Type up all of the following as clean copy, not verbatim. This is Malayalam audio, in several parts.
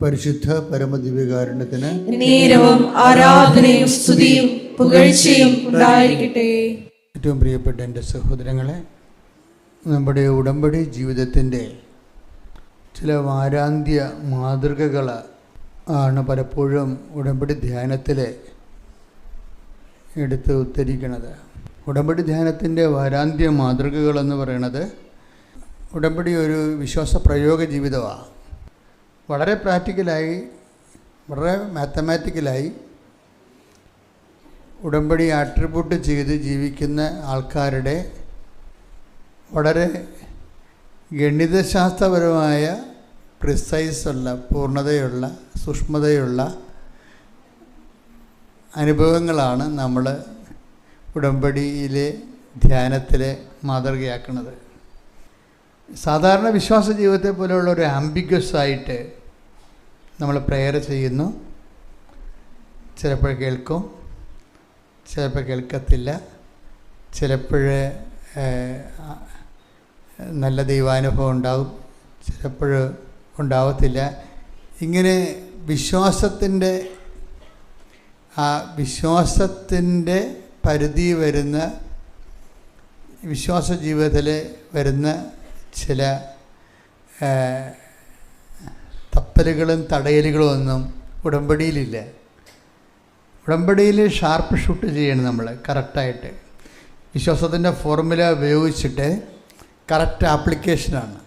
പരിശുദ്ധ പരമദിവ്യകാരുണ്യത്തിന് നേരവും ആരാധനയും സ്തുതിയും പുകഴ്ചയും ഉണ്ടായിരിക്കട്ടെ. ഏറ്റവും പ്രിയപ്പെട്ട എൻ്റെ സഹോദരങ്ങളെ, നമ്മുടെ ഉടമ്പടി ജീവിതത്തിൻ്റെ ചില വാരാന്ത്യ മാതൃകകൾ ആണ് പലപ്പോഴും ഉടമ്പടി ധ്യാനത്തിൽ എടുത്ത് ഉദ്ധരിക്കുന്നത്. ഉടമ്പടി ധ്യാനത്തിൻ്റെ വാരാന്ത്യ മാതൃകകളെന്ന് പറയുന്നത് ഉടമ്പടി ഒരു വിശ്വാസ പ്രയോഗ ജീവിതമാണ്. വളരെ പ്രാക്ടിക്കലായി, വളരെ മാത്തമാറ്റിക്കലായി ഉടമ്പടി ആട്രിബ്യൂട്ട് ചെയ്ത് ജീവിക്കുന്ന ആൾക്കാരുടെ വളരെ ഗണിതശാസ്ത്രപരമായ പ്രിസൈസുള്ള, പൂർണ്ണതയുള്ള, സൂക്ഷ്മതയുള്ള അനുഭവങ്ങളാണ് നമ്മൾ ഉടമ്പടിയിലെ ധ്യാനത്തിലെ മാതൃകയാക്കുന്നത്. സാധാരണ വിശ്വാസ ജീവിതത്തെ പോലെയുള്ള ഒരു ആംബിഗ്വസ് ആയിട്ട് നമ്മൾ പ്രെയർ ചെയ്യുന്നു. ചിലപ്പോൾ കേൾക്കും, ചിലപ്പോൾ കേൾക്കത്തില്ല, ചിലപ്പോൾ നല്ല ദൈവാനുഭവം ഉണ്ടാവും, ചിലപ്പോൾ ഉണ്ടാവത്തില്ല. ഇങ്ങനെ വിശ്വാസത്തിൻ്റെ പരിധി വരുന്ന, വിശ്വാസ ജീവിതത്തിൽ വരുന്ന ചില തപ്പലുകളും തടയലുകളും ഒന്നും ഉടമ്പടിയിലില്ല. ഉടമ്പടിയിൽ ഷാർപ്പ് ഷൂട്ട് ചെയ്യണം നമ്മൾ കറക്റ്റായിട്ട്. വിശ്വാസത്തിൻ്റെ ഫോർമുല ഉപയോഗിച്ചിട്ട് കറക്റ്റ് ആപ്ലിക്കേഷനാണ്.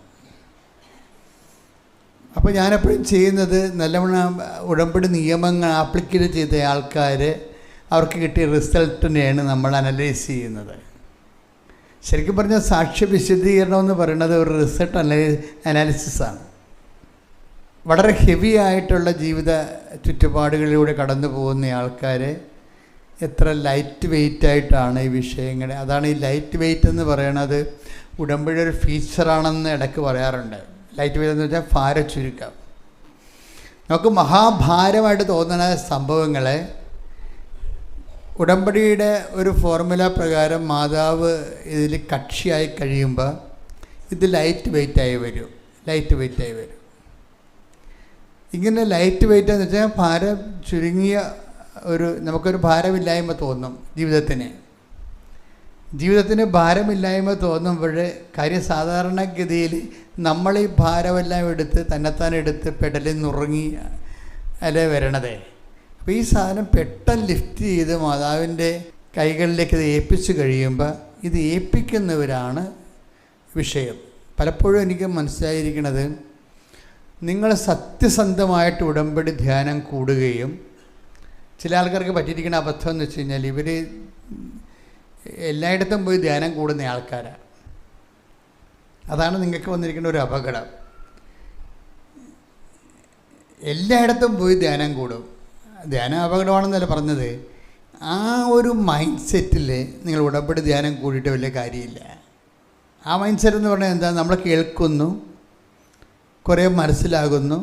അപ്പോൾ ഞാനെപ്പോഴും ചെയ്യുന്നത്, നല്ലവണ്ണം ഉടമ്പടി നിയമങ്ങൾ ആപ്ലിക്കേറ്റ് ചെയ്ത ആൾക്കാർ അവർക്ക് കിട്ടിയ റിസൾട്ടിനെയാണ് നമ്മൾ അനലൈസ് ചെയ്യുന്നത്. ശരിക്കും പറഞ്ഞാൽ സാക്ഷ്യ വിശദീകരണം എന്ന് പറയുന്നത് ഒരു റിസൾട്ട് അനാലിസിസാണ്. വളരെ ഹെവി ആയിട്ടുള്ള ജീവിത ചുറ്റുപാടുകളിലൂടെ കടന്നു പോകുന്ന ആൾക്കാർ എത്ര ലൈറ്റ് വെയ്റ്റ് ആയിട്ടാണ് ഈ വിഷയങ്ങൾ. അതാണ് ഈ ലൈറ്റ് വെയ്റ്റ് എന്ന് പറയുന്നത് ഉടമ്പടി ഒരു ഫീച്ചറാണെന്ന് ഇടയ്ക്ക് പറയാറുണ്ട്. ലൈറ്റ് വെയ്റ്റ് എന്ന് വെച്ചാൽ ഭാരച്ചുരുക്കം. നമുക്ക് മഹാഭാരമായിട്ട് തോന്നുന്ന സംഭവങ്ങളെ ഉടമ്പടിയുടെ ഒരു ഫോർമുല പ്രകാരം മാതാവ് ഇതിൽ കക്ഷിയായി കഴിയുമ്പോൾ ഇത് ലൈറ്റ് വെയ്റ്റായി വരും. ഇങ്ങനെ ലൈറ്റ് വെയ്റ്റ് എന്ന് വെച്ചാൽ ഭാരം ചുരുങ്ങിയ നമുക്കൊരു ഭാരമില്ലായ്മ തോന്നും. ജീവിതത്തിന് ഭാരമില്ലായ്മ തോന്നുമ്പോൾ കാര്യം സാധാരണഗതിയിൽ നമ്മൾ ഈ ഭാരമെല്ലാം എടുത്ത് തന്നെത്താനെടുത്ത് പെടലിൽ നുറങ്ങി അല്ലേ വരണതേ. അപ്പോൾ ഈ സാധനം പെട്ടെന്ന് ലിഫ്റ്റ് ചെയ്ത് മാതാവിൻ്റെ കൈകളിലേക്ക് ഇത് ഏൽപ്പിച്ച് കഴിയുമ്പോൾ ഇത് ഏൽപ്പിക്കുന്നവരാണ് വിഷയം. പലപ്പോഴും എനിക്ക് മനസ്സിലായിരിക്കുന്നത്, നിങ്ങൾ സത്യസന്ധമായിട്ട് ഉടമ്പടി ധ്യാനം കൂടുകയും, ചില ആൾക്കാർക്ക് പറ്റിയിരിക്കുന്ന അബദ്ധം എന്ന് വെച്ച് കഴിഞ്ഞാൽ ഇവർ എല്ലായിടത്തും പോയി ധ്യാനം കൂടുന്ന ആൾക്കാരാണ്. അതാണ് നിങ്ങൾക്ക് വന്നിരിക്കുന്ന ഒരു അപകടം. എല്ലായിടത്തും പോയി ധ്യാനം കൂടും. ധ്യാനം അപകടമാണെന്നല്ല പറഞ്ഞത്. ആ ഒരു മൈൻഡ് സെറ്റിൽ നിങ്ങൾ ഉടമ്പടി ധ്യാനം കൂടിയിട്ട് വലിയ കാര്യമില്ല. ആ മൈൻഡ് സെറ്റ് എന്ന് പറഞ്ഞാൽ എന്താ? നമ്മൾ കേൾക്കുന്നു, കുറേ മനസ്സിലാകുന്നു,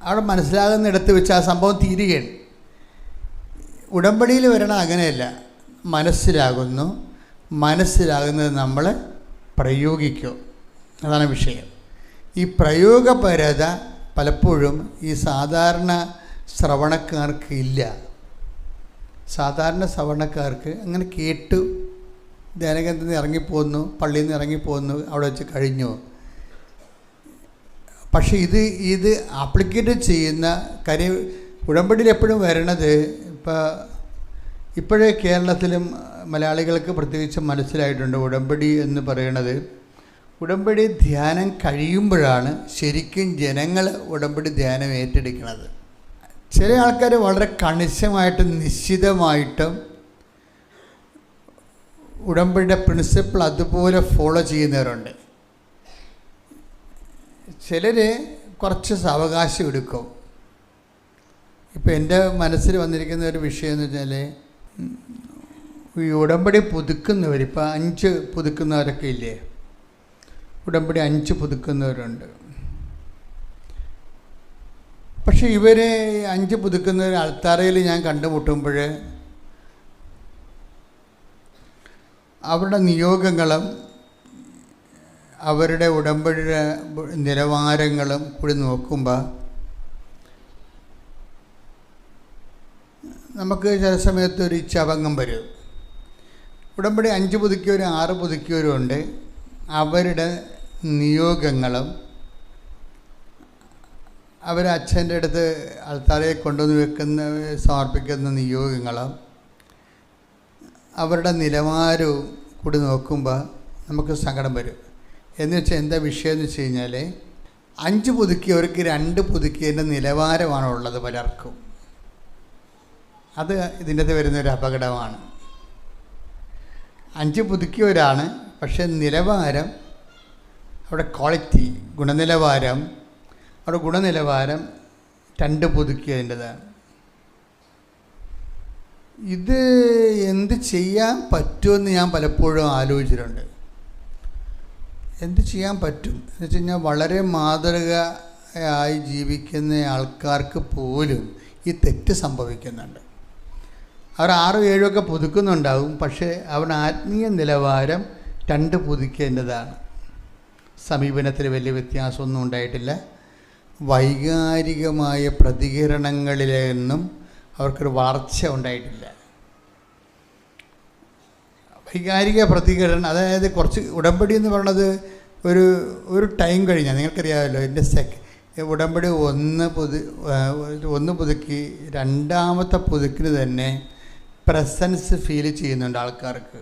അവിടെ മനസ്സിലാകുന്നിടത്ത് വെച്ച് ആ സംഭവം തീരുകയാണ്. ഉടമ്പടിയിൽ വരണം അങ്ങനെയല്ല. മനസ്സിലാകുന്നത് നമ്മൾ പ്രയോഗിക്കും. അതാണ് വിഷയം. ഈ പ്രയോഗപരത പലപ്പോഴും ഈ സാധാരണ ശ്രവണക്കാർക്ക് ഇല്ല. സാധാരണ ശ്രവണക്കാർക്ക് അങ്ങനെ കേട്ടു, ധ്യാനകേന്ദ്രത്തിൽ നിന്ന് ഇറങ്ങിപ്പോന്നു, പള്ളിയിൽ നിന്ന് ഇറങ്ങിപ്പോന്നു, അവിടെ വെച്ച് കഴിഞ്ഞു. പക്ഷേ ഇത് ആപ്ലിക്കേറ്റ് ചെയ്യുന്ന കാര്യം ഉടമ്പടിയിൽ എപ്പോഴും വരണത്, ഇപ്പോഴേ കേരളത്തിലും മലയാളികൾക്ക് പ്രത്യേകിച്ച് മനസ്സിലായിട്ടുണ്ട്. ഉടമ്പടി എന്ന് പറയുന്നത്, ഉടമ്പടി ധ്യാനം കഴിയുമ്പോഴാണ് ശരിക്കും ജനങ്ങൾ ഉടമ്പടി ധ്യാനം ഏറ്റെടുക്കുന്നത്. ചില ആൾക്കാർ വളരെ കണിശമായിട്ടും നിശ്ചിതമായിട്ടും ഉടമ്പടിയുടെ പ്രിൻസിപ്പിൾ അതുപോലെ ഫോളോ ചെയ്യുന്നവരുണ്ട്. ചിലർ കുറച്ച് സാവകാശം എടുക്കും. ഇപ്പോൾ എൻ്റെ മനസ്സിൽ വന്നിരിക്കുന്ന ഒരു വിഷയം എന്ന് വെച്ചാൽ, ഈ ഉടമ്പടി പുതുക്കുന്നവർ, ഇപ്പോൾ 5 പുതുക്കുന്നവരൊക്കെ ഇല്ലേ, ഉടമ്പടി 5 പുതുക്കുന്നവരുണ്ട്. പക്ഷേ ഇവർ 5 പുതുക്കുന്നവർ അൾത്താരയിൽ ഞാൻ കണ്ടുമുട്ടുമ്പോൾ അവരുടെ നിയോഗങ്ങളും അവരുടെ ഉടമ്പടിയുടെ നിലവാരങ്ങളും കൂടി നോക്കുമ്പോൾ നമുക്ക് ചില സമയത്ത് ഒരു ഇച്ഛാഭംഗം വരും. ഉടമ്പടി 5 പുതുക്കിയവരും 6 പുതുക്കിയവരും ഉണ്ട്. അവരുടെ നിയോഗങ്ങളും അച്ഛൻ്റെ അടുത്ത് ആൾത്താരെ കൊണ്ടുവന്ന് സമർപ്പിക്കുന്ന നിയോഗങ്ങളും അവരുടെ നിലവാരവും കൂടി നോക്കുമ്പോൾ നമുക്ക് സങ്കടം വരും. എന്ന് വെച്ചാൽ എന്താ വിഷയം എന്ന് വെച്ച് കഴിഞ്ഞാൽ 5 പുതുക്കിയവർക്ക് 2 പുതുക്കിയതിൻ്റെ നിലവാരമാണ് ഉള്ളത് പലർക്കും. അത് ഇതിൻ്റെ അകത്ത് വരുന്നൊരു അപകടമാണ്. 5 പുതുക്കിയവരാണ്, പക്ഷേ നിലവാരം അവിടെ ക്വാളിറ്റി ഗുണനിലവാരം 2 പുതുക്കിയതിൻ്റെതാണ്. ഇത് എന്ത് ചെയ്യാൻ പറ്റുമെന്ന് ഞാൻ പലപ്പോഴും ആലോചിച്ചിട്ടുണ്ട്. എന്ത് ചെയ്യാൻ പറ്റും എന്ന് വെച്ച് കഴിഞ്ഞാൽ വളരെ മാതൃകയായി ജീവിക്കുന്ന ആൾക്കാർക്ക് പോലും ഈ തെറ്റ് സംഭവിക്കുന്നുണ്ട്. അവർ 6, 7 പുതുക്കുന്നുണ്ടാവും, പക്ഷേ അവൻ ആത്മീയ നിലവാരം 2 പുതുക്കേണ്ടതാണ്. സമീപനത്തിൽ വലിയ വ്യത്യാസമൊന്നും ഉണ്ടായിട്ടില്ല. വൈകാരികമായ പ്രതികരണങ്ങളിലൊന്നും അവർക്കൊരു വളർച്ച ഉണ്ടായിട്ടില്ല. വൈകാരിക പ്രതികരണം, അതായത് കുറച്ച് ഉടമ്പടി എന്ന് പറയുന്നത് ഒരു ടൈം കഴിഞ്ഞാൽ നിങ്ങൾക്കറിയാമല്ലോ. എൻ്റെ ഉടമ്പടി 1 പുതുക്കി 2ാമത്തെ പുതുക്കിന് തന്നെ പ്രസൻസ് ഫീൽ ചെയ്യുന്നുണ്ട് ആൾക്കാർക്ക്.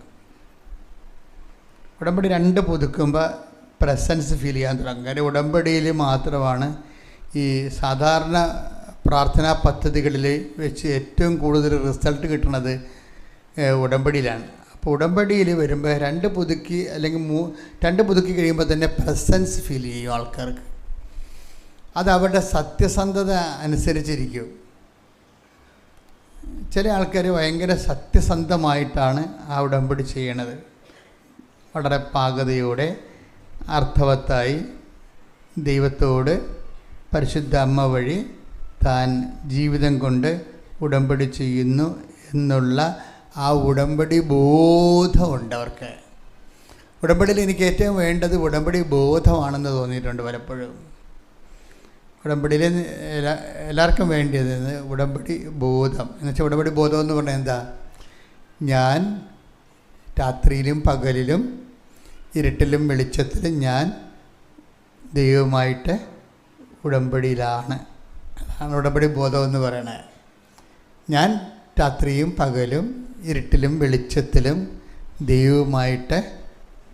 ഉടമ്പടി 2 പുതുക്കുമ്പോൾ പ്രസൻസ് ഫീൽ ചെയ്യാൻ തുടങ്ങും. കാര്യം ഉടമ്പടിയിൽ മാത്രമാണ് ഈ സാധാരണ പ്രാർത്ഥനാ പദ്ധതികളിൽ വെച്ച് ഏറ്റവും കൂടുതൽ റിസൾട്ട് കിട്ടുന്നത് ഉടമ്പടിയിലാണ്. അപ്പോൾ ഉടമ്പടിയിൽ വരുമ്പോൾ 2 പുതുക്കി അല്ലെങ്കിൽ 2 പുതുക്കി കഴിയുമ്പോൾ തന്നെ പ്രസൻസ് ഫീൽ ചെയ്യും ആൾക്കാർക്ക്. അത് അവരുടെ സത്യസന്ധത അനുസരിച്ചിരിക്കും. ചില ആൾക്കാർ ഭയങ്കര സത്യസന്ധമായിട്ടാണ് ആ ഉടമ്പടി ചെയ്യണത്. വളരെ പാകതയോടെ അർത്ഥവത്തായി ദൈവത്തോട് പരിശുദ്ധ അമ്മ വഴി താൻ ജീവിതം കൊണ്ട് ഉടമ്പടി ചെയ്യുന്നു എന്നുള്ള ആ ഉടമ്പടി ബോധമുണ്ട് അവർക്ക്. ഉടമ്പടിയിൽ എനിക്ക് ഏറ്റവും വേണ്ടത് ഉടമ്പടി ബോധമാണെന്ന് തോന്നിയിട്ടുണ്ട് പലപ്പോഴും. ഉടമ്പടിയിൽ എല്ലാവർക്കും വേണ്ടിയത് ഉടമ്പടി ബോധം എന്ന് വെച്ചാൽ ഉടമ്പടി ബോധം എന്ന് പറഞ്ഞാൽ എന്താ? ഞാൻ രാത്രിയിലും പകലിലും ഇരുട്ടിലും വെളിച്ചത്തിലും ഞാൻ ദൈവവുമായിട്ട് ഉടമ്പടിയിലാണ്. അതാണ് ഉടമ്പടി ബോധം എന്ന് പറയണത്. ഞാൻ രാത്രിയും പകലും ഇരുട്ടിലും വെളിച്ചത്തിലും ദൈവവുമായിട്ട്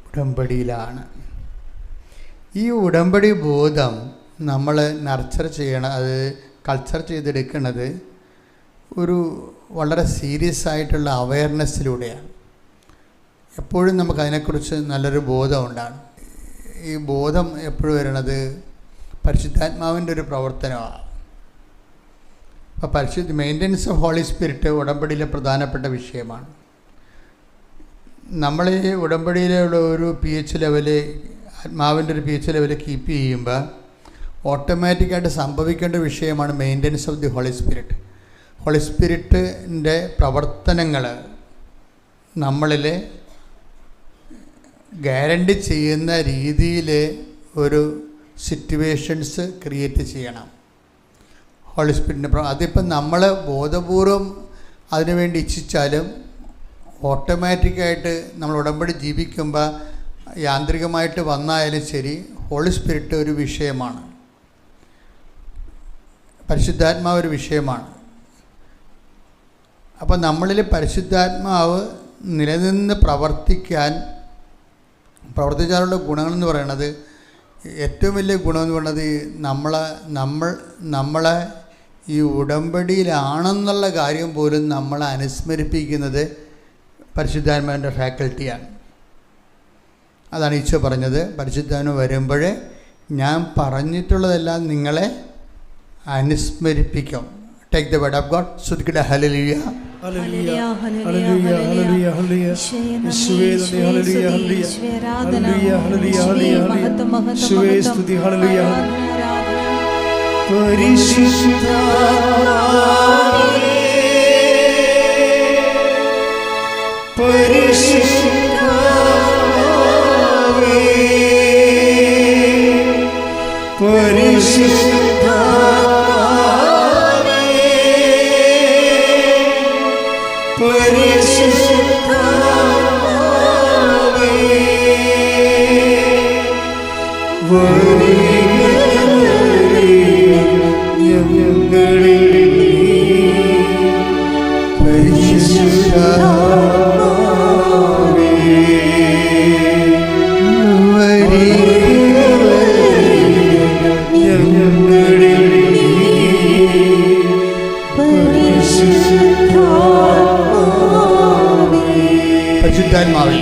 ഉടമ്പടിയിലാണ്. ഈ ഉടമ്പടി ബോധം നമ്മൾ നർച്ചർ ചെയ്യണം, അത് കൾച്ചർ ചെയ്തെടുക്കുന്നത് ഒരു വളരെ സീരിയസ് ആയിട്ടുള്ള അവയർനെസ്സിലൂടെയാണ്. എപ്പോഴും നമുക്കതിനെക്കുറിച്ച് നല്ലൊരു ബോധം ഉണ്ടാകും. ഈ ബോധം എപ്പോഴും വരണത് പരിശുദ്ധാത്മാവിൻ്റെ ഒരു പ്രവർത്തനമാണ്. അപ്പോൾ മെയിൻ്റനൻസ് ഓഫ് ഹോളി സ്പിരിറ്റ് ഉടമ്പടിയിലെ പ്രധാനപ്പെട്ട വിഷയമാണ്. നമ്മൾ ഈ ഉടമ്പടിയിലുള്ള ഒരു pH ലെവല്, ആത്മാവിൻ്റെ ഒരു pH ലെവല് കീപ്പ് ചെയ്യുമ്പോൾ ഓട്ടോമാറ്റിക്കായിട്ട് സംഭവിക്കേണ്ട വിഷയമാണ് maintenance of the holy spirit. Holy സ്പിരിറ്റിൻ്റെ പ്രവർത്തനങ്ങൾ നമ്മളിൽ ഗ്യാരണ്ടി ചെയ്യുന്ന രീതിയിൽ ഒരു സിറ്റുവേഷൻസ് ക്രിയേറ്റ് ചെയ്യണം. ഹോളി സ്പിരിറ്റിൻ്റെ അതിപ്പം നമ്മൾ ബോധപൂർവം അതിനുവേണ്ടി ഇച്ഛിച്ചാലും ഓട്ടോമാറ്റിക്കായിട്ട് നമ്മൾ ഉടമ്പടി ജീവിക്കുമ്പോൾ യാന്ത്രികമായിട്ട് വന്നായാലും ശരി ഹോളി സ്പിരിറ്റ് ഒരു വിഷയമാണ്, പരിശുദ്ധാത്മാവ് ഒരു വിഷയമാണ്. അപ്പോൾ നമ്മളിൽ പരിശുദ്ധാത്മാവ് നിലനിന്ന് പ്രവർത്തിച്ചാലുള്ള ഗുണങ്ങളെന്ന് പറയുന്നത്, ഏറ്റവും വലിയ ഗുണമെന്ന് പറയുന്നത് നമ്മളെ ഈ ഉടമ്പടിയിലാണെന്നുള്ള കാര്യം പോലും നമ്മളെ അനുസ്മരിപ്പിക്കുന്നത് പരിശുദ്ധാത്മാവിൻ്റെ ഫാക്കൽറ്റിയാണ്. അതാണ് ഈശോ പറഞ്ഞത്, പരിശുദ്ധാത്മാവ് വരുമ്പോൾ ഞാൻ പറഞ്ഞിട്ടുള്ളതെല്ലാം നിങ്ങളെ അനുസ്മരിപ്പിക്കും. Take the word of God. ശ്രുതിക്കട്ടെ ഹല്ലേലൂയ. ഹല്ലേലൂയ ഹല്ലേലൂയ ഹല്ലേലൂയ യേശുവേ നന്ദി ഹല്ലേലൂയ ഹല്ലേലൂയ ആരാധന ഹല്ലേലൂയ മഹത്വം മഹത്വം സ്തുതി ഹല്ലേലൂയ പരിശുദ്ധ ഞങ്ങളിൽ പരിശുദ്ധാത്മാവേ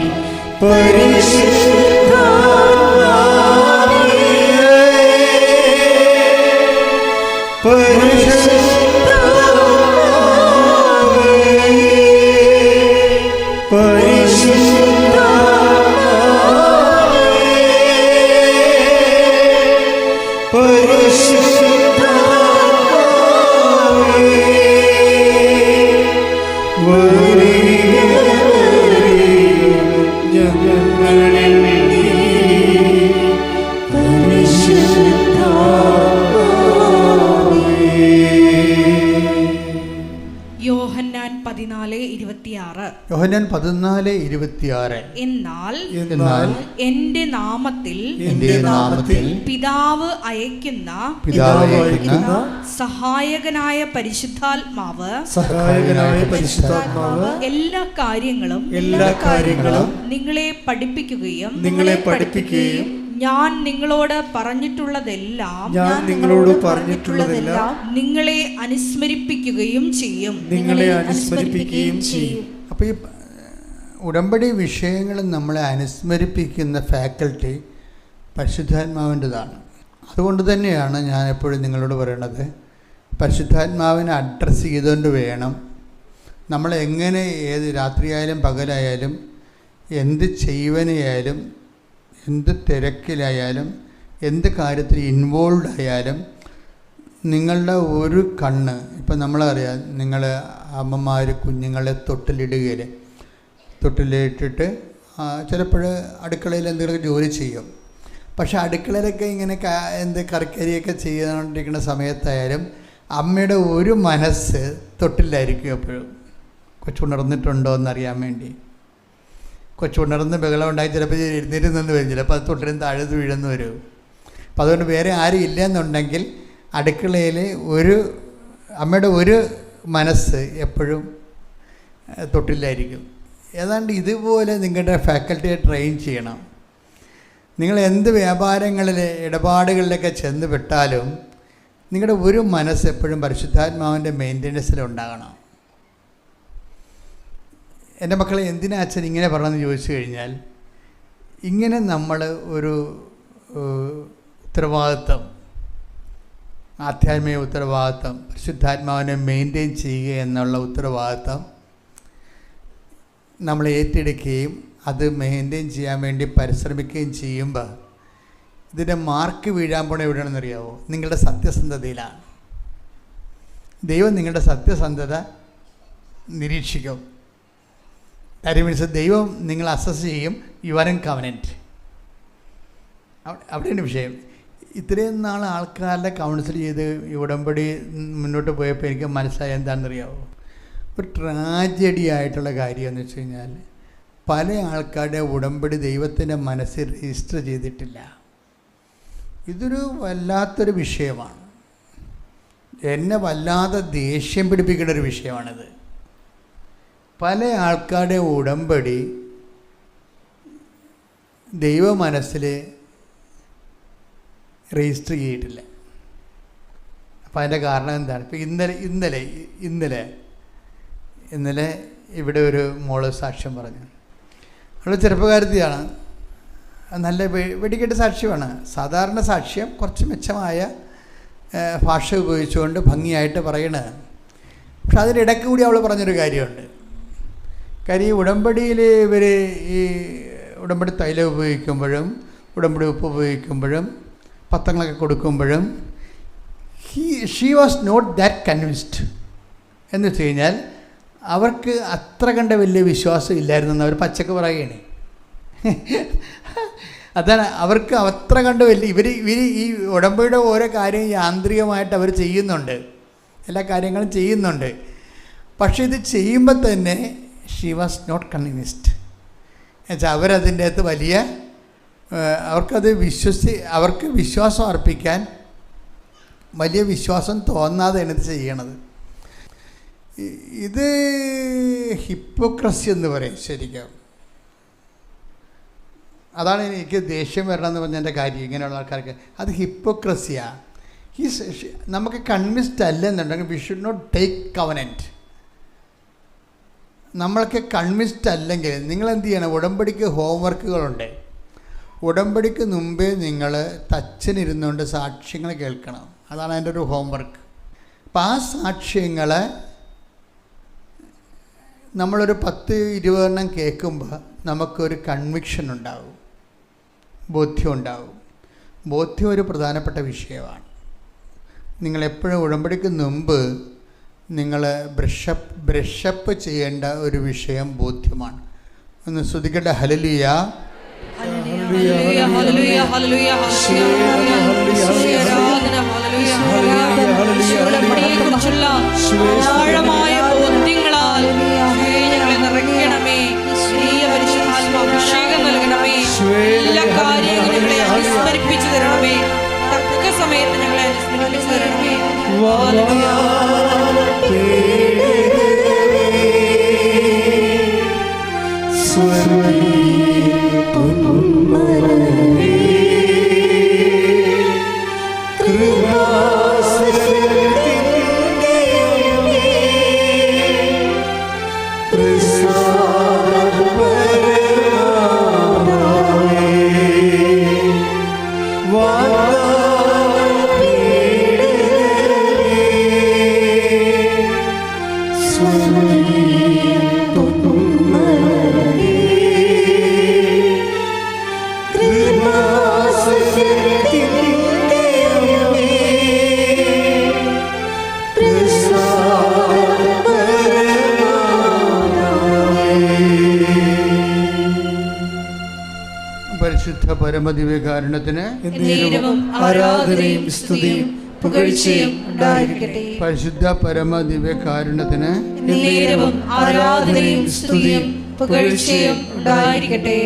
യോഹന്നാൻ 14:26. യോഹന്നാൻ 14:26. എന്നാൽ എന്റെ നാമത്തിൽ പിതാവ് അയക്കുന്ന സഹായകനായ പരിശുദ്ധാത്മാവ് എല്ലാ കാര്യങ്ങളും നിങ്ങളെ പഠിപ്പിക്കുകയും ഞാൻ നിങ്ങളോട് പറഞ്ഞിട്ടുള്ളതെല്ലാം നിങ്ങളെ അനുസ്മരിപ്പിക്കുകയും ചെയ്യും. അപ്പോൾ ഈ ഉടമ്പടി വിഷയങ്ങൾ നമ്മളെ അനുസ്മരിപ്പിക്കുന്ന ഫാക്കൽറ്റി പരിശുദ്ധാത്മാവിൻ്റെതാണ്. അതുകൊണ്ട് തന്നെയാണ് ഞാൻ എപ്പോഴും നിങ്ങളോട് പറയണത്, പരിശുദ്ധാത്മാവിനെ അഡ്രസ്സ് ചെയ്തുകൊണ്ട് വേണം നമ്മളെങ്ങനെ ഏത് രാത്രിയായാലും പകലായാലും എന്ത് ചെയ്യുവാനായാലും എന്ത് തിരക്കിലായാലും എന്ത് കാര്യത്തിൽ ഇൻവോൾവ് ആയാലും നിങ്ങളുടെ ഒരു കണ്ണ്, ഇപ്പം നമ്മളറിയാം, നിങ്ങൾ അമ്മമാർ കുഞ്ഞുങ്ങളെ തൊട്ടിലിട്ടിട്ട് ചിലപ്പോൾ അടുക്കളയിൽ എന്തെങ്കിലുമൊക്കെ ജോലി ചെയ്യും. പക്ഷെ അടുക്കളയിലൊക്കെ ഇങ്ങനെ കറിക്കരിയൊക്കെ ചെയ്തുകൊണ്ടിരിക്കുന്ന സമയത്തായാലും അമ്മയുടെ ഒരു മനസ്സ് തൊട്ടിലായിരിക്കും എപ്പോഴും. കൊച്ചുണർന്നിട്ടുണ്ടോ എന്നറിയാൻ വേണ്ടി. കൊച്ചുണർന്ന് ബഹളം ഉണ്ടായി ചിലപ്പോൾ എഴുന്നേറ്റ് നിന്ന് വരും, ചിലപ്പോൾ അത് തൊട്ടിലും താഴെ വീഴുന്നു വരും. അപ്പോൾ അതുകൊണ്ട് വേറെ ആരും ഇല്ല എന്നുണ്ടെങ്കിൽ അടുക്കളയിൽ അമ്മയുടെ ഒരു മനസ്സ് എപ്പോഴും തൊട്ടിലായിരിക്കും. ഏതാണ്ട് ഇതുപോലെ നിങ്ങളുടെ ഫാക്കൽറ്റിയെ ട്രെയിൻ ചെയ്യണം. നിങ്ങൾ എന്ത് വ്യാപാരങ്ങളിൽ ഇടപാടുകളിലൊക്കെ ചെന്ന് വിട്ടാലും നിങ്ങളുടെ ഒരു മനസ്സ് എപ്പോഴും പരിശുദ്ധാത്മാവിൻ്റെ മെയിൻ്റനൻസിലുണ്ടാകണം. എൻ്റെ മക്കളെ എന്തിനാ അച്ഛൻ ഇങ്ങനെ പറഞ്ഞതെന്ന് ചോദിച്ചു കഴിഞ്ഞാൽ, ഇങ്ങനെ നമ്മൾ ഒരു ഉത്തരവാദിത്വം, ആധ്യാത്മിക ഉത്തരവാദിത്വം, പരിശുദ്ധാത്മാവിനെ മെയിൻറ്റെയിൻ ചെയ്യുക എന്നുള്ള ഉത്തരവാദിത്വം നമ്മൾ ഏറ്റെടുക്കുകയും അത് മെയിൻറ്റെയിൻ ചെയ്യാൻ വേണ്ടി പരിശ്രമിക്കുകയും ചെയ്യുമ്പോൾ ഇതിൻ്റെ മാർക്ക് വീഴാൻ പോണ എവിടെയാണെന്നറിയാമോ? നിങ്ങളുടെ സത്യസന്ധതയിലാണ്. ദൈവം നിങ്ങളുടെ സത്യസന്ധത നിരീക്ഷിക്കും. കാര്യം മീൻസ് ദൈവം നിങ്ങൾ അസസ് ചെയ്യും. You are in covenant. അവിടെയാണ് വിഷയം. ഇത്രയും നാൾ ആൾക്കാരുടെ കൗൺസിൽ ചെയ്ത് ഈ ഉടമ്പടി മുന്നോട്ട് പോയപ്പോൾ എനിക്ക് മനസ്സിലായ എന്താണെന്നറിയാമോ? ഒരു ട്രാജഡി ആയിട്ടുള്ള കാര്യം എന്ന് വെച്ച് കഴിഞ്ഞാൽ, പല ആൾക്കാരുടെ ഉടമ്പടി ദൈവത്തിൻ്റെ മനസ്സിൽ രജിസ്റ്റർ ചെയ്തിട്ടില്ല. ഇതൊരു വല്ലാത്തൊരു വിഷയമാണ്. എന്നെ വല്ലാതെ ദേഷ്യം പിടിപ്പിക്കുന്ന ഒരു വിഷയമാണിത്. പല ആൾക്കാരുടെ ഉടമ്പടി ദൈവ മനസ്സിൽ രജിസ്റ്റർ ചെയ്തിട്ടില്ല. അപ്പോൾ അതിൻ്റെ കാരണം എന്താണ്? ഇപ്പോൾ ഇന്നലെ ഇവിടെ ഒരു മോള് സാക്ഷ്യം പറഞ്ഞു. അവൾ ചെറുപ്പക്കാരത്തിയാണ്, നല്ല വെടിക്കെട്ട് സാക്ഷ്യമാണ്. സാധാരണ സാക്ഷ്യം കുറച്ച് മെച്ചമായ ഭാഷ ഉപയോഗിച്ചുകൊണ്ട് ഭംഗിയായിട്ട് പറയണത്. പക്ഷെ അതിനിടയ്ക്ക് കൂടി അവൾ പറഞ്ഞൊരു കാര്യമുണ്ട്. കാര്യം ഈ ഉടമ്പടിയിൽ ഇവർ ഈ ഉടമ്പടി തൈലം ഉപയോഗിക്കുമ്പോഴും ഉടമ്പടി ഉപ്പ് ഉപയോഗിക്കുമ്പോഴും പത്രങ്ങളൊക്കെ കൊടുക്കുമ്പോഴും she was not that convinced. എന്ന് വെച്ച് കഴിഞ്ഞാൽ അവർക്ക് അത്ര കണ്ട വലിയ വിശ്വാസം ഇല്ലായിരുന്നെന്ന് അവർ പച്ചക്ക് പറയുകയാണ്. അതാണ്, അവർക്ക് അത്ര കണ്ട് ഇവർ ഈ ഉടമ്പടിയുടെ ഓരോ കാര്യം യാന്ത്രികമായിട്ട് അവർ ചെയ്യുന്നുണ്ട്, എല്ലാ കാര്യങ്ങളും ചെയ്യുന്നുണ്ട്. പക്ഷേ ഇത് ചെയ്യുമ്പോൾ തന്നെ ഷീ വാസ് നോട്ട് കൺവിൻസ്ഡ്. എന്നുവെച്ചാൽ അവരതിൻ്റെ അകത്ത് അവർക്ക് വിശ്വാസം അർപ്പിക്കാൻ വലിയ വിശ്വാസം തോന്നാതെയാണ് ഇത് ചെയ്യണത്. ഇത് ഹിപ്പോക്രസി എന്ന് പറയും ശരിക്കും. അതാണ് എനിക്ക് ദേഷ്യം വരണമെന്ന് പറഞ്ഞതിൻ്റെ കാര്യം. ഇങ്ങനെയുള്ള ആൾക്കാർക്ക് അത് ഹിപ്പോക്രസിയാണ്. നമുക്ക് കൺവിൻസ്ഡ് അല്ലെന്നുണ്ടെങ്കിൽ we should not take covenant. നമ്മൾക്ക് കൺവിൻസ്ഡ് അല്ലെങ്കിൽ നിങ്ങൾ എന്ത് ചെയ്യണം? ഉടമ്പടിക്ക് ഹോംവർക്കുകളുണ്ട്. ഉടമ്പടിക്ക് മുമ്പേ നിങ്ങൾ തച്ചനിരുന്നുകൊണ്ട് സാക്ഷ്യങ്ങൾ കേൾക്കണം. അതാണ് അതിൻ്റെ ഒരു ഹോംവർക്ക്. അപ്പം ആ സാക്ഷ്യങ്ങൾ നമ്മളൊരു 10-20 എണ്ണം കേൾക്കുമ്പോൾ നമുക്കൊരു കൺവിക്ഷൻ ഉണ്ടാവും, ബോധ്യം ഉണ്ടാവും. ബോധ്യം ഒരു പ്രധാനപ്പെട്ട വിഷയമാണ്. നിങ്ങളെപ്പോഴും ഉടമ്പടിക്ക് മുമ്പ് നിങ്ങൾ ബ്രഷപ്പ് ചെയ്യേണ്ട ഒരു വിഷയം ബോധ്യമാണ്. ഒന്ന് ശ്രദ്ധിക്കട്ടെ. ഹല്ലേലൂയ, ആഴമായ ബോധ്യങ്ങളാൽ ഞങ്ങളെ നിറയ്ക്കണമേ. അഭിഷേകം നൽകണമേ. എല്ലാ കാര്യങ്ങളും ഞങ്ങളെ അനുസ്മരിപ്പിച്ചു തരണമേ. തക്ക സമയത്ത് ഞങ്ങളെ അനുസ്മരിപ്പിച്ചു തരണമേ. പരിശുദ്ധ പരമദിവ്യകാരുണ്യത്തിന് ആരാധനയും സ്തുതിയും പുകഴ്ചയും ഉണ്ടായിരിക്കട്ടെ. പരിശുദ്ധ പരമദിവ്യകാരുണ്യത്തിന് ആരാധനയും സ്തുതിയും പുകഴ്ചയും ഉണ്ടായിരിക്കട്ടെ.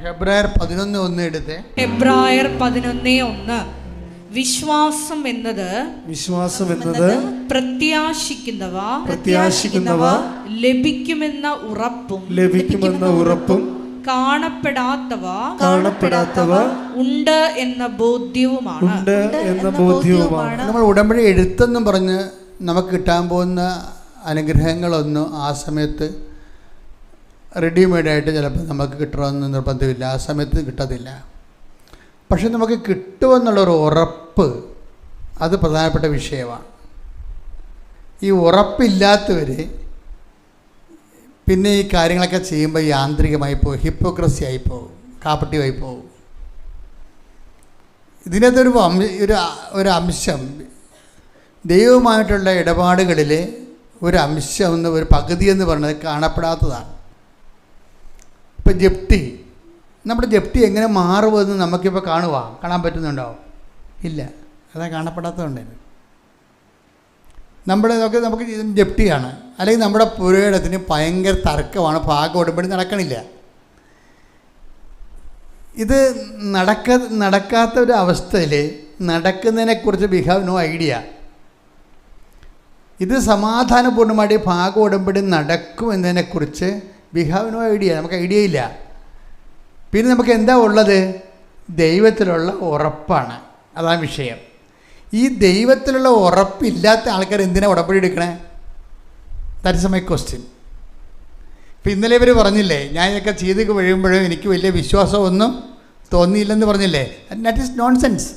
ഹെബ്രായർ 11:1 എടുത്തേ. ഹെബ്രായർ 11:1. വിശ്വാസം എന്നത് പ്രത്യാശിക്കുന്നവ ലഭിക്കുമെന്ന ഉറപ്പും കാണപ്പെടാത്തവ ഉണ്ട് എന്ന ബോധ്യവുമാണ്. നമ്മൾ ഉടമ്പടി എഴുത്തെന്നും പറഞ്ഞ് നമുക്ക് കിട്ടാൻ പോകുന്ന അനുഗ്രഹങ്ങളൊന്നും ആ സമയത്ത് റെഡിമെയ്ഡായിട്ട് ചിലപ്പോൾ നമുക്ക് കിട്ടണമെന്ന് നിർബന്ധമില്ല. ആ സമയത്ത് കിട്ടത്തില്ല. പക്ഷെ നമുക്ക് കിട്ടുമെന്നുള്ളൊരു ഉറപ്പ്, അത് പ്രധാനപ്പെട്ട വിഷയമാണ്. ഈ ഉറപ്പില്ലാത്തവർ പിന്നെ ഈ കാര്യങ്ങളൊക്കെ ചെയ്യുമ്പോൾ യാന്ത്രികമായി പോകും, ഹിപ്പോക്രസി ആയിപ്പോകും, കാപ്പട്യമായി പോകും. ഇതിനകത്തൊരു ഒരു അംശം, ദൈവവുമായിട്ടുള്ള ഇടപാടുകളിൽ ഒരു അംശം ഒരു പകുതി എന്ന് പറയുന്നത് കാണപ്പെടാത്തതാണ്. ഇപ്പം ജപ്തി, നമ്മുടെ ജപ്തി എങ്ങനെ മാറുമെന്ന് നമുക്കിപ്പോൾ കാണാൻ പറ്റുന്നുണ്ടോ? ഇല്ല, അതാ കാണപ്പെടാത്തതുകൊണ്ടായിരുന്നു. നമുക്ക് ജപ്തിയാണ്, അല്ലെങ്കിൽ നമ്മുടെ പുരയിടത്തിന് ഭയങ്കര തർക്കമാണ്, ഭാഗം ഉടമ്പടി നടക്കണില്ല. ഇത് നടക്കാത്ത ഒരു അവസ്ഥയിൽ നടക്കുന്നതിനെക്കുറിച്ച് വി ഹാവ് നോ ഐഡിയ. ഇത് സമാധാനപൂർണ്ണമായിട്ട് ഭാഗം ഉടമ്പടി നടക്കും എന്നതിനെക്കുറിച്ച് വി ഹാവ് നോ ഐഡിയ, നമുക്ക് ഐഡിയ ഇല്ല. പിന്നെ നമുക്ക് എന്താ ഉള്ളത്? ദൈവത്തിലുള്ള ഉറപ്പാണ്, അതാണ് വിഷയം. ഈ ദൈവത്തിലുള്ള ഉറപ്പില്ലാത്ത ആൾക്കാർ എന്തിനാണ് ഉടമ്പടി എടുക്കണേ? That's my question. ഇപ്പം ഇന്നലെ ഇവർ പറഞ്ഞില്ലേ, ഞാൻ ഇതൊക്കെ ചെയ്ത് കഴിയുമ്പോഴും എനിക്ക് വലിയ വിശ്വാസമൊന്നും തോന്നിയില്ലെന്ന് പറഞ്ഞില്ലേ? That is nonsense.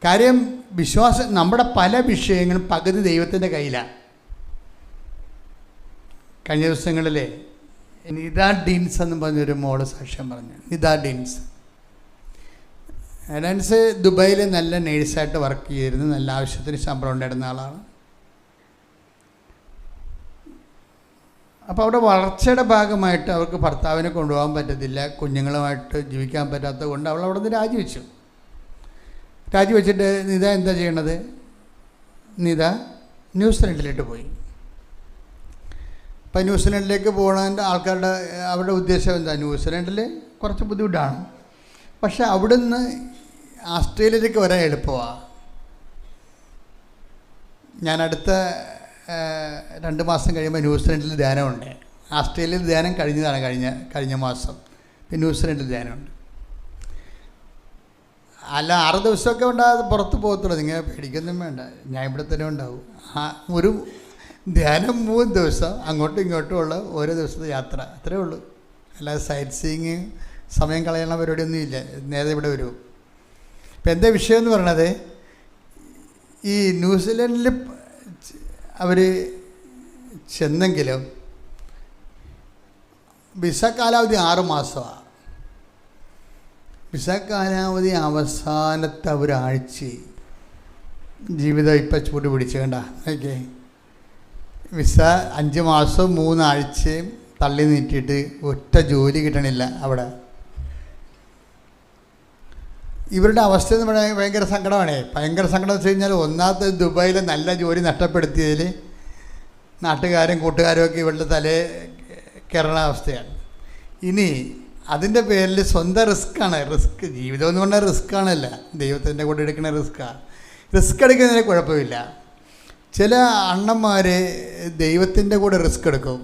കാര്യം വിശ്വാസം, നമ്മുടെ പല വിഷയങ്ങളും പകുതി ദൈവത്തിൻ്റെ കയ്യിലാണ്. കഴിഞ്ഞ ദിവസങ്ങളിലെ നിത ഡീൻസ് എന്ന് പറഞ്ഞൊരു മോള് സാക്ഷ്യം പറഞ്ഞു. നിത ഡീൻസ് ദുബായിൽ നല്ല നേഴ്സായിട്ട് വർക്ക് ചെയ്തിരുന്നു, നല്ല ആവശ്യത്തിന് ശമ്പളം ഉണ്ടായിരുന്ന ആളാണ്. അപ്പോൾ അവിടെ വളർച്ചയുടെ ഭാഗമായിട്ട് അവർക്ക് ഭർത്താവിനെ കൊണ്ടുപോകാൻ പറ്റത്തില്ല, കുഞ്ഞുങ്ങളുമായിട്ട് ജീവിക്കാൻ പറ്റാത്തത് കൊണ്ട് അവൾ അവിടെ നിന്ന് രാജിവെച്ചിട്ട് നിത എന്താ ചെയ്യണത്? നിത ന്യൂസിലൻഡിലേക്ക് പോയി. അപ്പം ന്യൂസിലൻഡിലേക്ക് പോകുന്നതിൻ്റെ ആൾക്കാരുടെ അവരുടെ ഉദ്ദേശം എന്താ? ന്യൂസിലൻഡിൽ കുറച്ച് ബുദ്ധിമുട്ടാണ്, പക്ഷെ അവിടുന്ന് ആസ്ട്രേലിയയിലേക്ക് വരാൻ എളുപ്പമാണ്. ഞാൻ അടുത്ത 2 മാസം കഴിയുമ്പോൾ ന്യൂസിലൻഡിൽ ധ്യാനമുണ്ട്. ആസ്ട്രേലിയയിൽ ധ്യാനം കഴിഞ്ഞതാണ് കഴിഞ്ഞ മാസം. പിന്നെ ന്യൂസിലൻഡിൽ ധ്യാനമുണ്ട്. അല്ല 6 ദിവസമൊക്കെ ഉണ്ടാകാതെ പുറത്ത് പോകത്തുള്ളൂ. നിങ്ങൾ പേടിക്കൊന്നും വേണ്ട, ഞാൻ ഇവിടെ തന്നെ ഉണ്ടാവും. ഒരു ധ്യാനം 3 ദിവസം അങ്ങോട്ടും ഇങ്ങോട്ടും ഉള്ള ഓരോ ദിവസത്തെ യാത്ര, അത്രേ ഉള്ളൂ. അല്ലാതെ സൈറ്റ് സീയിങ് സമയം കളയണ പരിപാടിയൊന്നും ഇല്ല. നേരെ ഇവിടെ വരും. ഇപ്പം എന്താ വിഷയം എന്ന് പറയണത്, ഈ ന്യൂസിലൻഡിൽ അവർ ചെന്നെങ്കിലും വിസ കാലാവധി 6 മാസമാണ്. വിസ കാലാവധി അവസാനത്തെ ഒരാഴ്ച ജീവിതം ഇപ്പം ചൂട് പിടിച്ച് കണ്ട. ഓക്കെ, വിസ 5 മാസവും 3 ആഴ്ചയും തള്ളി നീട്ടിയിട്ട് ഒറ്റ ജോലി കിട്ടണില്ല അവിടെ. ഇവരുടെ അവസ്ഥ എന്ന് പറഞ്ഞാൽ ഭയങ്കര സങ്കടമാണ്. ഭയങ്കര സങ്കടം എന്ന് വെച്ച് കഴിഞ്ഞാൽ, ഒന്നാമത്തെ ദുബായിലെ നല്ല ജോലി നഷ്ടപ്പെടുത്തിയതിൽ നാട്ടുകാരും കൂട്ടുകാരും ഒക്കെ ഇവരുടെ തലേ കയറുന്ന അവസ്ഥയാണ്. ഇനി അതിൻ്റെ പേരിൽ സ്വന്തം റിസ്ക്കാണ്. ജീവിതം എന്ന് പറഞ്ഞാൽ റിസ്ക്കാണല്ല, ദൈവത്തിൻ്റെ കൂടെ എടുക്കുന്ന റിസ്ക്കാണ്. റിസ്ക് എടുക്കുന്നതിന് കുഴപ്പമില്ല. ചില അണ്ണന്മാർ ദൈവത്തിൻ്റെ കൂടെ റിസ്ക് എടുക്കും.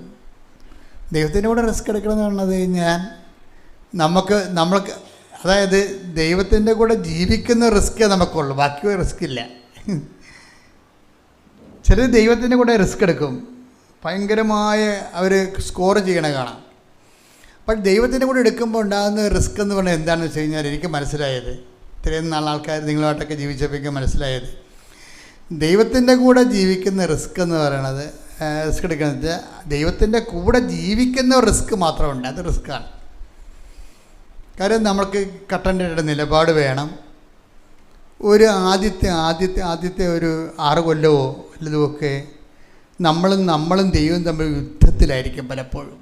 ദൈവത്തിൻ്റെ കൂടെ റിസ്ക് എടുക്കണമെന്ന് പറഞ്ഞത് കഴിഞ്ഞാൽ നമ്മൾക്ക് അതായത് ദൈവത്തിൻ്റെ കൂടെ ജീവിക്കുന്ന റിസ്ക്കേ നമുക്കുള്ളൂ, ബാക്കി റിസ്ക് ഇല്ല. ചിലർ ദൈവത്തിൻ്റെ കൂടെ റിസ്ക് എടുക്കും, ഭയങ്കരമായ അവർ സ്കോർ ചെയ്യണ കാണാം. അപ്പം ദൈവത്തിൻ്റെ കൂടെ എടുക്കുമ്പോൾ ഉണ്ടാകുന്ന റിസ്ക് എന്ന് പറഞ്ഞാൽ എന്താണെന്ന് വെച്ച് കഴിഞ്ഞാൽ, എനിക്ക് മനസ്സിലായത്, ഇത്രയും നാൾ ആൾക്കാർ നിങ്ങളുമായിട്ടൊക്കെ ജീവിച്ചപ്പോൾ മനസ്സിലായത്, ദൈവത്തിൻ്റെ കൂടെ ജീവിക്കുന്ന റിസ്ക് എന്ന് പറയണത്, റിസ്ക് എടുക്കുന്നത് ദൈവത്തിൻ്റെ കൂടെ ജീവിക്കുന്ന റിസ്ക് മാത്രമുണ്ട്. അത് റിസ്ക്കാണ്. കാര്യം നമ്മൾക്ക് കട്ടൻ്റെ നിലപാട് വേണം. ഒരു ആദ്യത്തെ ഒരു 6 കൊല്ലമോ വല്ലതുമൊക്കെ നമ്മളും ദൈവവും തമ്മിൽ യുദ്ധത്തിലായിരിക്കും പലപ്പോഴും.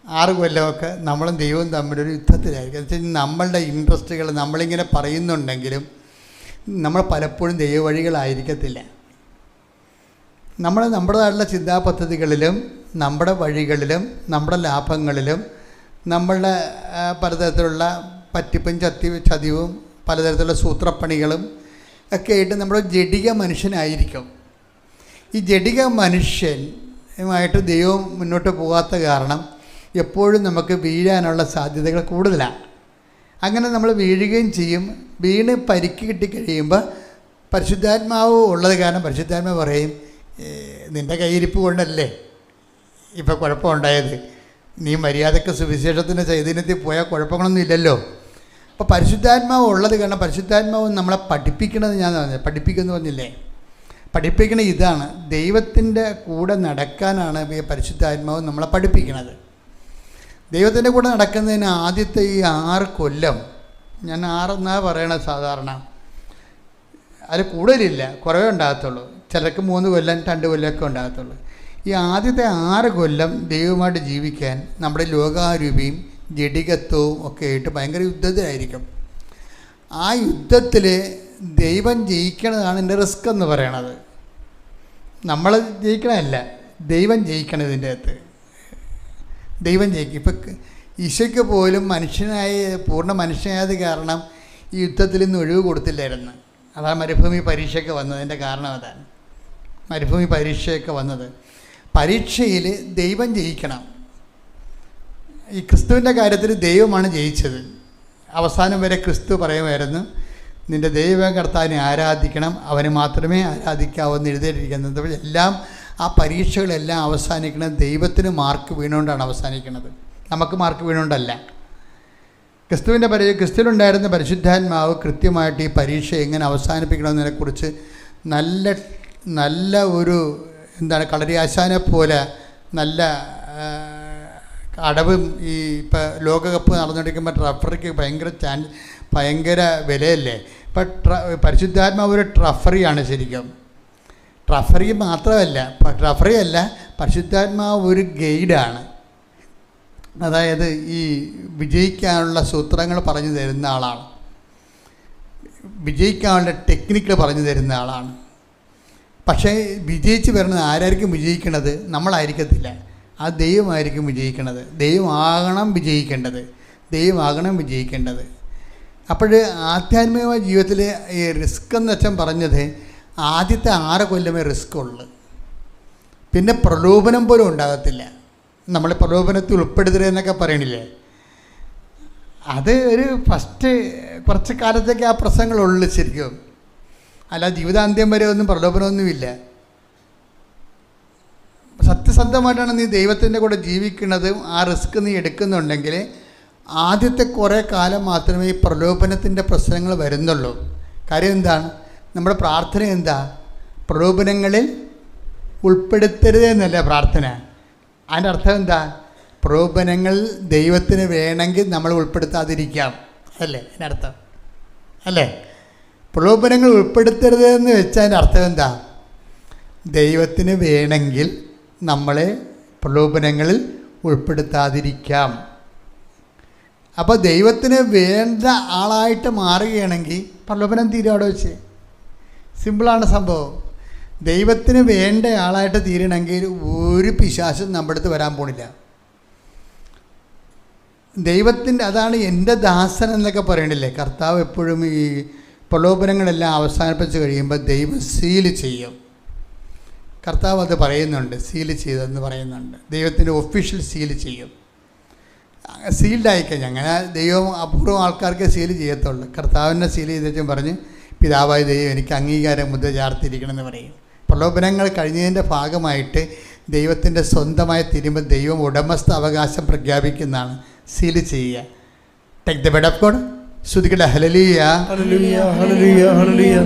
6 കൊല്ലമൊക്കെ നമ്മളും ദൈവവും തമ്മിലൊരു യുദ്ധത്തിലായിരിക്കും. എന്ന് വെച്ചാൽ നമ്മളുടെ ഇൻട്രസ്റ്റുകൾ നമ്മളിങ്ങനെ പറയുന്നുണ്ടെങ്കിലും നമ്മൾ പലപ്പോഴും ദൈവവഴികളായിരിക്കത്തില്ല. നമ്മുടേതായിട്ടുള്ള ചിന്താ പദ്ധതികളിലും നമ്മുടെ വഴികളിലും നമ്മുടെ ലാഭങ്ങളിലും നമ്മളുടെ പലതരത്തിലുള്ള പറ്റിപ്പും ചതിവും പലതരത്തിലുള്ള സൂത്രപ്പണികളും ഒക്കെ ആയിട്ട് നമ്മുടെ ജഡിക മനുഷ്യനായിരിക്കും. ഈ ജഡിക മനുഷ്യനുമായിട്ട് ദൈവം മുന്നോട്ട് പോകാത്ത കാരണം എപ്പോഴും നമുക്ക് വീഴാനുള്ള സാധ്യതകൾ കൂടുതലാണ്. അങ്ങനെ നമ്മൾ വീഴുകയും ചെയ്യും. വീണ് പരിക്ക് കിട്ടിക്കഴിയുമ്പോൾ പരിശുദ്ധാത്മാവ് ഉള്ളത് കാരണം പരിശുദ്ധാത്മാവ് പറയും, നിൻ്റെ കയ്യിരിപ്പ് കൊണ്ടല്ലേ ഇപ്പോൾ കുഴപ്പമുണ്ടായത്, നീ മര്യാദക്ക് സുവിശേഷത്തിൻ്റെ ചൈതന്യത്തിൽ പോയാൽ കുഴപ്പങ്ങളൊന്നും ഇല്ലല്ലോ. അപ്പോൾ പരിശുദ്ധാത്മാവ് ഉള്ളത് കാരണം പരിശുദ്ധാത്മാവ് നമ്മളെ പഠിപ്പിക്കണത് ഞാൻ പഠിപ്പിക്കുമെന്ന് പറഞ്ഞില്ലേ, പഠിപ്പിക്കണ ഇതാണ്, ദൈവത്തിൻ്റെ കൂടെ നടക്കാനാണ് പരിശുദ്ധാത്മാവ് നമ്മളെ പഠിപ്പിക്കണത്. ദൈവത്തിൻ്റെ കൂടെ നടക്കുന്നതിന് ആദ്യത്തെ ഈ 6 കൊല്ലം, ഞാൻ 6 എന്നാണ് പറയണത് സാധാരണ, അതിൽ കൂടുതലില്ല, കുറവേ ഉണ്ടാകത്തുള്ളൂ. ചിലർക്ക് 3 കൊല്ലം 2 കൊല്ലമൊക്കെ ഉണ്ടാകത്തുള്ളൂ. ഈ ആദ്യത്തെ 6 കൊല്ലം ദൈവമായിട്ട് ജീവിക്കാൻ നമ്മുടെ ലോകാരൂപിയും ജഡികത്വവും ഒക്കെ ആയിട്ട് ഭയങ്കര യുദ്ധത്തിലായിരിക്കും. ആ യുദ്ധത്തിൽ ദൈവം ജയിക്കണതാണ് എൻ്റെ റിസ്ക് എന്ന് പറയണത്. നമ്മൾ ജയിക്കണമല്ല, ദൈവം ജയിക്കണം. ഇതിൻ്റെ അകത്ത് ദൈവം ജയിക്കും. ഇപ്പം ഈശോയ്ക്ക് പോലും പൂർണ്ണ മനുഷ്യനായത് കാരണം ഈ യുദ്ധത്തിൽ നിന്ന് ഒഴിവ് കൊടുത്തില്ലായിരുന്നു. അതാണ് മരുഭൂമി പരീക്ഷയൊക്കെ വന്നതിൻ്റെ കാരണം. അതാണ് മരുഭൂമി പരീക്ഷയൊക്കെ വന്നത്. പരീക്ഷയിൽ ദൈവം ജയിക്കണം. ഈ ക്രിസ്തുവിൻ്റെ കാര്യത്തിൽ ദൈവമാണ് ജയിച്ചത്. അവസാനം വരെ ക്രിസ്തു പറയുമായിരുന്നു, നിൻ്റെ ദൈവ കർത്താവിനെ ആരാധിക്കണം, അവനെ മാത്രമേ ആരാധിക്കാവൂ എന്ന് എഴുതിയിരിക്കുന്നത്. എല്ലാം ആ പരീക്ഷകളെല്ലാം അവസാനിക്കുന്നത് ദൈവത്തിന് മാർക്ക് വീണുകൊണ്ടാണ് അവസാനിക്കുന്നത്, നമുക്ക് മാർക്ക് വീണുകൊണ്ടല്ല. ക്രിസ്തുവിലുണ്ടായിരുന്ന പരിശുദ്ധാത്മാവ് കൃത്യമായിട്ട് ഈ പരീക്ഷ എങ്ങനെ അവസാനിപ്പിക്കണമെന്നതിനെക്കുറിച്ച് നല്ല ഒരു കളരിയാശാനെ പോലെ നല്ല അടവും. ഈ ഇപ്പം ലോകകപ്പ് നടന്നുകൊണ്ടിരിക്കുമ്പോൾ ട്രഫറിക്ക് ഭയങ്കര വിലയല്ലേ. ഇപ്പം പരിശുദ്ധാത്മാവ് ഒരു ട്രഫറിയാണ് ശരിക്കും. ട്രഫറി മാത്രമല്ല, പരിശുദ്ധാത്മാവ് ഒരു ഗൈഡാണ്. അതായത് ഈ വിജയിക്കാനുള്ള സൂത്രങ്ങൾ പറഞ്ഞു തരുന്ന ആളാണ്, വിജയിക്കാനുള്ള ടെക്നിക്കുകൾ പറഞ്ഞു തരുന്ന ആളാണ്. പക്ഷേ വിജയിച്ച് വരുന്നത് ആരായിരിക്കും വിജയിക്കണത്? നമ്മളായിരിക്കത്തില്ല, ആ ദൈവമായിരിക്കും വിജയിക്കണത്. ദൈവമാകണം വിജയിക്കേണ്ടത്. അപ്പോൾ ആധ്യാത്മികമായ ജീവിതത്തിൽ ഈ റിസ്ക് എന്ന് വെച്ചാൽ പറഞ്ഞത് ആദ്യത്തെ 6 കൊല്ലമേ റിസ്ക് ഉള്ളു. പിന്നെ പ്രലോഭനം പോലും ഉണ്ടാകത്തില്ല. നമ്മൾ പ്രലോഭനത്തിൽ ഉൾപ്പെടുത്തരുതെന്നൊക്കെ പറയണില്ലേ, അത് ഒരു ഫസ്റ്റ് കുറച്ച് കാലത്തേക്ക് ആ പ്രശ്നങ്ങളുള്ളു ശരിക്കും. അല്ല ജീവിതാന്ത്യം വരെ ഒന്നും പ്രലോഭനമൊന്നുമില്ല. സത്യസന്ധമായിട്ടാണ് നീ ദൈവത്തിൻ്റെ കൂടെ ജീവിക്കുന്നതും ആ റിസ്ക് നീ എടുക്കുന്നുണ്ടെങ്കിൽ ആദ്യത്തെ കുറേ കാലം മാത്രമേ ഈ പ്രലോഭനത്തിൻ്റെ പ്രശ്നങ്ങൾ വരുന്നുള്ളൂ. കാര്യം എന്താണ്? നമ്മുടെ പ്രാർത്ഥന എന്താ? പ്രലോഭനങ്ങളിൽ ഉൾപ്പെടുത്തരുത് എന്നല്ല പ്രാർത്ഥന. അതിൻ്റെ അർത്ഥം എന്താ? പ്രലോഭനങ്ങൾ ദൈവത്തിന് വേണമെങ്കിൽ നമ്മൾ ഉൾപ്പെടുത്താതിരിക്കാം, അല്ലേ അതിൻ്റെ അർത്ഥം? അല്ലേ? പ്രലോഭനങ്ങൾ ഉൾപ്പെടുത്തരുത് എന്ന് വെച്ചാൽ അതിൻ്റെ അർത്ഥം എന്താ? ദൈവത്തിന് വേണമെങ്കിൽ നമ്മളെ പ്രലോഭനങ്ങളിൽ ഉൾപ്പെടുത്താതിരിക്കാം. അപ്പോൾ ദൈവത്തിന് വേണ്ട ആളായിട്ട് മാറുകയാണെങ്കിൽ പ്രലോഭനം തീരും അവിടെ വെച്ച്. സിമ്പിളാണ് സംഭവം. ദൈവത്തിന് വേണ്ട ആളായിട്ട് തീരണമെങ്കിൽ ഒരു പിശാചും നമ്മുടെ അടുത്ത് വരാൻ പോണില്ല. ദൈവത്തിൻ്റെ, അതാണ് എൻ്റെ ദാസൻ എന്നൊക്കെ പറയണില്ലേ. കർത്താവ് എപ്പോഴും ഈ പ്രലോഭനങ്ങളെല്ലാം അവസാനിപ്പിച്ച് കഴിയുമ്പോൾ ദൈവം സീല് ചെയ്യും. കർത്താവ് അത് പറയുന്നുണ്ട്, സീല് ചെയ്തെന്ന് പറയുന്നുണ്ട്. ദൈവത്തിൻ്റെ ഒഫീഷ്യൽ സീല് ചെയ്യും. സീൽഡായിക്കഴിഞ്ഞാൽ അങ്ങനെ ദൈവം അപൂർവം ആൾക്കാർക്ക് സീല് ചെയ്യത്തുള്ളൂ. കർത്താവിൻ്റെ സീൽ ചെയ്തേച്ചും പറഞ്ഞ് പിതാവായ ദൈവം എനിക്ക് അംഗീകാരം മുദ്ര ചാർത്തിരിക്കണമെന്ന് പറയും. പ്രലോഭനങ്ങൾ കഴിഞ്ഞതിൻ്റെ ഭാഗമായിട്ട് ദൈവത്തിൻ്റെ സ്വന്തമായി തീരുമ്പോൾ ദൈവം ഉടമസ്ഥ അവകാശം പ്രഖ്യാപിക്കുന്നതാണ് സീല് ചെയ്യുക. Take the word of God. ശ്രുതിക്കട്ടെ ഹല്ലേലൂയ ഹല്ലേലൂയ ഹല്ലേലൂയ ഹല്ലേലൂയ.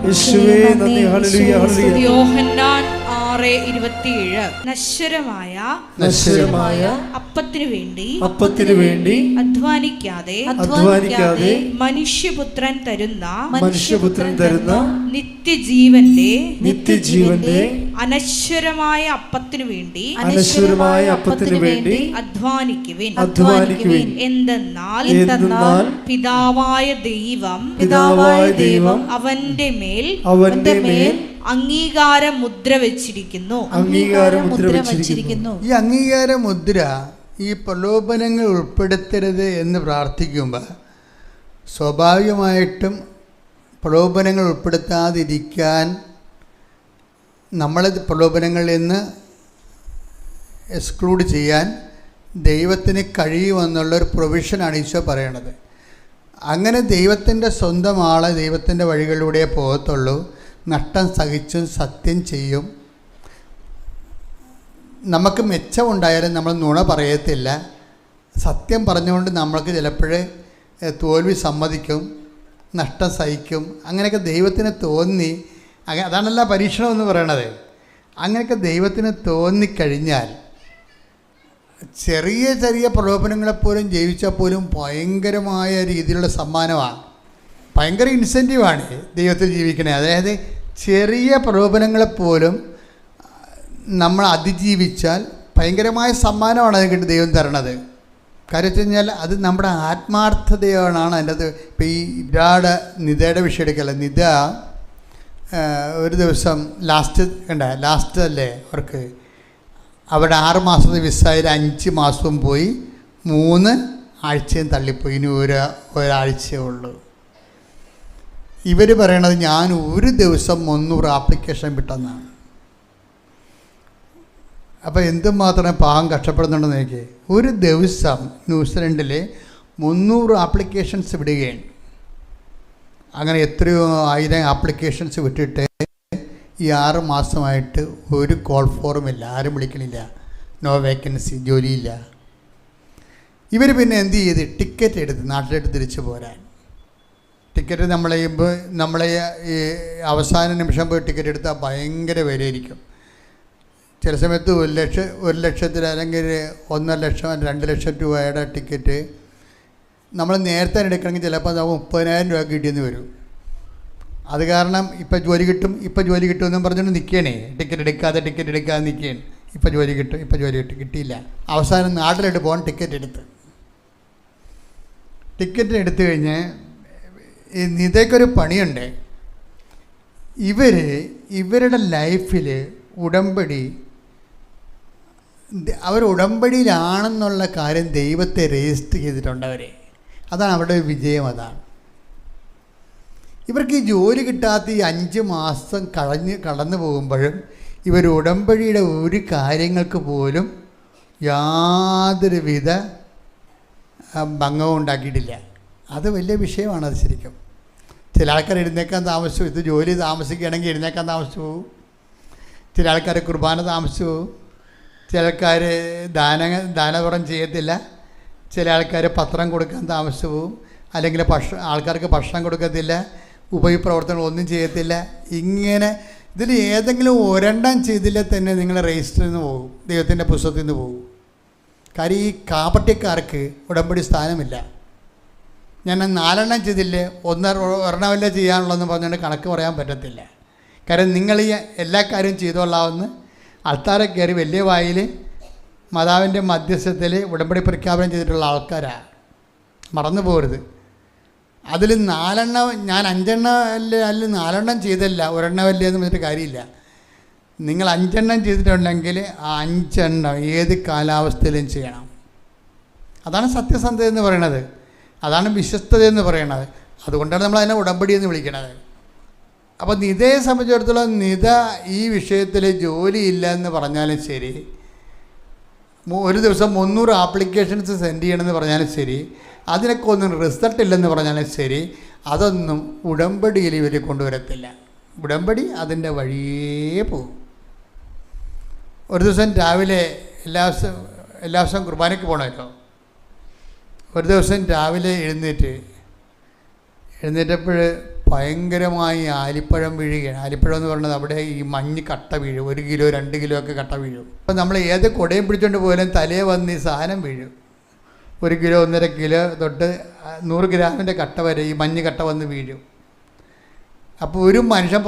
യേശുവേ നന്ദി. Hallelujah hallelujah. യോഹന്നാൻ 6:27 നശ്വരമായ അപ്പത്തിനു വേണ്ടി അധ്വാനിക്കാതെ മനുഷ്യപുത്രൻ തരുന്ന നിത്യജീവന്റെ അനശ്വരമായ അപ്പത്തിനു വേണ്ടി അധ്വാനിക്കുവിൻ. എന്തെന്നാൽ പിതാവായ ദൈവം അവന്റെ മേൽ അംഗീകാര മുദ്ര വെച്ചിരിക്കുന്നു. ഈ അംഗീകാര മുദ്ര ഈ പ്രലോഭനങ്ങൾ ഉൾപ്പെടുത്തരുത് എന്ന് പ്രാർത്ഥിക്കുമ്പോൾ സ്വാഭാവികമായിട്ടും പ്രലോഭനങ്ങൾ ഉൾപ്പെടുത്താതിരിക്കാൻ നമ്മളെ പ്രലോഭനങ്ങളിൽ നിന്ന് എക്സ്ക്ലൂഡ് ചെയ്യാൻ ദൈവത്തിന് കഴിയുമെന്നുള്ളൊരു പ്രൊവിഷനാണ് ഈശോ പറയണത്. അങ്ങനെ ദൈവത്തിൻ്റെ സ്വന്തം ആളെ ദൈവത്തിൻ്റെ വഴികളിലൂടെ പോകത്തുള്ളൂ. നഷ്ടം സഹിച്ചും സത്യം ചെയ്യും. നമുക്ക് മെച്ചമുണ്ടായാലും നമ്മൾ നുണ പറയത്തില്ല. സത്യം പറഞ്ഞുകൊണ്ട് നമ്മൾക്ക് ചിലപ്പോൾ തോൽവി സമ്മതിക്കും, നഷ്ടം സഹിക്കും. അങ്ങനെയൊക്കെ ദൈവത്തിന് തോന്നി, അതാണല്ല പരീക്ഷണം എന്ന് പറയണത്. അങ്ങനെയൊക്കെ ദൈവത്തിന് തോന്നിക്കഴിഞ്ഞാൽ ചെറിയ ചെറിയ പ്രലോഭനങ്ങളെപ്പോലും ജയിച്ചാൽ പോലും ഭയങ്കരമായ രീതിയിലുള്ള സമ്മാനമാണ്, ഭയങ്കര ഇൻസെൻറ്റീവാണ് ദൈവത്തിൽ ജീവിക്കണേ. അതായത് ചെറിയ പ്രലോഭനങ്ങളെപ്പോലും നമ്മൾ അതിജീവിച്ചാൽ ഭയങ്കരമായ സമ്മാനമാണ് അതിന് ദൈവം തരണത്. കാര്യം വെച്ച് കഴിഞ്ഞാൽ അത് നമ്മുടെ ആത്മാർത്ഥതയാണ് അതിൻ്റെ അത്. ഇപ്പോൾ ഈ നിതയുടെ വിഷയം എടുക്കല്ല. നിത ഒരു ദിവസം ലാസ്റ്റ് അല്ലേ അവർക്ക്, അവിടെ 6 മാസത്തെ വിസയിൽ 5 മാസവും പോയി, 3 ആഴ്ചയും തള്ളിപ്പോയി. ഇനി ഒരാഴ്ചയേ ഉള്ളൂ. ഇവർ പറയണത് ഞാൻ ഒരു ദിവസം 300 ആപ്ലിക്കേഷൻ വിട്ടെന്നാണ്. അപ്പോൾ എന്തുമാത്രം പാവം കഷ്ടപ്പെടുന്നുണ്ടെന്ന് എനിക്ക്. ഒരു ദിവസം ന്യൂസിലൻഡിൽ 300 ആപ്ലിക്കേഷൻസ് വിടുകയാണ്. അങ്ങനെ എത്രയോ 1000 ആപ്ലിക്കേഷൻസ് വിട്ടിട്ട് ഈ 6 മാസമായിട്ട് ഒരു കോൾ ഫോറുമില്ല, ആരും വിളിക്കണില്ല, നോ വേക്കൻസി, ജോലിയില്ല. ഇവർ പിന്നെ എന്ത് ചെയ്ത് ടിക്കറ്റ് എടുത്ത് നാട്ടിലോട്ട് തിരിച്ചു പോരാൻ. ടിക്കറ്റ് നമ്മളെ ഈ അവസാന നിമിഷം പോയി ടിക്കറ്റ് എടുത്താൽ ഭയങ്കര വിലയായിരിക്കും. ചില സമയത്ത് 1 ലക്ഷത്തിൽ അല്ലെങ്കിൽ 1.5 ലക്ഷം 2 ലക്ഷം രൂപയുടെ ടിക്കറ്റ് നമ്മൾ നേരത്തെ എടുക്കണമെങ്കിൽ ചിലപ്പോൾ നമുക്ക് 30,000 രൂപ കിട്ടിയെന്ന് വരും. അത് കാരണം ഇപ്പം ജോലി കിട്ടുമെന്നും പറഞ്ഞുകൊണ്ട് നിൽക്കുകയാണേ. ടിക്കറ്റ് എടുക്കാതെ നിൽക്കുകയാണ്. ഇപ്പം ജോലി കിട്ടും കിട്ടിയില്ല. അവസാനം നാട്ടിലോട്ട് പോകാൻ ടിക്കറ്റ് എടുത്തു കഴിഞ്ഞ് ഇതേക്കൊരു പണിയുണ്ട്. ഇവരുടെ ലൈഫിൽ അവർ ഉടമ്പടിയിലാണെന്നുള്ള കാര്യം ദൈവത്തെ രജിസ്റ്റർ ചെയ്തിട്ടുണ്ട് അവർ. അതാണ് അവരുടെ വിജയം. അതാണ് ഇവർക്ക് ഈ ജോലി കിട്ടാത്ത ഈ 5 മാസം കടന്നു പോകുമ്പോഴും ഇവർ ഉടമ്പടിയുടെ ഒരു കാര്യങ്ങൾക്ക് പോലും യാതൊരുവിധ ഭംഗവും ഉണ്ടാക്കിയിട്ടില്ല. അത് വലിയ വിഷയമാണ്. അത് ശരിക്കും ചില ആൾക്കാർ എഴുന്നേക്കാൻ താമസിച്ചു, ഇത് ജോലി താമസിക്കുകയാണെങ്കിൽ എഴുന്നേക്കാൻ താമസിച്ചു പോകും. ചില ആൾക്കാർ കുർബാന താമസിച്ചു പോകും. ചില ആൾക്കാർ ദാനപുറം ചെയ്യത്തില്ല. ചില ആൾക്കാർ പത്രം കൊടുക്കാൻ താമസിച്ചു പോകും. അല്ലെങ്കിൽ ആൾക്കാർക്ക് ഭക്ഷണം കൊടുക്കത്തില്ല. ഉപയോഗപ്രവർത്തനങ്ങൾ ഒന്നും ചെയ്യത്തില്ല. ഇങ്ങനെ ഇതിൽ ഏതെങ്കിലും ഒരെണ്ണം ചെയ്തില്ല തന്നെ നിങ്ങൾ രജിസ്റ്ററിൽ നിന്ന് പോകും, ദൈവത്തിൻ്റെ പുസ്തകത്തിൽ നിന്ന് പോകും. കാര്യം ഈ കാപട്യക്കാർക്ക് ഉടമ്പടി സ്ഥാനമില്ല. ഞാൻ 4 എണ്ണം ചെയ്തില്ലേ, ഒരെണ്ണമല്ല ചെയ്യാനുള്ളതെന്ന് പറഞ്ഞുകൊണ്ട് കണക്ക് പറയാൻ പറ്റത്തില്ല. കാര്യം നിങ്ങൾ ഈ എല്ലാ കാര്യവും ചെയ്തോളാമെന്ന് ആൾക്കാരെ കയറി വലിയ വായിൽ മാതാവിൻ്റെ മധ്യസ്ഥത്തിൽ ഉടമ്പടി പ്രഖ്യാപനം ചെയ്തിട്ടുള്ള ആൾക്കാരാണ്. മറന്നു പോകരുത്. അതിൽ 4 എണ്ണം, ഞാൻ 5 എണ്ണം അല്ല 4 എണ്ണം ചെയ്തല്ല, ഒരെണ്ണമല്ലേ എന്ന് പറഞ്ഞിട്ട് കാര്യമില്ല. നിങ്ങൾ 5 എണ്ണം ചെയ്തിട്ടുണ്ടെങ്കിൽ ആ 5 എണ്ണം ഏത് കാലാവസ്ഥയിലും ചെയ്യണം. അതാണ് സത്യസന്ധത എന്ന് പറയണത്. അതാണ് വിശ്വസ്തത എന്ന് പറയണത്. അതുകൊണ്ടാണ് നമ്മൾ അതിനെ ഉടമ്പടി എന്ന് വിളിക്കണത്. അപ്പോൾ നിതയെ സംബന്ധിച്ചിടത്തോളം നിത ഈ വിഷയത്തിൽ ജോലിയില്ല എന്ന് പറഞ്ഞാലും ശരി, ഒരു ദിവസം 300 ആപ്ലിക്കേഷൻസ് സെൻഡ് ചെയ്യണമെന്ന് പറഞ്ഞാലും ശരി, അതിനൊക്കെ ഒന്നും റിസൾട്ട് ഇല്ലെന്ന് പറഞ്ഞാലും ശരി, അതൊന്നും ഉടമ്പടിയിൽ ഇവർ കൊണ്ടുവരത്തില്ല. ഉടമ്പടി അതിൻ്റെ വഴിയേ പോകും. ഒരു ദിവസം രാവിലെ എല്ലാ ദിവസവും കുർബാനയ്ക്ക് പോകണമല്ലോ. ഒരു ദിവസം രാവിലെ എഴുന്നേറ്റപ്പോൾ ഭയങ്കരമായി ആലിപ്പഴം വീഴുകയാണ്. ആലിപ്പഴം എന്ന് പറയുന്നത് അവിടെ ഈ മഞ്ഞ് കട്ട വീഴും. 1 കിലോ 2 കിലോ ഒക്കെ കട്ട വീഴും. അപ്പോൾ നമ്മൾ ഏത് കുടയും പിടിച്ചുകൊണ്ട് പോയാലും തലേ വന്ന് ഈ സാധനം വീഴും. 1 കിലോ 1.5 കിലോ തൊട്ട് 100 ഗ്രാമിൻ്റെ കട്ട വരെ ഈ മഞ്ഞ് കട്ട വന്ന് വീഴും. അപ്പോൾ ഒരു മനുഷ്യൻ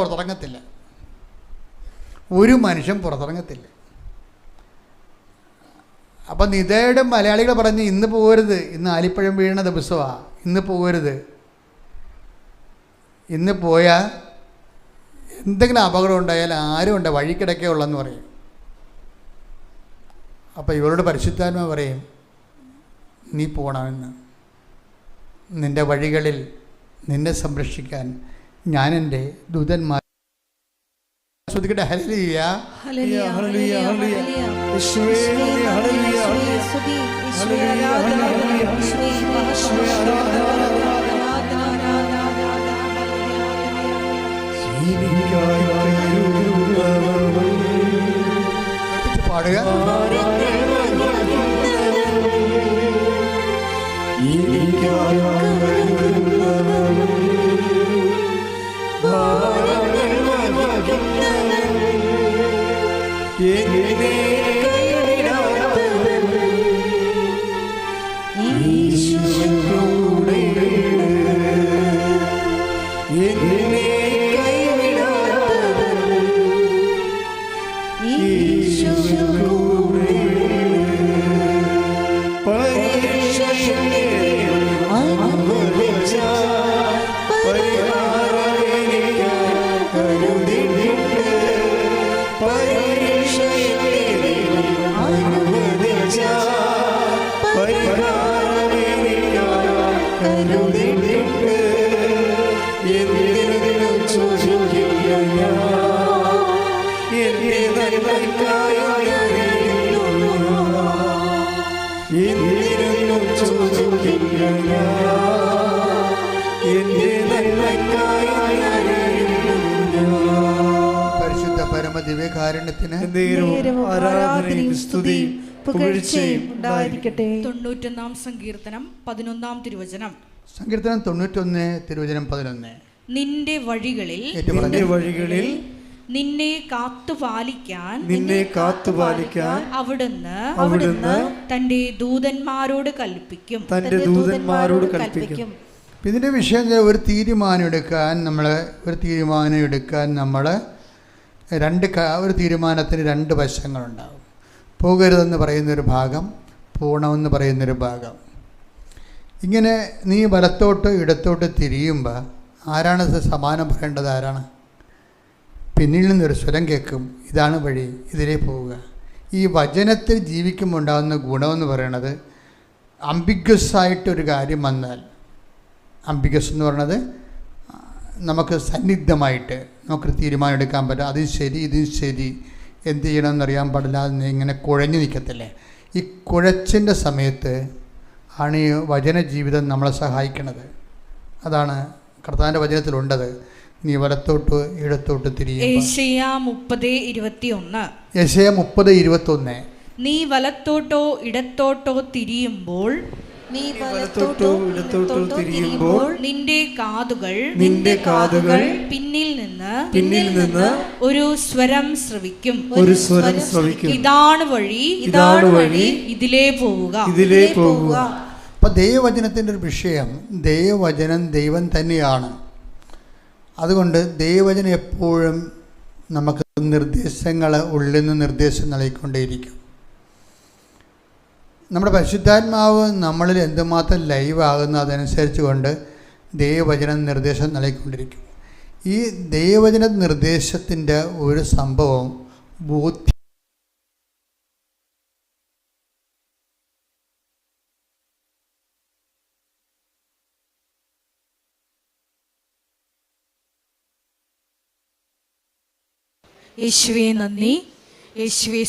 പുറത്തിറങ്ങത്തില്ല. അപ്പം നിതയുടെ മലയാളികൾ പറഞ്ഞ് ഇന്ന് പോകരുത്, ഇന്ന് ആലിപ്പഴം വീഴണ ദിവസമാണ്, ഇന്ന് പോകരുത്. ഇന്ന് പോയാൽ എന്തെങ്കിലും അപകടം ഉണ്ടായാൽ ആരും ഉണ്ട്, വഴിക്കിടക്കേ ഉള്ളെന്ന് പറയും. അപ്പോൾ ഇവരോട് പരിശുദ്ധാത്മ പറയും, നീ പോകണമെന്ന്. നിൻ്റെ വഴികളിൽ നിന്നെ സംരക്ഷിക്കാൻ ഞാൻ എൻ്റെ ദൂതന്മാർ. ശ്രദ്ധിക്കട്ടെ. Hallelujah, hallelujah, hallelujah, hallelujah. യേശുവേ നന്ദി, ഹല്ലേലൂയ, ഹല്ലേലൂയ. സ്തുതി, യേശുവേ ആരാധന, യേശുവേ പാടുക. പരിശുദ്ധ പരമദിവ്യകാരുണ്യത്തിന് ആരാധനയും സ്തുതിയും പുകഴ്ചയും ഉണ്ടായിരിക്കട്ടെ. 91 സങ്കീർത്തനം 11 തിരുവചനം. സങ്കീർത്തനം 91 തിരുവചനം 11. നിന്റെ വഴികളിൽ നിന്നെ കാത്തുപാലിക്കാൻ അവിടുന്ന് തന്റെ ദൂതന്മാരോട് കൽപ്പിക്കും. ഇതിൻ്റെ വിഷയം ഒരു തീരുമാനം എടുക്കാൻ നമ്മൾ ഒരു തീരുമാനത്തിന് 2 വശങ്ങളുണ്ടാകും. പോകരുതെന്ന് പറയുന്നൊരു ഭാഗം, പോകണമെന്ന് പറയുന്നൊരു ഭാഗം. ഇങ്ങനെ നീ വലത്തോട്ട് ഇടത്തോട്ട് തിരിയുമ്പോൾ ആരാണ് സമാനം പറയേണ്ടത്? ആരാണ്? പിന്നിൽ നിന്നൊരു സ്വരം കേൾക്കും, ഇതാണ് വഴി, ഇതിലേ പോവുക. ഈ വചനത്തിൽ ജീവിക്കുമ്പോൾ ഉണ്ടാകുന്ന ഗുണമെന്ന് പറയണത്, അംബിഗ്വസ് ആയിട്ടൊരു കാര്യം വന്നാൽ, അംബിഗ്വസ് എന്ന് പറയണത് നമുക്ക് സന്നിഗ്ധമായിട്ട് നമുക്ക് തീരുമാനം എടുക്കാൻ പറ്റും. അതും ശരി ഇതും ശരി, എന്ത് ചെയ്യണമെന്നറിയാൻ പാടില്ലാതെ ഇങ്ങനെ കുഴഞ്ഞു നിൽക്കത്തില്ലേ? ഈ കുഴച്ചിൻ്റെ സമയത്ത് ആണ് ഈ വചന ജീവിതം നമ്മളെ സഹായിക്കണത്. അതാണ് കർത്താവിൻ്റെ വചനത്തിലുണ്ടത്. നീ വലത്തോട്ട് ഇടത്തോട്ട് തിരിയും. യെശയ്യാ 30:21. യെശയ്യാ 30:21. നീ വലത്തോട്ടോ ഇടത്തോട്ടോ തിരിയുമ്പോൾ വലത്തോട്ടോ ഇടത്തോട്ടോ തിരിയുമ്പോൾ നിന്റെ കാതുകൾ പിന്നിൽ നിന്ന് ഒരു സ്വരം ശ്രവിക്കും. ഇതാണ് വഴി ഇതിലേ പോവുക. അപ്പം ദൈവവചനത്തിൻ്റെ ഒരു വിഷയം, ദൈവവചനം ദൈവം തന്നെയാണ്. അതുകൊണ്ട് ദൈവവചനം എപ്പോഴും നമുക്ക് നിർദ്ദേശങ്ങൾ ഉള്ളിൽ നിന്ന് നിർദ്ദേശം നൽകിക്കൊണ്ടേയിരിക്കും. നമ്മുടെ പരിശുദ്ധാത്മാവ് നമ്മളിൽ എന്തുമാത്രം ലൈവാകുന്നു അതനുസരിച്ച് കൊണ്ട് ദൈവവചനം നിർദ്ദേശം നൽകിക്കൊണ്ടിരിക്കും. ഈ ദൈവവചന നിർദ്ദേശത്തിൻ്റെ ഒരു സംഭവം ബോധ്യം യേശുവേ നന്ദി, യേശുവേ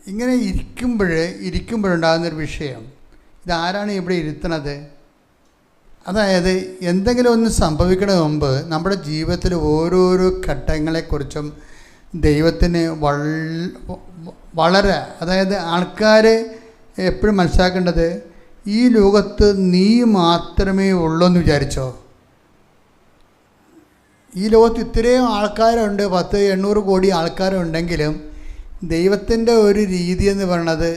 ഇങ്ങനെ ഇരിക്കുമ്പോഴുണ്ടാകുന്നൊരു വിഷയം, ഇതാരാണ് ഇവിടെ ഇരുത്തണത്? അതായത് എന്തെങ്കിലും ഒന്ന് സംഭവിക്കണ മുമ്പ് നമ്മുടെ ജീവിതത്തിൽ ഓരോരോ ഘട്ടങ്ങളെക്കുറിച്ചും ദൈവത്തിന് വളരെ, അതായത് ആൾക്കാർ എപ്പോഴും മനസ്സിലാക്കേണ്ടത്, ഈ ലോകത്ത് നീ മാത്രമേ ഉള്ളൂ എന്ന് വിചാരിച്ചോ? ഈ ലോകത്ത് ഇത്രയും ആൾക്കാരുണ്ട്, 1000-800 കോടി ആൾക്കാരുണ്ടെങ്കിലും ദൈവത്തിൻ്റെ ഒരു രീതി എന്ന് പറയണത്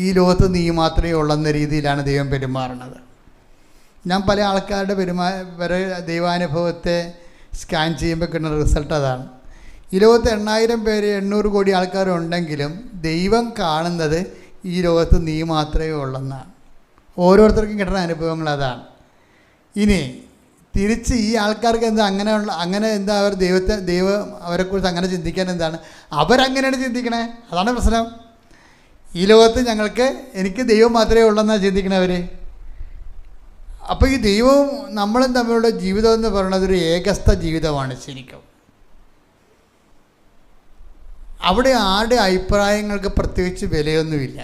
ഈ ലോകത്ത് നീ മാത്രമേ ഉള്ളെന്ന രീതിയിലാണ് ദൈവം പെരുമാറുന്നത്. ഞാൻ പല ആൾക്കാരുടെ ദൈവാനുഭവത്തെ സ്കാൻ ചെയ്യുമ്പോൾ കിട്ടുന്ന റിസൾട്ട് അതാണ്. ഈ ലോകത്ത് 8000 പേര് 800 കോടി ആൾക്കാരുണ്ടെങ്കിലും ദൈവം കാണുന്നത് ഈ ലോകത്ത് നീ മാത്രമേ ഉള്ളെന്നാണ്. ഓരോരുത്തർക്കും കിട്ടുന്ന അനുഭവങ്ങൾ അതാണ്. ഇനി തിരിച്ച് ഈ ആൾക്കാർക്ക് എന്താ അങ്ങനെ എന്താ ദൈവം അവരെക്കുറിച്ച് അങ്ങനെ ചിന്തിക്കാൻ എന്താണ്? അവരങ്ങനെയാണ് ചിന്തിക്കണേ. അതാണ് പ്രശ്നം. ഈ ലോകത്ത് എനിക്ക് ദൈവം മാത്രമേ ഉള്ളെന്നാണ് ചിന്തിക്കണവർ. അപ്പോൾ ഈ ദൈവവും നമ്മളും തമ്മിലുള്ള ജീവിതം എന്ന് പറയുന്നത് ഒരു ഏകസ്ഥ ജീവിതമാണ് ശരിക്കും. അവിടെ ആരുടെ അഭിപ്രായങ്ങൾക്ക് പ്രത്യേകിച്ച് വിലയൊന്നുമില്ല.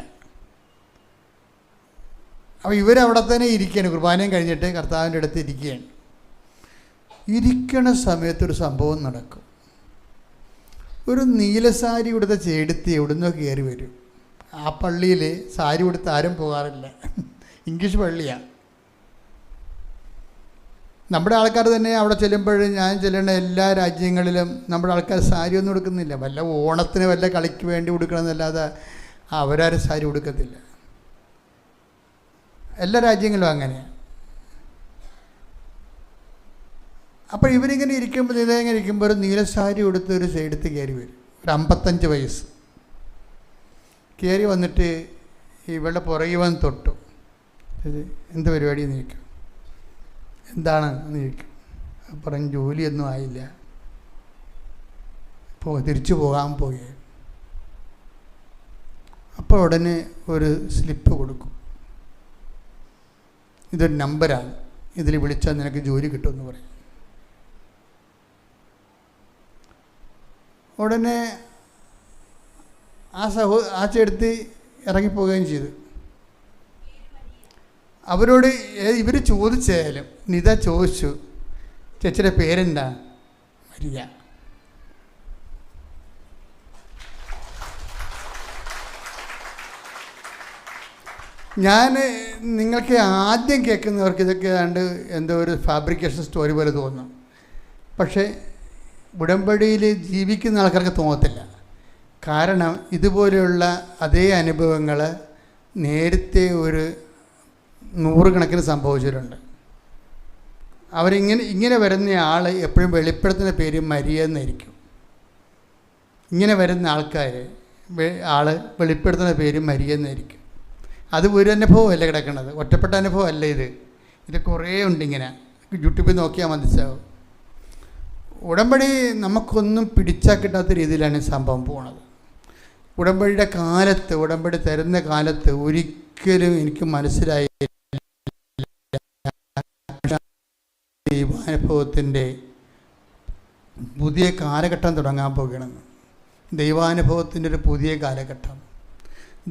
അപ്പോൾ ഇവരവിടെ തന്നെ ഇരിക്കുകയാണ്, കുർബാനയും കഴിഞ്ഞിട്ട് കർത്താവിൻ്റെ അടുത്ത് ഇരിക്കുകയാണ്. ഇരിക്കണ സമയത്തൊരു സംഭവം നടക്കും. ഒരു നീലസാരി ഉടുത്ത ചേടുത്തി എവിടുന്നോ കയറി വരും. ആ പള്ളിയിൽ സാരി ഉടുത്ത് ആരും പോകാറില്ല, ഇംഗ്ലീഷ് പള്ളിയാണ്. നമ്മുടെ ആൾക്കാർ തന്നെ അവിടെ ചെല്ലുമ്പോൾ, ഞാൻ ചെല്ലുന്ന എല്ലാ രാജ്യങ്ങളിലും നമ്മുടെ ആൾക്കാർ സാരി ഒന്നും ഉടുക്കുന്നില്ല. വല്ല ഓണത്തിന് വല്ല കളിക്ക് വേണ്ടി ഉടുക്കണമെന്നല്ലാതെ അവരാരും സാരി ഉടുക്കത്തില്ല. എല്ലാ രാജ്യങ്ങളും അങ്ങനെയാണ്. അപ്പോൾ ഇവരിങ്ങനെ ഇരിക്കുമ്പോൾ, ഇതെങ്ങനെ ഇരിക്കുമ്പോൾ ഒരു നീലസാരി ഉടുത്ത് ഒരു സൈഡത്ത് കയറി വരും. ഒരു 55 വയസ്സ് കയറി വന്നിട്ട് ഇവളുടെ പുറകെ വന്ന് തൊട്ടു. എന്ത് പരിപാടി എന്ന് ചോദിക്കും. എന്താണ് എന്ന് ചോദിക്കും. പറഞ്ഞു ജോലിയൊന്നും ആയില്ല, തിരിച്ചു പോകാൻ പോയി. അപ്പോൾ ഉടനെ ഒരു സ്ലിപ്പ് കൊടുക്കും. ഇതൊരു നമ്പറാണ്, ഇതിൽ വിളിച്ചാൽ നിനക്ക് ജോലി കിട്ടുമെന്ന് പറയും. ഉടനെ ആ ചേട്ടത്തി ഇറങ്ങിപ്പോവുകയും ചെയ്തു. അവരോട് ഇവർ ചോദിച്ചാലും നിത ചോദിച്ചു, ചേച്ചിയുടെ പേരെന്താ? മരിയ. ഞാൻ നിങ്ങൾക്ക് ആദ്യം കേൾക്കുന്നവർക്ക് ഇതൊക്കെ ഏതാണ്ട് എന്തോ ഒരു ഫാബ്രിക്കേഷൻ സ്റ്റോറി പോലെ തോന്നും. പക്ഷേ ഉടമ്പടിയിൽ ജീവിക്കുന്ന ആൾക്കാർക്ക് തോന്നത്തില്ല. കാരണം ഇതുപോലെയുള്ള അതേ അനുഭവങ്ങൾ നേരത്തെ ഒരു 100 കണക്കിന് സംഭവിച്ചിട്ടുണ്ട്. ഇങ്ങനെ വരുന്ന ആൾ എപ്പോഴും വെളിപ്പെടുത്തുന്ന പേര് മരിയ എന്നായിരിക്കും. ഇങ്ങനെ വരുന്ന ആൾക്കാർ വെളിപ്പെടുത്തുന്ന പേര് മരിയ എന്നായിരിക്കും. അത് ഒരു അനുഭവമല്ല കിടക്കുന്നത്, ഒറ്റപ്പെട്ട അനുഭവമല്ല ഇത് കുറേ ഉണ്ട്. ഇങ്ങനെ യൂട്യൂബിൽ നോക്കിയാൽ മനസ്സിലാവും. ഉടമ്പടി നമുക്കൊന്നും പിടിച്ചാൽ കിട്ടാത്ത രീതിയിലാണ് ഈ സംഭവം പോണത്. ഉടമ്പടിയുടെ കാലത്ത്, ഉടമ്പടി തരുന്ന കാലത്ത് ഒരിക്കലും എനിക്ക് മനസ്സിലായി ദൈവാനുഭവത്തിൻ്റെ പുതിയ കാലഘട്ടം തുടങ്ങാൻ പോകുകയാണെന്ന്. ദൈവാനുഭവത്തിൻ്റെ ഒരു പുതിയ കാലഘട്ടം.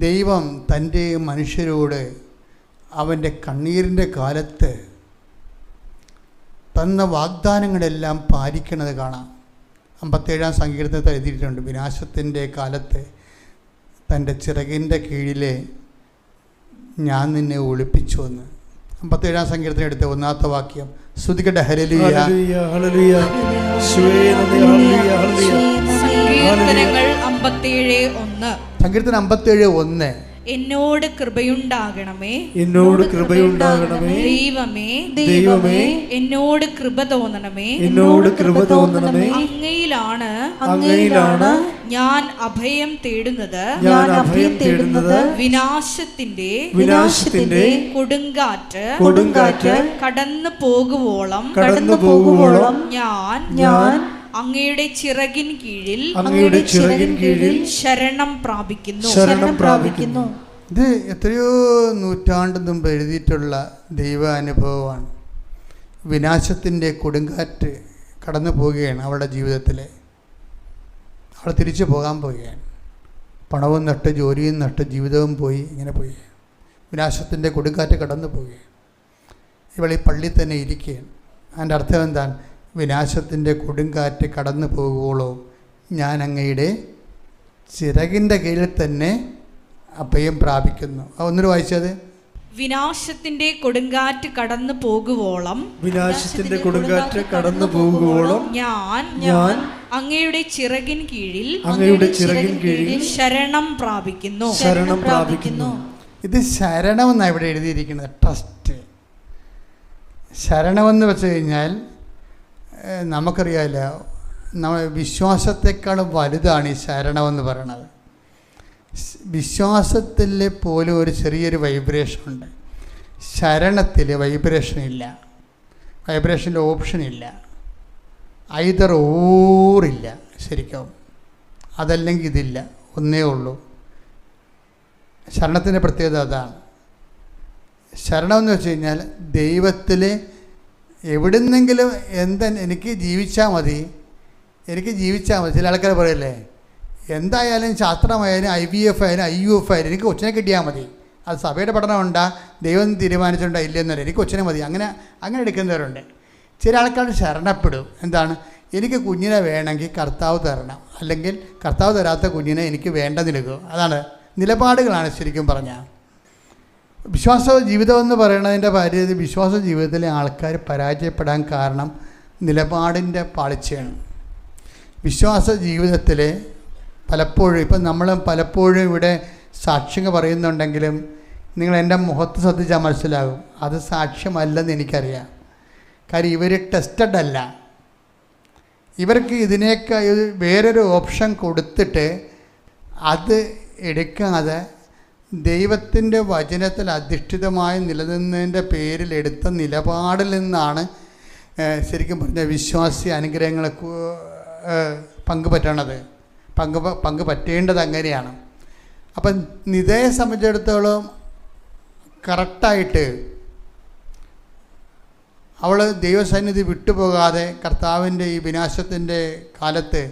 ദൈവം തൻ്റെ മനുഷ്യരോട് അവൻ്റെ കണ്ണീരിൻ്റെ കാലത്ത് തന്ന വാഗ്ദാനങ്ങളെല്ലാം പാലിക്കണത് കാണാം. 57-ാം സങ്കീർത്തനത്തിൽ എഴുതിയിട്ടുണ്ട്, വിനാശത്തിൻ്റെ കാലത്ത് തൻ്റെ ചിറകിൻ്റെ കീഴിലെ ഞാൻ നിന്നെ ഒളിപ്പിച്ചു എന്ന്. 57-ാം സങ്കീർത്തനം എടുത്ത 1-ാമത്തെ വാക്യം. സ്തുതിക്കട്ടെ, ഹല്ലേലൂയ. സങ്കീർത്തനം 57:1. എന്നോട് കൃപയുണ്ടാകണമേ, എന്നോട് കൃപയുണ്ടാകണമേ. ദൈവമേ, ദൈവമേ, എന്നോട് കൃപ തോന്നണമേ, എന്നോട് കൃപ തോന്നണമേ. അങ്ങയിലാണ് ഞാൻ അഭയം തേടുന്നത്, ഞാൻ അഭയം തേടുന്നത്. വിനാശത്തിന്റെ കൊടുങ്കാറ്റ് കടന്നു പോകുവോളം ഞാൻ അങ്ങയുടെ ചിറകിൻ കീഴിൽ ശരണം പ്രാപിക്കുന്നു. ഇത് എത്രയോ നൂറ്റാണ്ട് മുമ്പ് എഴുതിയിട്ടുള്ള ദൈവാനുഭവമാണ്. വിനാശത്തിൻ്റെ കൊടുങ്കാറ്റ് കടന്നു പോവുകയാണ് അവളുടെ ജീവിതത്തിൽ. അവൾ തിരിച്ചു പോകാൻ പോവുകയാണ്. പണവും നട്ട്, ജോലിയും നട്ട്, ജീവിതവും പോയി, ഇങ്ങനെ പോയി. വിനാശത്തിൻ്റെ കൊടുങ്കാറ്റ് കടന്നു പോവുകയാണ്. ഇവൾ ഈ പള്ളിയിൽ തന്നെ ഇരിക്കുകയാണ്. അതിൻ്റെ അർത്ഥം എന്താണ്? വിനാശത്തിൻ്റെ കൊടുങ്കാറ്റ് കടന്നു പോകുവോളോ ഞാൻ അങ്ങയുടെ ചിറകിൻ്റെ കീഴിൽ തന്നെ അഭയം പ്രാപിക്കുന്നു. ഒന്നൊരു വായിച്ചത്. വിനാശത്തിന്റെ കൊടുങ്കാറ്റ് കടന്നു പോകുവോളം ഞാൻ അങ്ങയുടെ ചിറകിൻ കീഴിൽ ശരണം പ്രാപിക്കുന്നു. ഇത് ശരണമെന്നാണ് ഇവിടെ എഴുതിയിരിക്കുന്നത്. ട്രസ്റ്റ്. ശരണമെന്ന് വെച്ച് കഴിഞ്ഞാൽ നമുക്കറിയാമല്ലോ, നമ്മൾ വിശ്വാസത്തെക്കാളും വലുതാണ് ഈ ശരണമെന്ന് പറയണത്. വിശ്വാസത്തിൽ പോലും ഒരു ചെറിയൊരു വൈബ്രേഷൻ ഉണ്ട്. ശരണത്തിൽ വൈബ്രേഷൻ ഇല്ല, വൈബ്രേഷൻ്റെ ഓപ്ഷൻ ഇല്ല. ഐദർ ഓറില്ല ശരിക്കും, അതല്ലെങ്കിൽ ഇതില്ല, ഒന്നേ ഉള്ളൂ. ശരണത്തിൻ്റെ പ്രത്യേകത അതാണ്. ശരണമെന്ന് വെച്ച് കഴിഞ്ഞാൽ ദൈവത്തിൽ എവിടുന്നെങ്കിലും എനിക്ക് ജീവിച്ചാൽ മതി. ചില ആൾക്കാർ പറയല്ലേ, എന്തായാലും ശാസ്ത്രമായാലും IVF ആയാലും IUF ആയാലും എനിക്ക് കൊച്ചിനെ കിട്ടിയാൽ മതി. അത് സഭയുടെ പഠനമുണ്ടാ, ദൈവം തീരുമാനിച്ചിട്ടുണ്ടോ ഇല്ലെന്നല്ല, എനിക്ക് കൊച്ചിനെ മതി. അങ്ങനെ എടുക്കുന്നവരുണ്ട്. ചില ആൾക്കാർ ശരണപ്പെടും. എന്താണ്? എനിക്ക് കുഞ്ഞിനെ വേണമെങ്കിൽ കർത്താവ് തരണം, അല്ലെങ്കിൽ കർത്താവ് തരാത്ത കുഞ്ഞിനെ എനിക്ക് വേണ്ടെന്നിരിക്കും. അതാണ് നിലപാടുകളാണ് ശരിക്കും പറഞ്ഞാൽ. വിശ്വാസ ജീവിതമെന്ന് പറയുന്നതിൻ്റെ പരിധി, വിശ്വാസ ജീവിതത്തിലെ ആൾക്കാർ പരാജയപ്പെടാൻ കാരണം നിലപാടിൻ്റെ പാളിച്ചയാണ്. വിശ്വാസ ജീവിതത്തിൽ പലപ്പോഴും ഇവിടെ സാക്ഷ്യങ്ങൾ പറയുന്നുണ്ടെങ്കിലും നിങ്ങൾ എൻ്റെ മുഖത്ത് ശ്രദ്ധിച്ചാൽ മനസ്സിലാകും അത് സാക്ഷ്യമല്ലെന്ന് എനിക്കറിയാം. കാര്യം ഇവർ ടെസ്റ്റഡ് അല്ല. ഇവർക്ക് ഇതിനേക്കാൾ വേറൊരു ഓപ്ഷൻ കൊടുത്തിട്ട് അത് എടുക്കാതെ ദൈവത്തിൻ്റെ വചനത്തിൽ അധിഷ്ഠിതമായി നിലനിന്നതിൻ്റെ പേരിൽ എടുത്ത നിലപാടിൽ നിന്നാണ് ശരിക്കും പറഞ്ഞാൽ വിശ്വാസി അനുഗ്രഹങ്ങളെ പങ്കുപറ്റേണ്ടത് അങ്ങനെയാണ്. അപ്പം നിതയെ സംബന്ധിച്ചിടത്തോളം കറക്റ്റായിട്ട് അവൾ ദൈവസന്നിധി വിട്ടുപോകാതെ കർത്താവിൻ്റെ ഈ വിനാശത്തിൻ്റെ കാലത്ത്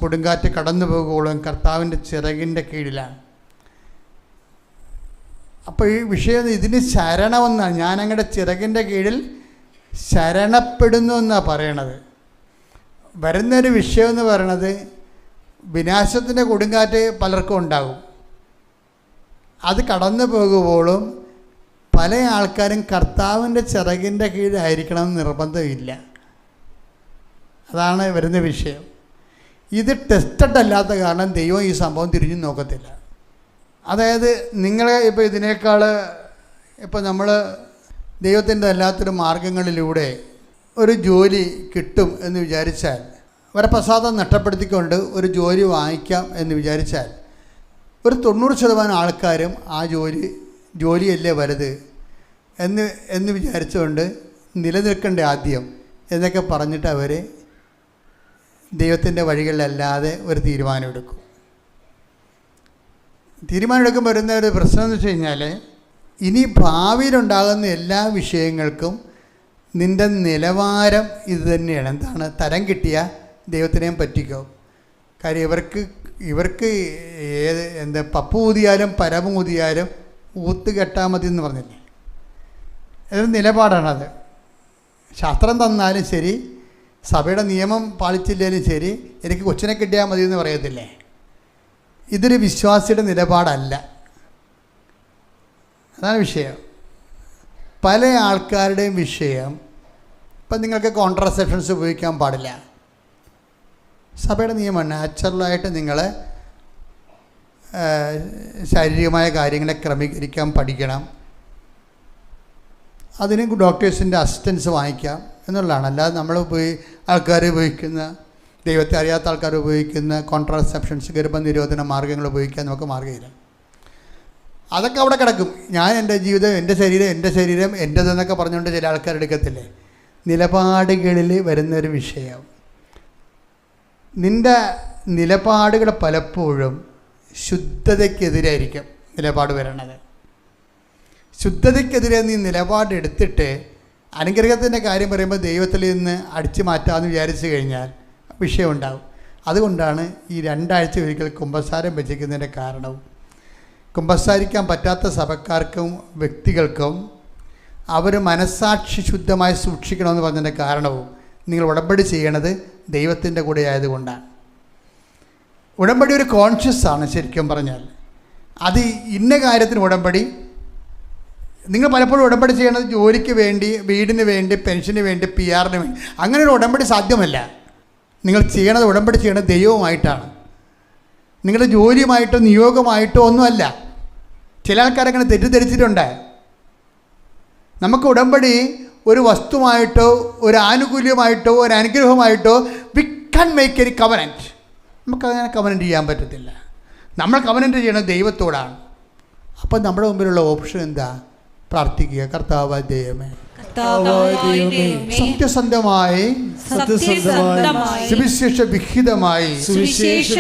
കൊടുങ്കാറ്റ് കടന്നു പോകുമ്പോഴും കർത്താവിൻ്റെ ചിറകിൻ്റെ കീഴിലാണ്. അപ്പോൾ ഈ വിഷയം ഇതിന് ശരണമെന്നാണ്. ഞാനങ്ങയുടെ ചിറകിൻ്റെ കീഴിൽ ശരണപ്പെടുന്നു എന്നാണ് പറയണത്. വരുന്നൊരു വിഷയമെന്ന് പറയണത് വിനാശത്തിൻ്റെ കൊടുങ്കാറ്റ് പലർക്കും ഉണ്ടാകും. അത് കടന്നു പോകുമ്പോഴും പല ആൾക്കാരും കർത്താവിൻ്റെ ചിറകിൻ്റെ കീഴിലായിരിക്കണമെന്ന് നിർബന്ധമില്ല. അതാണ് വരുന്ന വിഷയം. ഇത് ടെസ്റ്റഡ് അല്ലാത്ത കാരണം ദൈവം ഈ സംഭവം തിരിഞ്ഞു നോക്കത്തില്ല. അതായത് നിങ്ങളെ ഇപ്പോൾ ഇതിനേക്കാൾ നമ്മൾ ദൈവത്തിൻ്റെ അല്ലാത്തൊരു മാർഗങ്ങളിലൂടെ ഒരു ജോലി കിട്ടും എന്ന് വിചാരിച്ചാൽ വരപ്രസാദം നഷ്ടപ്പെടുത്തിക്കൊണ്ട് ഒരു ജോലി വാങ്ങിക്കാം എന്ന് വിചാരിച്ചാൽ ഒരു 90% ആൾക്കാരും ആ ജോലിയല്ലേ വലുത് എന്ന് വിചാരിച്ചുകൊണ്ട് നിലനിൽക്കേണ്ട ആദ്യം എന്നൊക്കെ പറഞ്ഞിട്ട് അവർ ദൈവത്തിൻ്റെ വഴികളിലല്ലാതെ ഒരു തീരുമാനമെടുക്കും. തീരുമാനമെടുക്കുമ്പോൾ വരുന്ന ഒരു പ്രശ്നം എന്ന് വെച്ച് കഴിഞ്ഞാൽ, ഇനി ഭാവിയിലുണ്ടാകുന്ന എല്ലാ വിഷയങ്ങൾക്കും നിൻ്റെ നിലവാരം ഇത് തന്നെയാണ്. എന്താണ്? തരം കിട്ടിയ ദൈവത്തിനെയും പറ്റിക്കും. കാര്യം ഇവർക്ക് പപ്പു ഊതിയാലും പരമ ഊതിയാലും ഊത്ത് കെട്ടാൽ മതി എന്ന് പറഞ്ഞില്ലേ. അതൊരു നിലപാടാണത്. ശാസ്ത്രം തന്നാലും ശരി, സഭയുടെ നിയമം പാലിച്ചില്ലെങ്കിലും ശരി, എനിക്ക് കൊച്ചിനെ കിട്ടിയാൽ മതി എന്ന് പറയത്തില്ലേ. ഇതൊരു വിശ്വാസിയുടെ നിലപാടല്ല. അതാണ് വിഷയം. പല ആൾക്കാരുടെയും വിഷയം, ഇപ്പം നിങ്ങൾക്ക് കോൺട്രാസെപ്ഷൻസ് ഉപയോഗിക്കാൻ പാടില്ല. സഭയുടെ നിയമം നാച്ചുറലായിട്ട് നിങ്ങൾ ശാരീരികമായ കാര്യങ്ങളെ ക്രമീകരിക്കാൻ പഠിക്കണം. അതിന് ഡോക്ടേഴ്സിൻ്റെ അസിസ്റ്റൻസ് വാങ്ങിക്കാം എന്നുള്ളതാണ്. അല്ലാതെ നമ്മൾ ആൾക്കാർ ഉപയോഗിക്കുന്ന, ദൈവത്തെ അറിയാത്ത ആൾക്കാർ ഉപയോഗിക്കുന്ന കോൺട്രാസെപ്ഷൻസ്, ഗർഭനിരോധന മാർഗ്ഗങ്ങൾ ഉപയോഗിക്കാൻ നമുക്ക് മാർഗ്ഗമില്ല. അതൊക്കെ അവിടെ കിടക്കും. ഞാൻ എൻ്റെ ജീവിതം, എൻ്റെ ശരീരം എൻ്റെതെന്നൊക്കെ പറഞ്ഞുകൊണ്ട് ചില ആൾക്കാർ എടുക്കത്തില്ലേ. നിലപാടുകളിൽ വരുന്നൊരു വിഷയം, നിൻ്റെ നിലപാടുകൾ പലപ്പോഴും ശുദ്ധതയ്ക്കെതിരായിരിക്കും നിലപാട് വരണത്. ശുദ്ധതയ്ക്കെതിരെ നീ നിലപാടെടുത്തിട്ട് അനുഗ്രഹത്തിൻ്റെ കാര്യം പറയുമ്പോൾ ദൈവത്തിൽ നിന്ന് അടിച്ചു മാറ്റാമെന്ന് വിചാരിച്ചു കഴിഞ്ഞാൽ വിഷയമുണ്ടാകും. അതുകൊണ്ടാണ് ഈ 2 ആഴ്ച ഒരിക്കൽ കുമ്പസാരം വെച്ചിരിക്കുന്നതിൻ്റെ കാരണവും. കുമ്പസാരിക്കാൻ പറ്റാത്ത സഭക്കാർക്കും വ്യക്തികൾക്കും അവർ മനസ്സാക്ഷി ശുദ്ധമായി സൂക്ഷിക്കണമെന്ന് പറഞ്ഞതിൻ്റെ കാരണവും നിങ്ങൾ ഉടമ്പടി ചെയ്യണത് ദൈവത്തിൻ്റെ കൂടെ ആയതുകൊണ്ടാണ്. ഉടമ്പടി ഒരു കോൺഷ്യസ് ആണ്. ശരിക്കും പറഞ്ഞാൽ അത് ഇന്ന കാര്യത്തിന് ഉടമ്പടി. നിങ്ങൾ പലപ്പോഴും ഉടമ്പടി ചെയ്യണത് ജോലിക്ക് വേണ്ടി, വീടിന് വേണ്ടി, പെൻഷന് വേണ്ടി, PR-ന് വേണ്ടി. അങ്ങനെ ഒരു ഉടമ്പടി സാധ്യമല്ല. നിങ്ങൾ ഉടമ്പടി ചെയ്യണത് ദൈവവുമായിട്ടാണ്. നിങ്ങളുടെ ജോലിയുമായിട്ടോ നിയോഗമായിട്ടോ ഒന്നുമല്ല. ചില ആൾക്കാരങ്ങനെ തെറ്റിദ്ധരിച്ചിട്ടുണ്ട്. നമുക്ക് ഉടമ്പടി ഒരു വസ്തുവായിട്ടോ ഒരു ആനുകൂല്യമായിട്ടോ ഒരു അനുഗ്രഹമായിട്ടോ we can make a covenant. നമുക്കങ്ങനെ കവനൻറ്റ് ചെയ്യാൻ പറ്റത്തില്ല. നമ്മൾ കവനൻറ്റ് ചെയ്യണത് ദൈവത്തോടാണ്. അപ്പം നമ്മുടെ മുമ്പിലുള്ള ഓപ്ഷൻ എന്താ? പ്രാർത്ഥിക്കുക, കർത്താവായ ദൈവമേ, സത്യസന്ധമായി സുവിശേഷ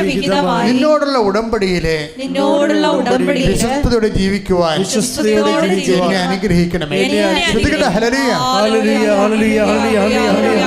വിഹിതമായി നിന്നോടുള്ള ഉടമ്പടിയിലെ വിശ്വസ്തയോടെ ജീവിക്കുവാൻ എന്നെ അനുഗ്രഹിക്കണമേ. ശ്രുതികട ഹല്ലേലൂയ, ഹല്ലേലൂയ, ഹല്ലേലൂയ, ഹല്ലേലൂയ.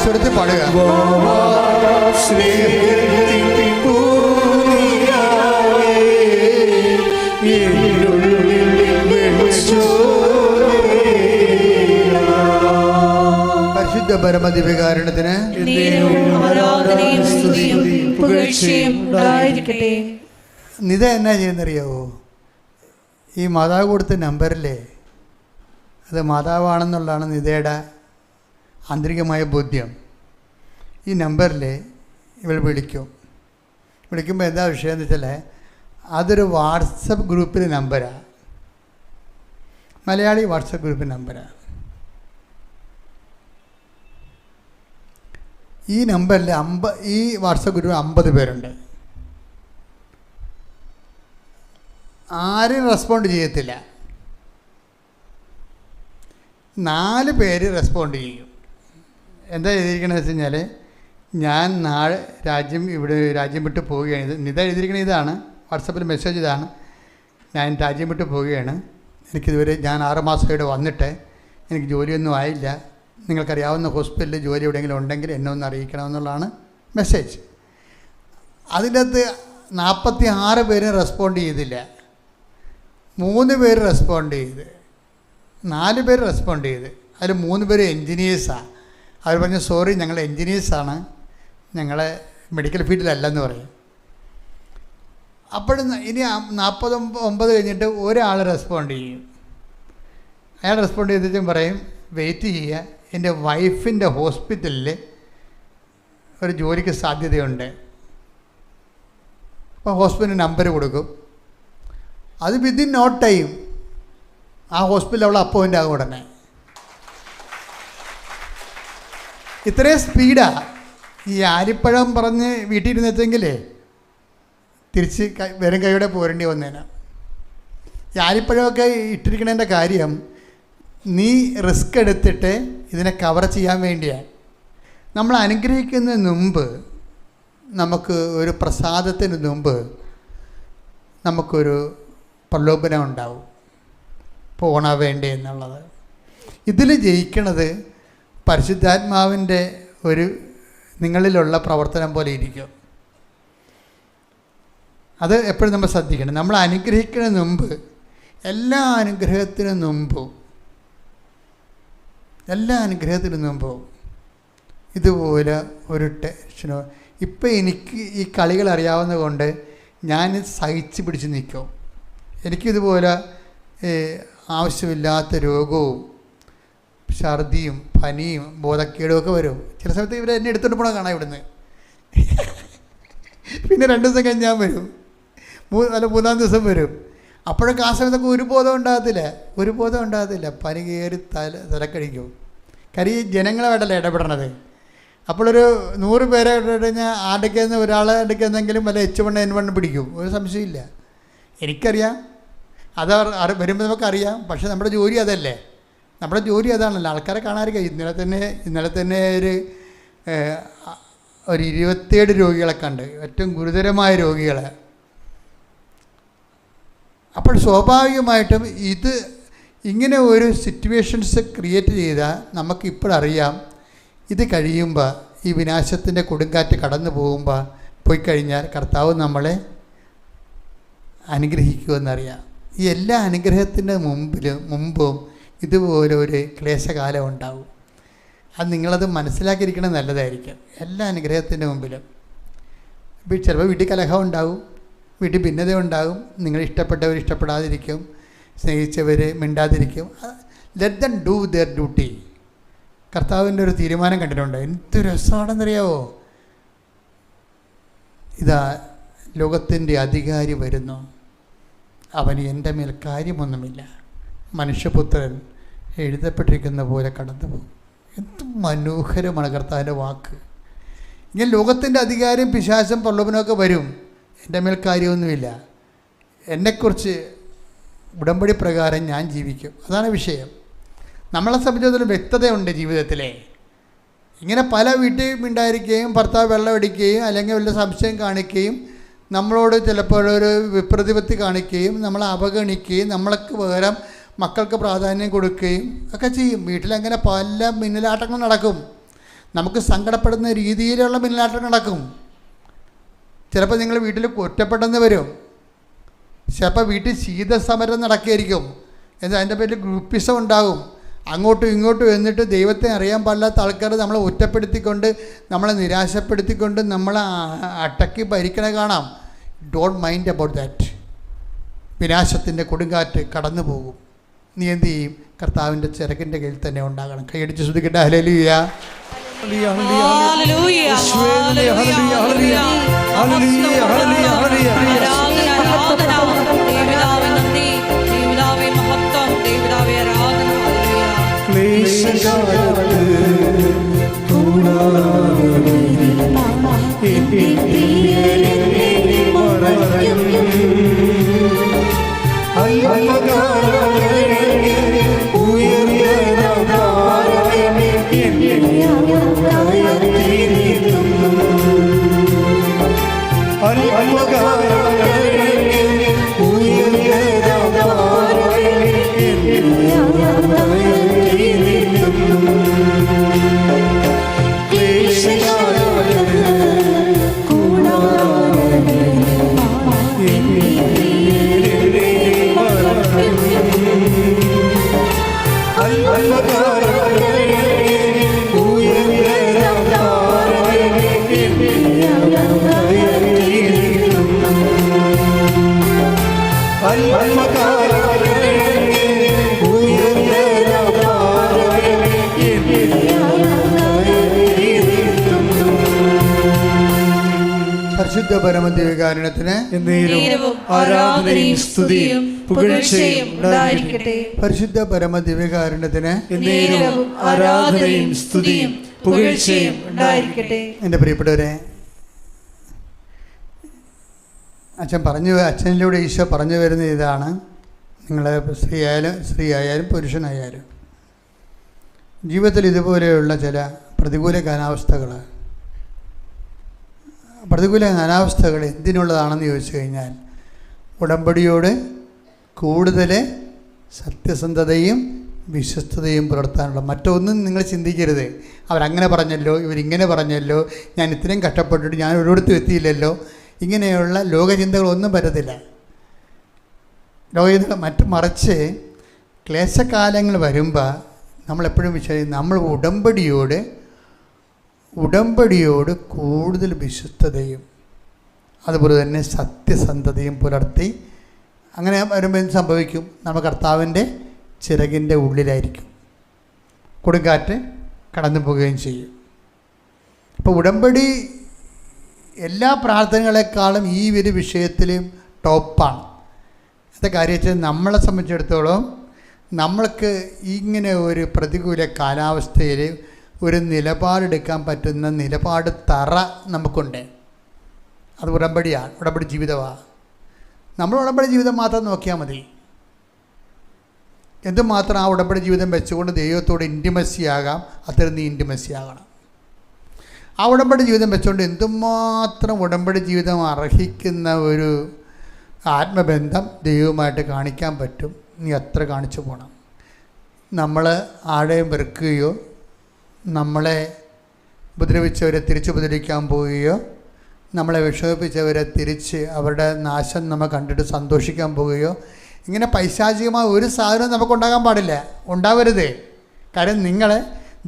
സ്വരത്തിൽ പാടുക. പരിശുദ്ധ പരമദിവ്യകാരുണ്യത്തിന് നിത എന്നാ ചെയ്യുന്നറിയാവോ? ഈ മാതാവ് കൊടുത്ത നമ്പറില്ലേ, അത് മാതാവാണെന്നുള്ളതാണ് നിതയുടെ ആന്തരികമായ ബോധ്യം. ഈ നമ്പറിൽ ഇവൾ വിളിക്കുമ്പോൾ എന്താ വിഷയം എന്ന് വെച്ചാൽ അതൊരു വാട്സപ്പ് ഗ്രൂപ്പിലെ നമ്പരാണ്. മലയാളി വാട്സപ്പ് ഗ്രൂപ്പിലെ നമ്പരാണ്. ഈ നമ്പറിൽ ഈ വാട്സപ്പ് ഗ്രൂപ്പിൽ 50 പേരുണ്ട്. ആരും റെസ്പോണ്ട് ചെയ്യത്തില്ല. 4 പേര് റെസ്പോണ്ട് ചെയ്യും. എന്താ എഴുതിയിരിക്കണമെന്ന് വെച്ച് കഴിഞ്ഞാൽ, ഞാൻ നാളെ രാജ്യം വിട്ട് പോവുകയാണ്. നിത എഴുതിയിരിക്കണ ഇതാണ്, വാട്സപ്പിൽ മെസ്സേജ് ഇതാണ്. ഞാൻ രാജ്യം വിട്ട് പോവുകയാണ്. ഞാൻ 6 മാസം ഇവിടെ വന്നിട്ട് എനിക്ക് ജോലിയൊന്നും ആയില്ല. നിങ്ങൾക്കറിയാവുന്ന ഹോസ്പിറ്റലിൽ ജോലി എവിടെയെങ്കിലും ഉണ്ടെങ്കിൽ എന്നെ ഒന്ന് അറിയിക്കണമെന്നുള്ളതാണ് മെസ്സേജ്. അതിൻ്റെ അകത്ത് 46 പേരും റെസ്പോണ്ട് ചെയ്തില്ല. 3 പേര് റെസ്പോണ്ട് ചെയ്ത്, 4 പേര് റെസ്പോണ്ട് ചെയ്ത്. അതിൽ 3 പേര് എൻജിനീയേഴ്സാണ്. അവർ പറഞ്ഞു സോറി, ഞങ്ങൾ എൻജിനീയേഴ്സാണ്, ഞങ്ങൾ മെഡിക്കൽ ഫീൽഡിലല്ലെന്ന് പറയും. അപ്പോഴും ഇനി 49 കഴിഞ്ഞിട്ട് ഒരാൾ റെസ്പോണ്ട് ചെയ്യും. അയാൾ റെസ്പോണ്ട് ചെയ്തിട്ടും പറയും വെയിറ്റ് ചെയ്യുക, എൻ്റെ വൈഫിൻ്റെ ഹോസ്പിറ്റലിൽ ഒരു ജോലിക്ക് സാധ്യതയുണ്ട്. അപ്പോൾ ഹോസ്പിറ്റലിന് നമ്പർ കൊടുക്കും. അത് വിതിൻ നോ ടൈം ആ ഹോസ്പിറ്റലിൽ അവൾ അപ്പോയിൻ്റ് ആകും ഉടനെ. ഇത്രയും സ്പീഡാണ്. ഈ ആരിപ്പഴം പറഞ്ഞ് വീട്ടിൽ ഇരുന്നെങ്കിൽ തിരിച്ച് വെറും കൈയോടെ പോരേണ്ടി വന്നേനെ. ഈ ആരിപ്പഴമൊക്കെ ഇട്ടിരിക്കണതിൻ്റെ കാര്യം നീ റിസ്ക് എടുത്തിട്ട് ഇതിനെ കവർ ചെയ്യാൻ വേണ്ടിയാണ്. നമ്മൾ അനുഗ്രഹിക്കുന്നതിന് മുമ്പ്, നമുക്ക് ഒരു പ്രസാദത്തിന് മുമ്പ് നമുക്കൊരു പ്രലോഭനം ഉണ്ടാവും, പോണ വേണ്ടേ എന്നുള്ളത്. ഇതിൽ ജയിക്കണത് പരിശുദ്ധാത്മാവിൻ്റെ ഒരു നിങ്ങളിലുള്ള പ്രവർത്തനം പോലെ ഇരിക്കും. അത് എപ്പോഴും നമ്മൾ ശ്രദ്ധിക്കണം. നമ്മൾ അനുഗ്രഹിക്കുന്നതിന് മുമ്പ്, എല്ലാ അനുഗ്രഹത്തിനും മുമ്പും ഇതുപോലെ ഒരു ടെൻഷനോ. ഇപ്പം എനിക്ക് ഈ കളികൾ അറിയാവുന്നത് കൊണ്ട് ഞാൻ സഹിച്ച് പിടിച്ച് നിൽക്കും. എനിക്കിതുപോലെ ആവശ്യമില്ലാത്ത രോഗവും ഛർദിയും പനിയും ബോധക്കേടും ഒക്കെ വരും. ചില സമയത്ത് ഇവരെ എന്നെ എടുത്തോണ്ട് പോകണം കാണാം ഇവിടുന്ന്. പിന്നെ 2 ദിവസം കഴിഞ്ഞ് ഞാൻ വരും, അല്ല 3-ാം ദിവസം വരും. അപ്പോഴൊക്കെ ആ സമയത്തൊക്കെ ഒരു ബോധം ഉണ്ടാകത്തില്ല. പനി കയറി തലക്കടിക്കും. കാര്യം ജനങ്ങളുമായിട്ടല്ലേ ഇടപെടണത്. അപ്പോഴൊരു 100 പേരെ കഴിഞ്ഞാൽ ആടയ്ക്കുന്ന ഒരാളെ അടുക്കുന്നെങ്കിലും വല്ല H1N1 പിടിക്കും, ഒരു സംശയമില്ല. എനിക്കറിയാം, അത് വരുമ്പോൾ നമുക്കറിയാം. പക്ഷേ നമ്മുടെ ജോലി അതല്ലേ, നമ്മുടെ ജോലി അതാണല്ലോ. ആൾക്കാരെ കാണാതിരിക്കുക. ഇന്നലെ തന്നെ ഒരു 27 രോഗികളെ കണ്ട്, ഏറ്റവും ഗുരുതരമായ രോഗികളെ. അപ്പോൾ സ്വാഭാവികമായിട്ടും ഇങ്ങനെ ഒരു സിറ്റുവേഷൻസ് ക്രിയേറ്റ് ചെയ്താൽ നമുക്കിപ്പോഴറിയാം, ഇത് കഴിയുമ്പോൾ, ഈ വിനാശത്തിൻ്റെ കൊടുങ്കാറ്റ് കടന്നു പോയി കഴിഞ്ഞാൽ കർത്താവ് നമ്മളെ അനുഗ്രഹിക്കുമെന്നറിയാം. ഈ എല്ലാ അനുഗ്രഹത്തിൻ്റെ മുമ്പും ഇതുപോലെ ഒരു ക്ലേശകാലം ഉണ്ടാവും. അത് നിങ്ങളത് മനസ്സിലാക്കിയിരിക്കണം, നല്ലതായിരിക്കും. എല്ലാ അനുഗ്രഹത്തിൻ്റെ മുമ്പിലും ചിലപ്പോൾ വീട്ടിൽ കലഹം ഉണ്ടാവും, വീട്ടിൽ ഭിന്നത ഉണ്ടാകും, നിങ്ങൾ ഇഷ്ടപ്പെട്ടവർ ഇഷ്ടപ്പെടാതിരിക്കും, സ്നേഹിച്ചവർ മിണ്ടാതിരിക്കും. Let them do their duty. കർത്താവിൻ്റെ ഒരു തീരുമാനം കണ്ടിട്ടുണ്ട്. എന്ത് രസമാണെന്നറിയാവോ? ഇതാ ലോകത്തിൻ്റെ അധികാരി വരുന്നു, അവന് എൻ്റെ മേൽ കാര്യമൊന്നുമില്ല, മനുഷ്യപുത്രൻ എഴുതപ്പെട്ടിരിക്കുന്ന പോലെ കടന്നു പോകും. എന്ത് മനോഹരമാണ് കർത്താവിൻ്റെ വാക്ക്. ഇങ്ങനെ ലോകത്തിൻ്റെ അധികാരം പിശാചും പ്രലോഭനമൊക്കെ വരും, എൻ്റെ മേൽ കാര്യമൊന്നുമില്ല, എന്നെക്കുറിച്ച് ഉടമ്പടി പ്രകാരം ഞാൻ ജീവിക്കും. അതാണ് വിഷയം. നമ്മളെ സംബന്ധിച്ചിടത്തോളം വ്യക്തതയുണ്ട് ജീവിതത്തിലെ. ഇങ്ങനെ പല വീട്ടിൽ ഉണ്ടായിരിക്കുകയും ഭർത്താവ് വെള്ളമടിക്കുകയും അല്ലെങ്കിൽ വല്ല സംശയം കാണിക്കുകയും നമ്മളോട് ചിലപ്പോൾ ഒരു വിപ്രതിപത്തി കാണിക്കുകയും നമ്മളെ അവഗണിക്കുകയും നമ്മൾക്ക് പകരം മക്കൾക്ക് പ്രാധാന്യം കൊടുക്കുകയും ഒക്കെ ചെയ്യും. വീട്ടിലങ്ങനെ പല മിന്നലാട്ടങ്ങൾ നടക്കും. നമുക്ക് സങ്കടപ്പെടുന്ന രീതിയിലുള്ള മിന്നലാട്ടങ്ങൾ നടക്കും. ചിലപ്പോൾ നിങ്ങൾ വീട്ടിൽ ഒറ്റപ്പെട്ടെന്ന് വരും, ചിലപ്പോൾ വീട്ടിൽ ശീതസമരം നടക്കുകയായിരിക്കും. എന്നാൽ അതിൻ്റെ പേരിൽ ഗ്രൂപ്പിസം ഉണ്ടാകും. അങ്ങോട്ടും ഇങ്ങോട്ടും എന്നിട്ട് ദൈവത്തെ അറിയാൻ പാടില്ലാത്ത ആൾക്കാർ നമ്മളെ ഒറ്റപ്പെടുത്തിക്കൊണ്ട്, നമ്മളെ നിരാശപ്പെടുത്തിക്കൊണ്ട്, നമ്മളെ അടക്കി ഭരിക്കണ കാണാം. Don't mind about that. വിനാശത്തിൻ്റെ കൊടുങ്കാറ്റ് കടന്നു പോകും. നീ എന്ത് ചെയ്യും? കർത്താവിൻ്റെ ചിറകിൻ്റെ കയ്യിൽ തന്നെ ഉണ്ടാകണം. കൈയടിച്ച് ശ്രദ്ധിക്കട്ടെ. ഹല്ലേലൂയ. പരിശുദ്ധ പരമദിവ്യകാരുണ്യത്തിന് നേരവും ആരാധനയും സ്തുതിയും പുകഴ്ചയും ഉണ്ടായിരിക്കട്ടെ. പരിശുദ്ധ പരമദിവ്യകാരുണ്യത്തിന് നേരവും ആരാധനയും സ്തുതിയും പുകഴ്ചയും ഉണ്ടായിരിക്കട്ടെ. എൻ്റെ പ്രിയപ്പെട്ടവരെ, അച്ഛനിലൂടെ ഈശോ പറഞ്ഞു വരുന്ന ഇതാണ്. നിങ്ങൾ സ്ത്രീ ആയാലും പുരുഷനായാലും ജീവിതത്തിൽ ഇതുപോലെയുള്ള ചില പ്രതികൂല കാലാവസ്ഥകൾ എന്തിനുള്ളതാണെന്ന് ചോദിച്ചു കഴിഞ്ഞാൽ ഉടമ്പടിയോട് കൂടുതൽ സത്യസന്ധതയും വിശ്വസ്തതയും പുലർത്താനുള്ള. മറ്റൊന്നും നിങ്ങൾ ചിന്തിക്കരുത്. അവരങ്ങനെ പറഞ്ഞല്ലോ, ഇവരിങ്ങനെ പറഞ്ഞല്ലോ, ഞാൻ ഇത്രയും കഷ്ടപ്പെട്ടിട്ട് ഞാൻ ഒരിടത്തും എത്തിയില്ലല്ലോ, ഇങ്ങനെയുള്ള ലോകചിന്തകളൊന്നും പറ്റത്തില്ല. ലോകചിന്തകൾ മറിച്ച് ക്ലേശകാലങ്ങൾ വരുമ്പോൾ നമ്മളെപ്പോഴും നമ്മൾ ഉടമ്പടിയോട് കൂടുതൽ വിശ്വസ്തതയും അതുപോലെ തന്നെ സത്യസന്ധതയും പുലർത്തി അങ്ങനെ വരുമ്പോൾ എന്ത് സംഭവിക്കും? നമ്മൾ കർത്താവിൻ്റെ ചിറകിൻ്റെ ഉള്ളിലായിരിക്കും. കൊടുങ്കാറ്റ് കടന്നു പോവുകയും ചെയ്യും. അപ്പോൾ ഉടമ്പടി എല്ലാ പ്രാർത്ഥനകളെക്കാളും ഈ ഒരു വിഷയത്തിലും ടോപ്പാണ്. എന്താ കാര്യം? നമ്മളെ സംബന്ധിച്ചിടത്തോളം നമ്മൾക്ക് ഇങ്ങനെ ഒരു പ്രതികൂല കാലാവസ്ഥയിൽ ഒരു നിലപാടെടുക്കാൻ പറ്റുന്ന നിലപാട് തറ നമുക്കുണ്ട്. അത് ഉടമ്പടിയാണ്, ഉടമ്പടി ജീവിതമാണ്. നമ്മൾ ഉടമ്പടി ജീവിതം മാത്രം നോക്കിയാൽ മതി. എന്തുമാത്രം ആ ഉടമ്പടി ജീവിതം വെച്ചുകൊണ്ട് ദൈവത്തോട് ഇൻറ്റിമസി ആകാം, അത്തരം നീ ഇൻറ്റിമസി ആകണം. ആ ഉടമ്പടി ജീവിതം വെച്ചുകൊണ്ട് എന്തുമാത്രം ഉടമ്പടി ജീവിതം അർഹിക്കുന്ന ഒരു ആത്മബന്ധം ദൈവവുമായിട്ട് കാണിക്കാൻ പറ്റും, നീ അത്ര കാണിച്ചു പോകണം. നമ്മൾ ആരെയും വെറുക്കുകയോ നമ്മളെ ഉപദ്രവിച്ചവരെ തിരിച്ചുപദ്രവിക്കാൻ പോവുകയോ നമ്മളെ വിഷമിപ്പിച്ചവരെ തിരിച്ച് അവരുടെ നാശം നമ്മൾ കണ്ടിട്ട് സന്തോഷിക്കാൻ പോവുകയോ ഇങ്ങനെ പൈശാചികമായ ഒരു സാധനവും നമുക്കുണ്ടാകാൻ പാടില്ല, ഉണ്ടാവരുത്. കാര്യം നിങ്ങൾ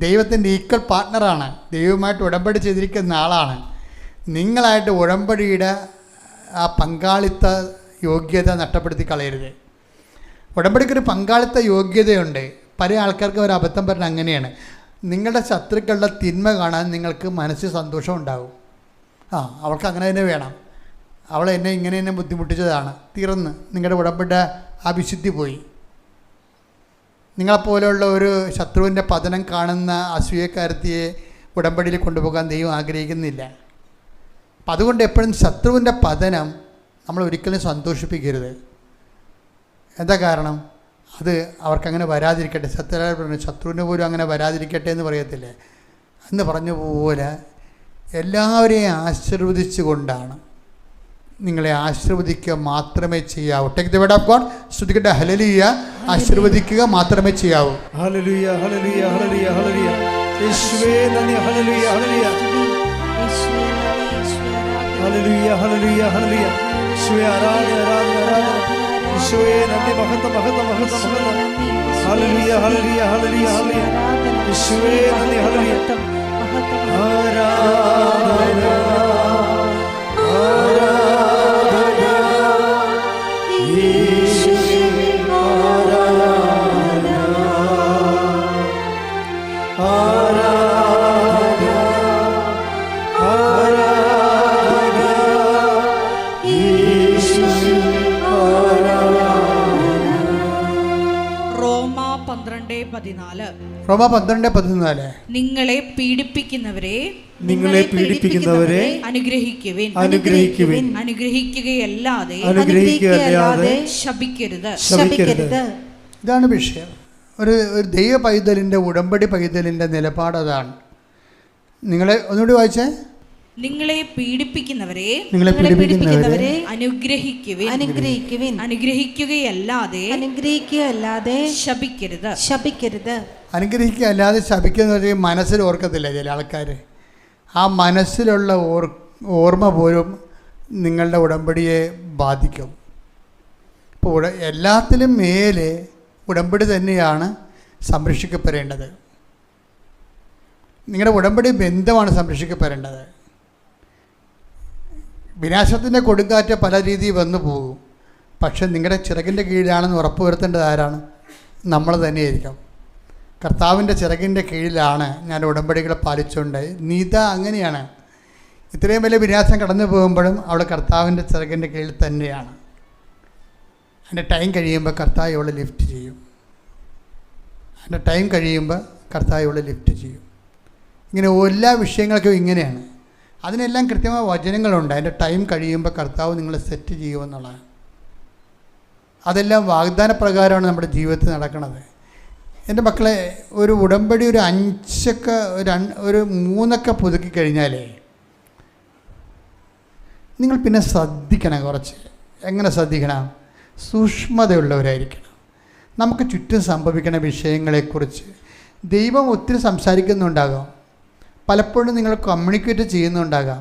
ദൈവത്തിൻ്റെ ഈക്വൽ പാർട്ട്ണറാണ്, ദൈവവുമായിട്ട് ഉടമ്പടി ചെയ്തിരിക്കുന്ന ആളാണ്. നിങ്ങളായിട്ട് ഉടമ്പടിയുടെ ആ പങ്കാളിത്ത യോഗ്യത നഷ്ടപ്പെടുത്തി കളയരുത്. ഉടമ്പടിക്കൊരു പങ്കാളിത്ത യോഗ്യതയുണ്ട്. പല ആൾക്കാർക്കും ഒരു അബദ്ധം പറഞ്ഞാൽ അങ്ങനെയാണ്. നിങ്ങളുടെ ശത്രുക്കളുടെ തിന്മ കാണാൻ നിങ്ങൾക്ക് മനസ്സിൽ സന്തോഷം ഉണ്ടാകും. അവൾക്ക് അങ്ങനെ തന്നെ വേണം, അവൾ എന്നെ ഇങ്ങനെ തന്നെ ബുദ്ധിമുട്ടിച്ചതാണ്, തീർന്ന് നിങ്ങളുടെ ഉടമ്പടി ആ വിശുദ്ധി പോയി. നിങ്ങളെപ്പോലെയുള്ള ഒരു ശത്രുവിൻ്റെ പതനം കാണുന്ന അസൂയക്കാരത്തിയെ ഉടമ്പടിയിൽ കൊണ്ടുപോകാൻ ദൈവം ആഗ്രഹിക്കുന്നില്ല. അപ്പം അതുകൊണ്ട് എപ്പോഴും ശത്രുവിൻ്റെ പതനം നമ്മൾ ഒരിക്കലും സന്തോഷിപ്പിക്കരുത്. എന്താ കാരണം? അത് അവർക്കങ്ങനെ വരാതിരിക്കട്ടെ. ശത്രുവിന് പോലും അങ്ങനെ വരാതിരിക്കട്ടെ എന്ന് പറയത്തില്ലേ? എന്ന് പറഞ്ഞ പോലെ എല്ലാവരെയും ആശീർവദിച്ചു കൊണ്ടാണ്, നിങ്ങളെ ആശീർവദിക്കുക മാത്രമേ ചെയ്യാവൂ. Take the word of God. സ്തുതിക്കട്ടെ. ഹല്ലേലൂയ. ആശീർവദിക്കുക മാത്രമേ ചെയ്യാവൂ. Hallelujah, hallelujah, hallelujah, hallelujah. യേശുവേ നന്ദി. Hallelujah, hallelujah, hallelujah, hallelujah, hallelujah. യേശുവേ ആരാധന, ആരാധന, ആരാധന. യേശുവേ നന്ദി. മഹത്വം, മഹത്വം, മഹത്വം, മഹത്വം. Hallelujah, hallelujah, hallelujah, hallelujah. യേശുവേ നന്ദി. ഹല്ലേലൂയ. ആരാധന, ആരാധന. യേശുവേ ആരാധന, ആരാധന, ആരാധന. യേശുവേ ആരാധന. റോമ 12:14. റോമ 12:14. നിങ്ങളെ പീഡിപ്പിക്കുന്നവരെ അനുഗ്രഹിക്കുവിൻ, അനുഗ്രഹിക്കുകയല്ലാതെ ശപിക്കരുത്. ഇതാണ് വിഷയം. ഒരു ദൈവ പൈതലിൻ്റെ, ഉടമ്പടി പൈതലിൻ്റെ നിലപാട് അതാണ്. നിങ്ങളെ ഒന്നുകൂടി വായിച്ചേ. നിങ്ങളെ പീഡിപ്പിക്കുന്നവരെ അനുഗ്രഹിക്കുവിൻ, അനുഗ്രഹിക്കുകയല്ലാതെ ശപിക്കരുത്. അനുഗ്രഹിക്കുകയല്ലാതെ ശപിക്കുന്ന മനസ്സിൽ ഓർക്കത്തില്ല ചില ആൾക്കാർ. ആ മനസ്സിലുള്ള ഓർമ്മ പോലും നിങ്ങളുടെ ഉടമ്പടിയെ ബാധിക്കും. അപ്പോൾ എല്ലാത്തിലും മേലെ ഉടമ്പടി തന്നെയാണ് സംരക്ഷിക്കപ്പെടേണ്ടത്. നിങ്ങളുടെ ഉടമ്പടി ബന്ധമാണ് സംരക്ഷിക്കപ്പെടേണ്ടത്. വിനാശത്തിൻ്റെ കൊടുങ്കാറ്റ് പല രീതിയിൽ വന്നു പോകും. പക്ഷെ നിങ്ങളുടെ ചിറകിൻ്റെ കീഴിലാണെന്ന് ഉറപ്പുവരുത്തേണ്ടത് ആരാണ്? നമ്മൾ തന്നെയായിരിക്കും. കർത്താവിൻ്റെ ചിറകിൻ്റെ കീഴിലാണ് ഞാൻ ഉടമ്പടികളെ പാലിച്ചുകൊണ്ട്. നീത അങ്ങനെയാണ്. ഇത്രയും വലിയ വിനാശം കടന്നു പോകുമ്പോഴും അവൾ കർത്താവിൻ്റെ ചിറകിൻ്റെ കീഴിൽ തന്നെയാണ്. അതിൻ്റെ ടൈം കഴിയുമ്പോൾ കർത്താവ് അവളെ ലിഫ്റ്റ് ചെയ്യും. അതിൻ്റെ ടൈം കഴിയുമ്പോൾ കർത്താവ് അവളെ ലിഫ്റ്റ് ചെയ്യും. ഇങ്ങനെ എല്ലാ വിഷയങ്ങൾക്കും ഇങ്ങനെയാണ്. അതിനെല്ലാം കൃത്യമായ വചനങ്ങളുണ്ട്. അതിൻ്റെ ടൈം കഴിയുമ്പോൾ കർത്താവ് നിങ്ങളെ സെറ്റ് ചെയ്യുമെന്നുള്ളതാണ്. അതെല്ലാം വാഗ്ദാന പ്രകാരമാണ് നമ്മുടെ ജീവിതത്തിൽ നടക്കുന്നത്. എൻ്റെ മക്കളെ, ഒരു ഉടമ്പടി ഒരു 3 പുതുക്കി കഴിഞ്ഞാലേ നിങ്ങൾ പിന്നെ ശ്രദ്ധിക്കണം. കുറച്ച് എങ്ങനെ ശ്രദ്ധിക്കണം? സൂക്ഷ്മതയുള്ളവരായിരിക്കണം. നമുക്ക് ചുറ്റും സംഭവിക്കുന്ന വിഷയങ്ങളെക്കുറിച്ച് ദൈവം ഒത്തിരി സംസാരിക്കുന്നുണ്ടാകാം. പലപ്പോഴും നിങ്ങൾ കമ്മ്യൂണിക്കേറ്റ് ചെയ്യുന്നുണ്ടാകാം.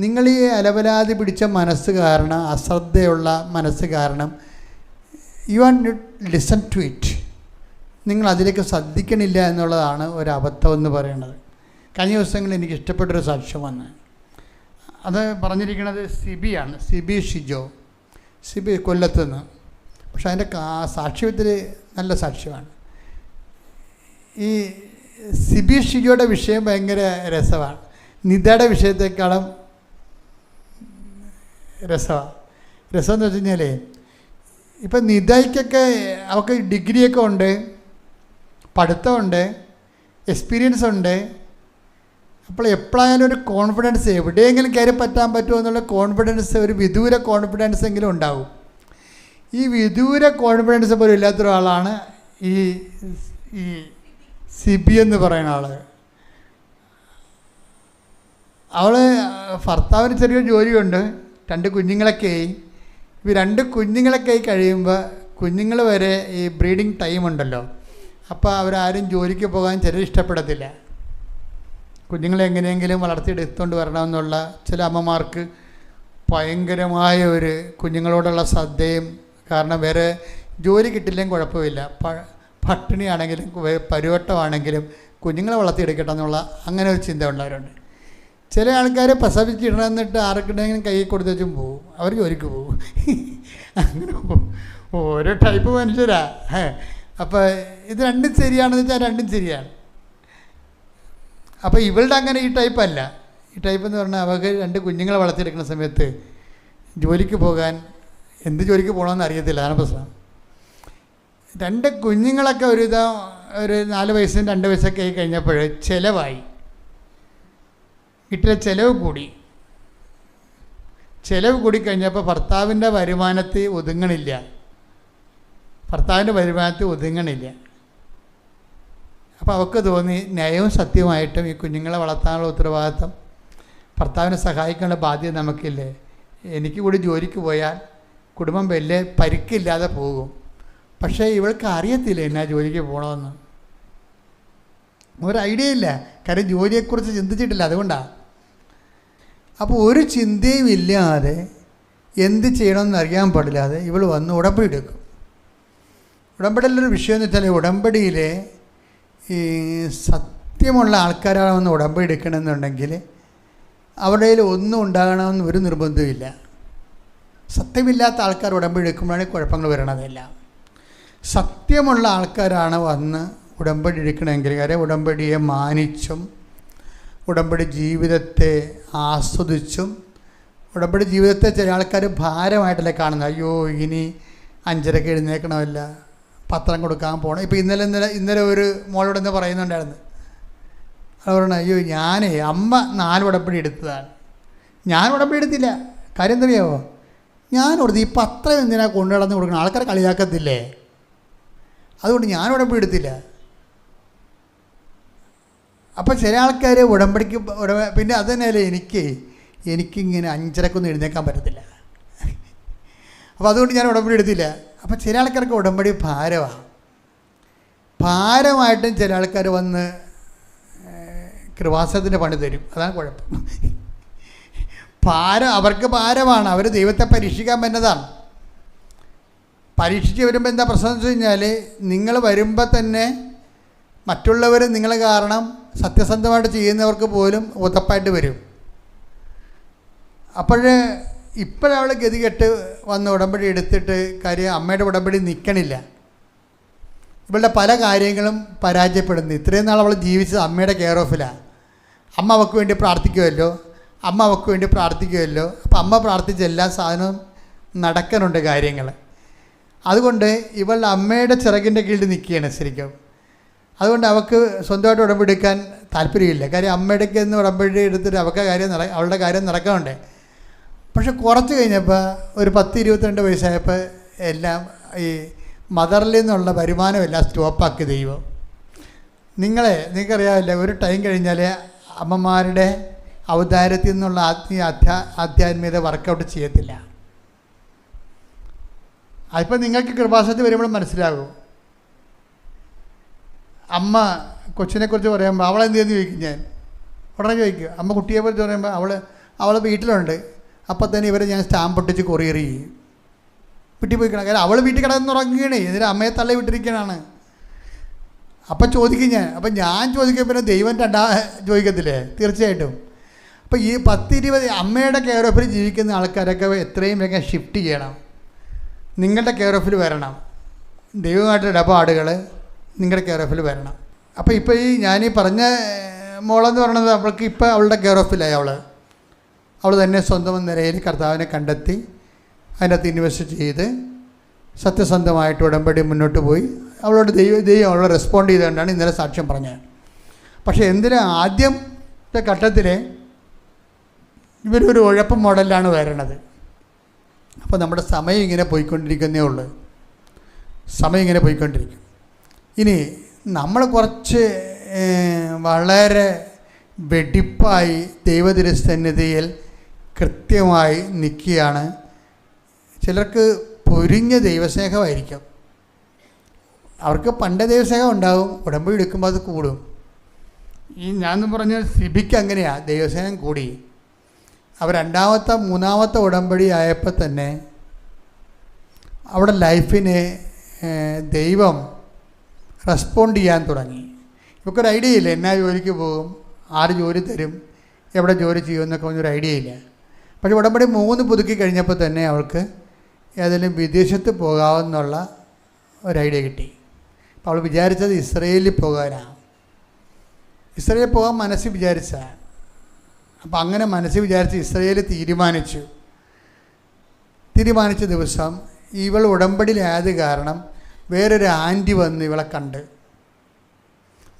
നിങ്ങൾ ഈ അലവലാതി പിടിച്ച മനസ്സ് കാരണം, അശ്രദ്ധയുള്ള മനസ്സ് കാരണം you are not listen to it. നിങ്ങൾ അതിലേക്ക് ശ്രദ്ധിക്കണില്ല എന്നുള്ളതാണ് ഒരു അബദ്ധം എന്ന് പറയുന്നത്. കഴിഞ്ഞ ദിവസങ്ങളിൽ എനിക്ക് ഇഷ്ടപ്പെട്ടൊരു സാക്ഷ്യം വന്ന്, അത് പറഞ്ഞിരിക്കുന്നത് സിബിയാണ്. സിബി ഷിജോ, സിബി കൊല്ലത്തുനിന്ന്. പക്ഷെ അതിൻ്റെ സാക്ഷ്യത്തിൽ നല്ല സാക്ഷ്യമാണ്. ഈ സിബി ഷിജോയുടെ വിഷയം ഭയങ്കര രസമാണ്. നിതയുടെ വിഷയത്തെക്കാളും രസമെന്ന് വെച്ച് കഴിഞ്ഞാൽ, ഇപ്പം നിതയ്ക്കൊക്കെ അവൾക്ക് ഡിഗ്രിയൊക്കെ ഉണ്ട്, പഠിത്തമുണ്ട്, എക്സ്പീരിയൻസ് ഉണ്ട്. അപ്പോൾ എപ്പോഴായാലും ഒരു കോൺഫിഡൻസ്, എവിടെയെങ്കിലും കയറി പറ്റാൻ പറ്റുമോ എന്നുള്ള കോൺഫിഡൻസ്, ഒരു വിദൂര കോൺഫിഡൻസ് എങ്കിലും ഉണ്ടാവും. ഈ വിദൂര കോൺഫിഡൻസ് പോലും ഇല്ലാത്ത ഒരാളാണ് ഈ സിബി എന്ന് പറയുന്ന ആൾ. അവൾ ഭർത്താവിന് ചെറിയൊരു ജോലിയുണ്ട്, 2 കുഞ്ഞുങ്ങളൊക്കെ ആയി. ഈ 2 കുഞ്ഞുങ്ങളൊക്കെ ആയി കഴിയുമ്പോൾ കുഞ്ഞുങ്ങൾ വരെ ഈ ബ്രീഡിങ് ടൈം ഉണ്ടല്ലോ. അപ്പോൾ അവരാരും ജോലിക്ക് പോകാൻ ചിലർ ഇഷ്ടപ്പെടത്തില്ല. കുഞ്ഞുങ്ങളെ എങ്ങനെയെങ്കിലും വളർത്തിയെടുത്തുകൊണ്ട് വരണമെന്നുള്ള ചില അമ്മമാർക്ക് ഭയങ്കരമായ ഒരു കുഞ്ഞുങ്ങളോടുള്ള ശ്രദ്ധയും, കാരണം വേറെ ജോലി കിട്ടില്ലെങ്കിൽ കുഴപ്പമില്ല, പട്ടിണിയാണെങ്കിലും പരുവട്ടമാണെങ്കിലും കുഞ്ഞുങ്ങളെ വളർത്തിയെടുക്കട്ടെ എന്നുള്ള അങ്ങനെ ഒരു ചിന്ത ഉള്ളവരുണ്ട്. ചില ആൾക്കാർ പ്രസവിച്ചിടണമെന്നിട്ട് ആർക്കിടെങ്കിലും കൈ കൊടുത്തും പോവും, അവർ ജോലിക്ക് പോകും. അങ്ങനെ ഓരോ ടൈപ്പ് മനുഷ്യരാ. അപ്പോൾ ഇത് രണ്ടും ശരിയാണെന്ന് വെച്ചാൽ രണ്ടും ശരിയാണ്. അപ്പോൾ ഇവളുടെ അങ്ങനെ ഈ ടൈപ്പല്ല. ഈ ടൈപ്പ് എന്ന് പറഞ്ഞാൽ അവർക്ക് 2 കുഞ്ഞുങ്ങളെ വളർത്തിയെടുക്കുന്ന സമയത്ത് ജോലിക്ക് പോകാൻ, എന്ത് ജോലിക്ക് പോകണമെന്ന് അറിയത്തില്ല. അതാണ് പ്രശ്നം. 2 കുഞ്ഞുങ്ങളൊക്കെ ഒരു 4 വയസ്സിനും 2 വയസ്സൊക്കെ ആയി കഴിഞ്ഞപ്പോൾ ചിലവായി, വീട്ടിലെ ചിലവ് കൂടി കഴിഞ്ഞപ്പോൾ ഭർത്താവിൻ്റെ വരുമാനത്തിൽ ഒതുങ്ങണില്ല. അപ്പോൾ അവൾക്ക് തോന്നി ന്യായവും സത്യമായിട്ടും ഈ കുഞ്ഞുങ്ങളെ വളർത്താനുള്ള ഉത്തരവാദിത്തം, ഭർത്താവിനെ സഹായിക്കാനുള്ള ബാധ്യത നമുക്കില്ലേ, എനിക്ക് കൂടി ജോലിക്ക് പോയാൽ കുടുംബം വലിയ പരിക്കില്ലാതെ പോകും. പക്ഷേ ഇവൾക്ക് അറിയത്തില്ല എന്നാ ജോലിക്ക് പോകണമെന്ന്, ഒരു ഐഡിയ ഇല്ല. കാര്യം ജോലിയെക്കുറിച്ച് ചിന്തിച്ചിട്ടില്ല, അതുകൊണ്ടാണ്. അപ്പോൾ ഒരു ചിന്തയും ഇല്ലാതെ, എന്ത് ചെയ്യണമെന്ന് അറിയാൻ പാടില്ലാതെ ഇവൾ വന്ന് ഉടമ്പടി എടുക്കും. ഉടമ്പടിയിലൊരു വിഷയം എന്ന് വെച്ചാൽ, ഉടമ്പടിയിൽ ഈ സത്യമുള്ള ആൾക്കാരാണ് വന്ന് ഉടമ്പടി എടുക്കണമെന്നുണ്ടെങ്കിൽ അവരുടെ കയ്യിൽ ഒന്നും ഉണ്ടാകണമെന്ന് ഒരു നിർബന്ധമില്ല. സത്യമില്ലാത്ത ആൾക്കാർ ഉടമ്പടി എടുക്കുമ്പോഴാണ് കുഴപ്പങ്ങൾ വരണതല്ല. സത്യമുള്ള ആൾക്കാരാണ് വന്ന് ഉടമ്പടി എടുക്കണമെങ്കിൽ, കാര്യം ഉടമ്പടിയെ മാനിച്ചും ഉടമ്പടി ജീവിതത്തെ ആസ്വദിച്ചും, ഉടമ്പടി ജീവിതത്തെ ചില ആൾക്കാർ ഭാരമായിട്ടല്ലേ കാണുന്നത്. അയ്യോ ഇനി 5:30 എഴുന്നേക്കണമല്ല, പത്രം കൊടുക്കാൻ പോകണം. ഇപ്പോൾ ഇന്നലെ ഒരു മോളോട് എന്ന് പറയുന്നുണ്ടായിരുന്നു. അത് പറഞ്ഞു, അയ്യോ അമ്മ 4 ഉടമ്പടി എടുത്തതാണ്, ഞാൻ ഉടമ്പടി എടുത്തില്ല. കാര്യം എന്തറിയാമോ, ഞാനോടത്ത് ഈ പത്രം എന്തിനാ കൊണ്ടു നടന്ന് കൊടുക്കണം, ആൾക്കാരെ കളിയാക്കത്തില്ലേ, അതുകൊണ്ട് ഞാൻ ഉടമ്പടി എടുത്തില്ല. അപ്പോൾ ചില ആൾക്കാർ ഉടമ്പടിക്ക് പിന്നെ അത് തന്നെയല്ലേ എനിക്കിങ്ങനെ 5:30 എഴുന്നേക്കാൻ പറ്റത്തില്ല, അപ്പോൾ അതുകൊണ്ട് ഞാൻ ഉടമ്പടി എടുത്തില്ല. അപ്പോൾ ചില ആൾക്കാർക്ക് ഉടമ്പടി ഭാരമായിട്ടും ചില ആൾക്കാർ വന്ന് കൃപാസനത്തിൻ്റെ പണി തരും. അതാണ് കുഴപ്പം. അവർക്ക് ഭാരമാണ്, അവർ ദൈവത്തെ പരീക്ഷിക്കാൻ പറ്റുന്നതാണ്. പരീക്ഷിച്ച് വരുമ്പോൾ എന്താ പ്രശ്നം എന്ന് വെച്ച് കഴിഞ്ഞാൽ, നിങ്ങൾ വരുമ്പോൾ തന്നെ മറ്റുള്ളവർ നിങ്ങൾ കാരണം സത്യസന്ധമായിട്ട് ചെയ്യുന്നവർക്ക് പോലും ഉതപ്പായിട്ട് വരും. ഇപ്പോഴവൾ ഗതികെട്ട് വന്ന് ഉടമ്പടി എടുത്തിട്ട് കാര്യം അമ്മയുടെ ഉടമ്പടി നിൽക്കണില്ല. ഇവളുടെ പല കാര്യങ്ങളും പരാജയപ്പെടുന്നു. ഇത്രയും നാൾ അവൾ ജീവിച്ചത് അമ്മയുടെ കെയർ ഓഫിലാണ്. അമ്മ അവൾക്ക് വേണ്ടി പ്രാർത്ഥിക്കുമല്ലോ. അപ്പോൾ അമ്മ പ്രാർത്ഥിച്ച എല്ലാ സാധനവും നടക്കാനുണ്ട് കാര്യങ്ങൾ. അതുകൊണ്ട് ഇവളുടെ അമ്മയുടെ ചിറകിൻ്റെ കീഴിൽ നിൽക്കുകയാണ് ശരിക്കും. അതുകൊണ്ട് അവൾക്ക് സ്വന്തമായിട്ട് ഉടമ്പടി എടുക്കാൻ താല്പര്യമില്ല. കാര്യം അമ്മയുടെ നിന്ന് ഉടമ്പടി എടുത്തിട്ട് അവളുടെ കാര്യം നടക്കാനുണ്ട്. പക്ഷെ കുറച്ച് കഴിഞ്ഞപ്പോൾ ഒരു 10-22 വയസ്സായപ്പോൾ എല്ലാം ഈ മദറിൽ നിന്നുള്ള വരുമാനമെല്ലാം സ്റ്റോപ്പാക്കി ദൈവം. നിങ്ങൾക്കറിയാമില്ല, ഒരു ടൈം കഴിഞ്ഞാൽ അമ്മമാരുടെ ഔദാര്യത്തിൽ നിന്നുള്ള ആധ്യാത്മികത വർക്കൗട്ട് ചെയ്യത്തില്ല. അതിപ്പോൾ നിങ്ങൾക്ക് കൃപാസനത്തിൽ വരുമ്പോൾ മനസ്സിലാകും. അമ്മ കൊച്ചിനെക്കുറിച്ച് പറയുമ്പോൾ അവളെന്ത് ചെയ്യുന്നു ചോദിക്കും. ഞാൻ ഉടനെ ചോദിക്കും. അമ്മ കുട്ടിയെക്കുറിച്ച് പറയുമ്പോൾ അവൾ വീട്ടിലുണ്ട്. അപ്പോൾ തന്നെ ഇവരെ ഞാൻ സ്റ്റാമ്പ് ഒട്ടിച്ച് കൊറിയർ ചെയ്യും. വീട്ടിൽ പോയി കിടക്കാം. അവൾ വീട്ടിൽ കിടന്നുറങ്ങുകയാണ്. എന്നിട്ട് അമ്മയെ തള്ളി വിട്ടിരിക്കുകയാണ്. അപ്പം ചോദിക്കും ഞാൻ. അപ്പം ഞാൻ ചോദിക്കും, പിന്നെ ദൈവം ചോദിക്കത്തില്ലേ? തീർച്ചയായിട്ടും. അപ്പോൾ ഈ 10-20 അമ്മയുടെ കെയർ ഓഫിൽ ജീവിക്കുന്ന ആൾക്കാരൊക്കെ എത്രയും വേഗം ഷിഫ്റ്റ് ചെയ്യണം. നിങ്ങളുടെ കെയർ ഓഫിൽ വരണം. ദൈവമായിട്ട് ഇടപാടുകൾ നിങ്ങളുടെ കെയർ ഓഫിൽ വരണം. അപ്പോൾ ഇപ്പോൾ ഞാനീ പറഞ്ഞ മോളെന്ന് പറയുന്നത് അവൾക്ക് ഇപ്പോൾ അവളുടെ കെയർ ഓഫിലായി. അവൾ തന്നെ സ്വന്തം നിലയിൽ കർത്താവിനെ കണ്ടെത്തി അതിനകത്ത് ഇൻവെസ്റ്റ് ചെയ്ത് സത്യസന്ധമായിട്ട് ഉടമ്പടി മുന്നോട്ട് പോയി. അവളോട് ദൈവം അവളെ റെസ്പോണ്ട് ചെയ്തുകൊണ്ടാണ് ഇന്നലെ സാക്ഷ്യം പറഞ്ഞത്. പക്ഷേ ആദ്യത്തെ ഘട്ടത്തിൽ ഇവരൊരു ഉഴപ്പ് മോഡലിലാണ് വരണത്. അപ്പോൾ നമ്മുടെ സമയം ഇങ്ങനെ പോയിക്കൊണ്ടിരിക്കുന്നേ ഉള്ളൂ. ഇനി നമ്മൾ കുറച്ച് വളരെ വെടിപ്പായി ദൈവതിരുസന്നിധിയിൽ കൃത്യമായി നിൽക്കുകയാണ്. ചിലർക്ക് പൊരിഞ്ഞ ദൈവസ്നേഹമായിരിക്കും. അവർക്ക് പണ്ടേ ദൈവസ്നേഹം ഉണ്ടാവും. ഉടമ്പടി എടുക്കുമ്പോൾ അത് കൂടും. ഞാൻ പറഞ്ഞ സിബിക്ക് അങ്ങനെയാണ്, ദൈവസ്നേഹം കൂടി. അവർ 2ാമത്തെ 3ാമത്തെ ഉടമ്പടി ആയപ്പോൾ തന്നെ അവിടെ ലൈഫിനെ ദൈവം റെസ്പോണ്ട് ചെയ്യാൻ തുടങ്ങി. ഇവൾക്കൊരു ഐഡിയ ഇല്ല. എന്നാ ജോലിക്ക് പോകും, ആര് ജോലി തരും, എവിടെ ജോലി ചെയ്യുമെന്നൊക്കെ ഒന്നൊരു ഐഡിയ ഇല്ല. പക്ഷേ ഉടമ്പടി 3 പുതുക്കി കഴിഞ്ഞപ്പോൾ തന്നെ അവൾക്ക് ഏതെങ്കിലും വിദേശത്ത് പോകാമെന്നുള്ള ഒരു ഐഡിയ കിട്ടി. അപ്പോൾ അവൾ വിചാരിച്ചത് ഇസ്രയേലിൽ പോകാനാണ്. ഇസ്രയേലിൽ പോകാൻ മനസ്സിൽ വിചാരിച്ചതാണ്. അപ്പോൾ അങ്ങനെ മനസ്സിൽ വിചാരിച്ച് ഇസ്രയേൽ തീരുമാനിച്ച ദിവസം ഇവൾ ഉടമ്പടിയിലായത് കാരണം വേറൊരു ആൻറ്റി വന്ന് ഇവളെ കണ്ട്.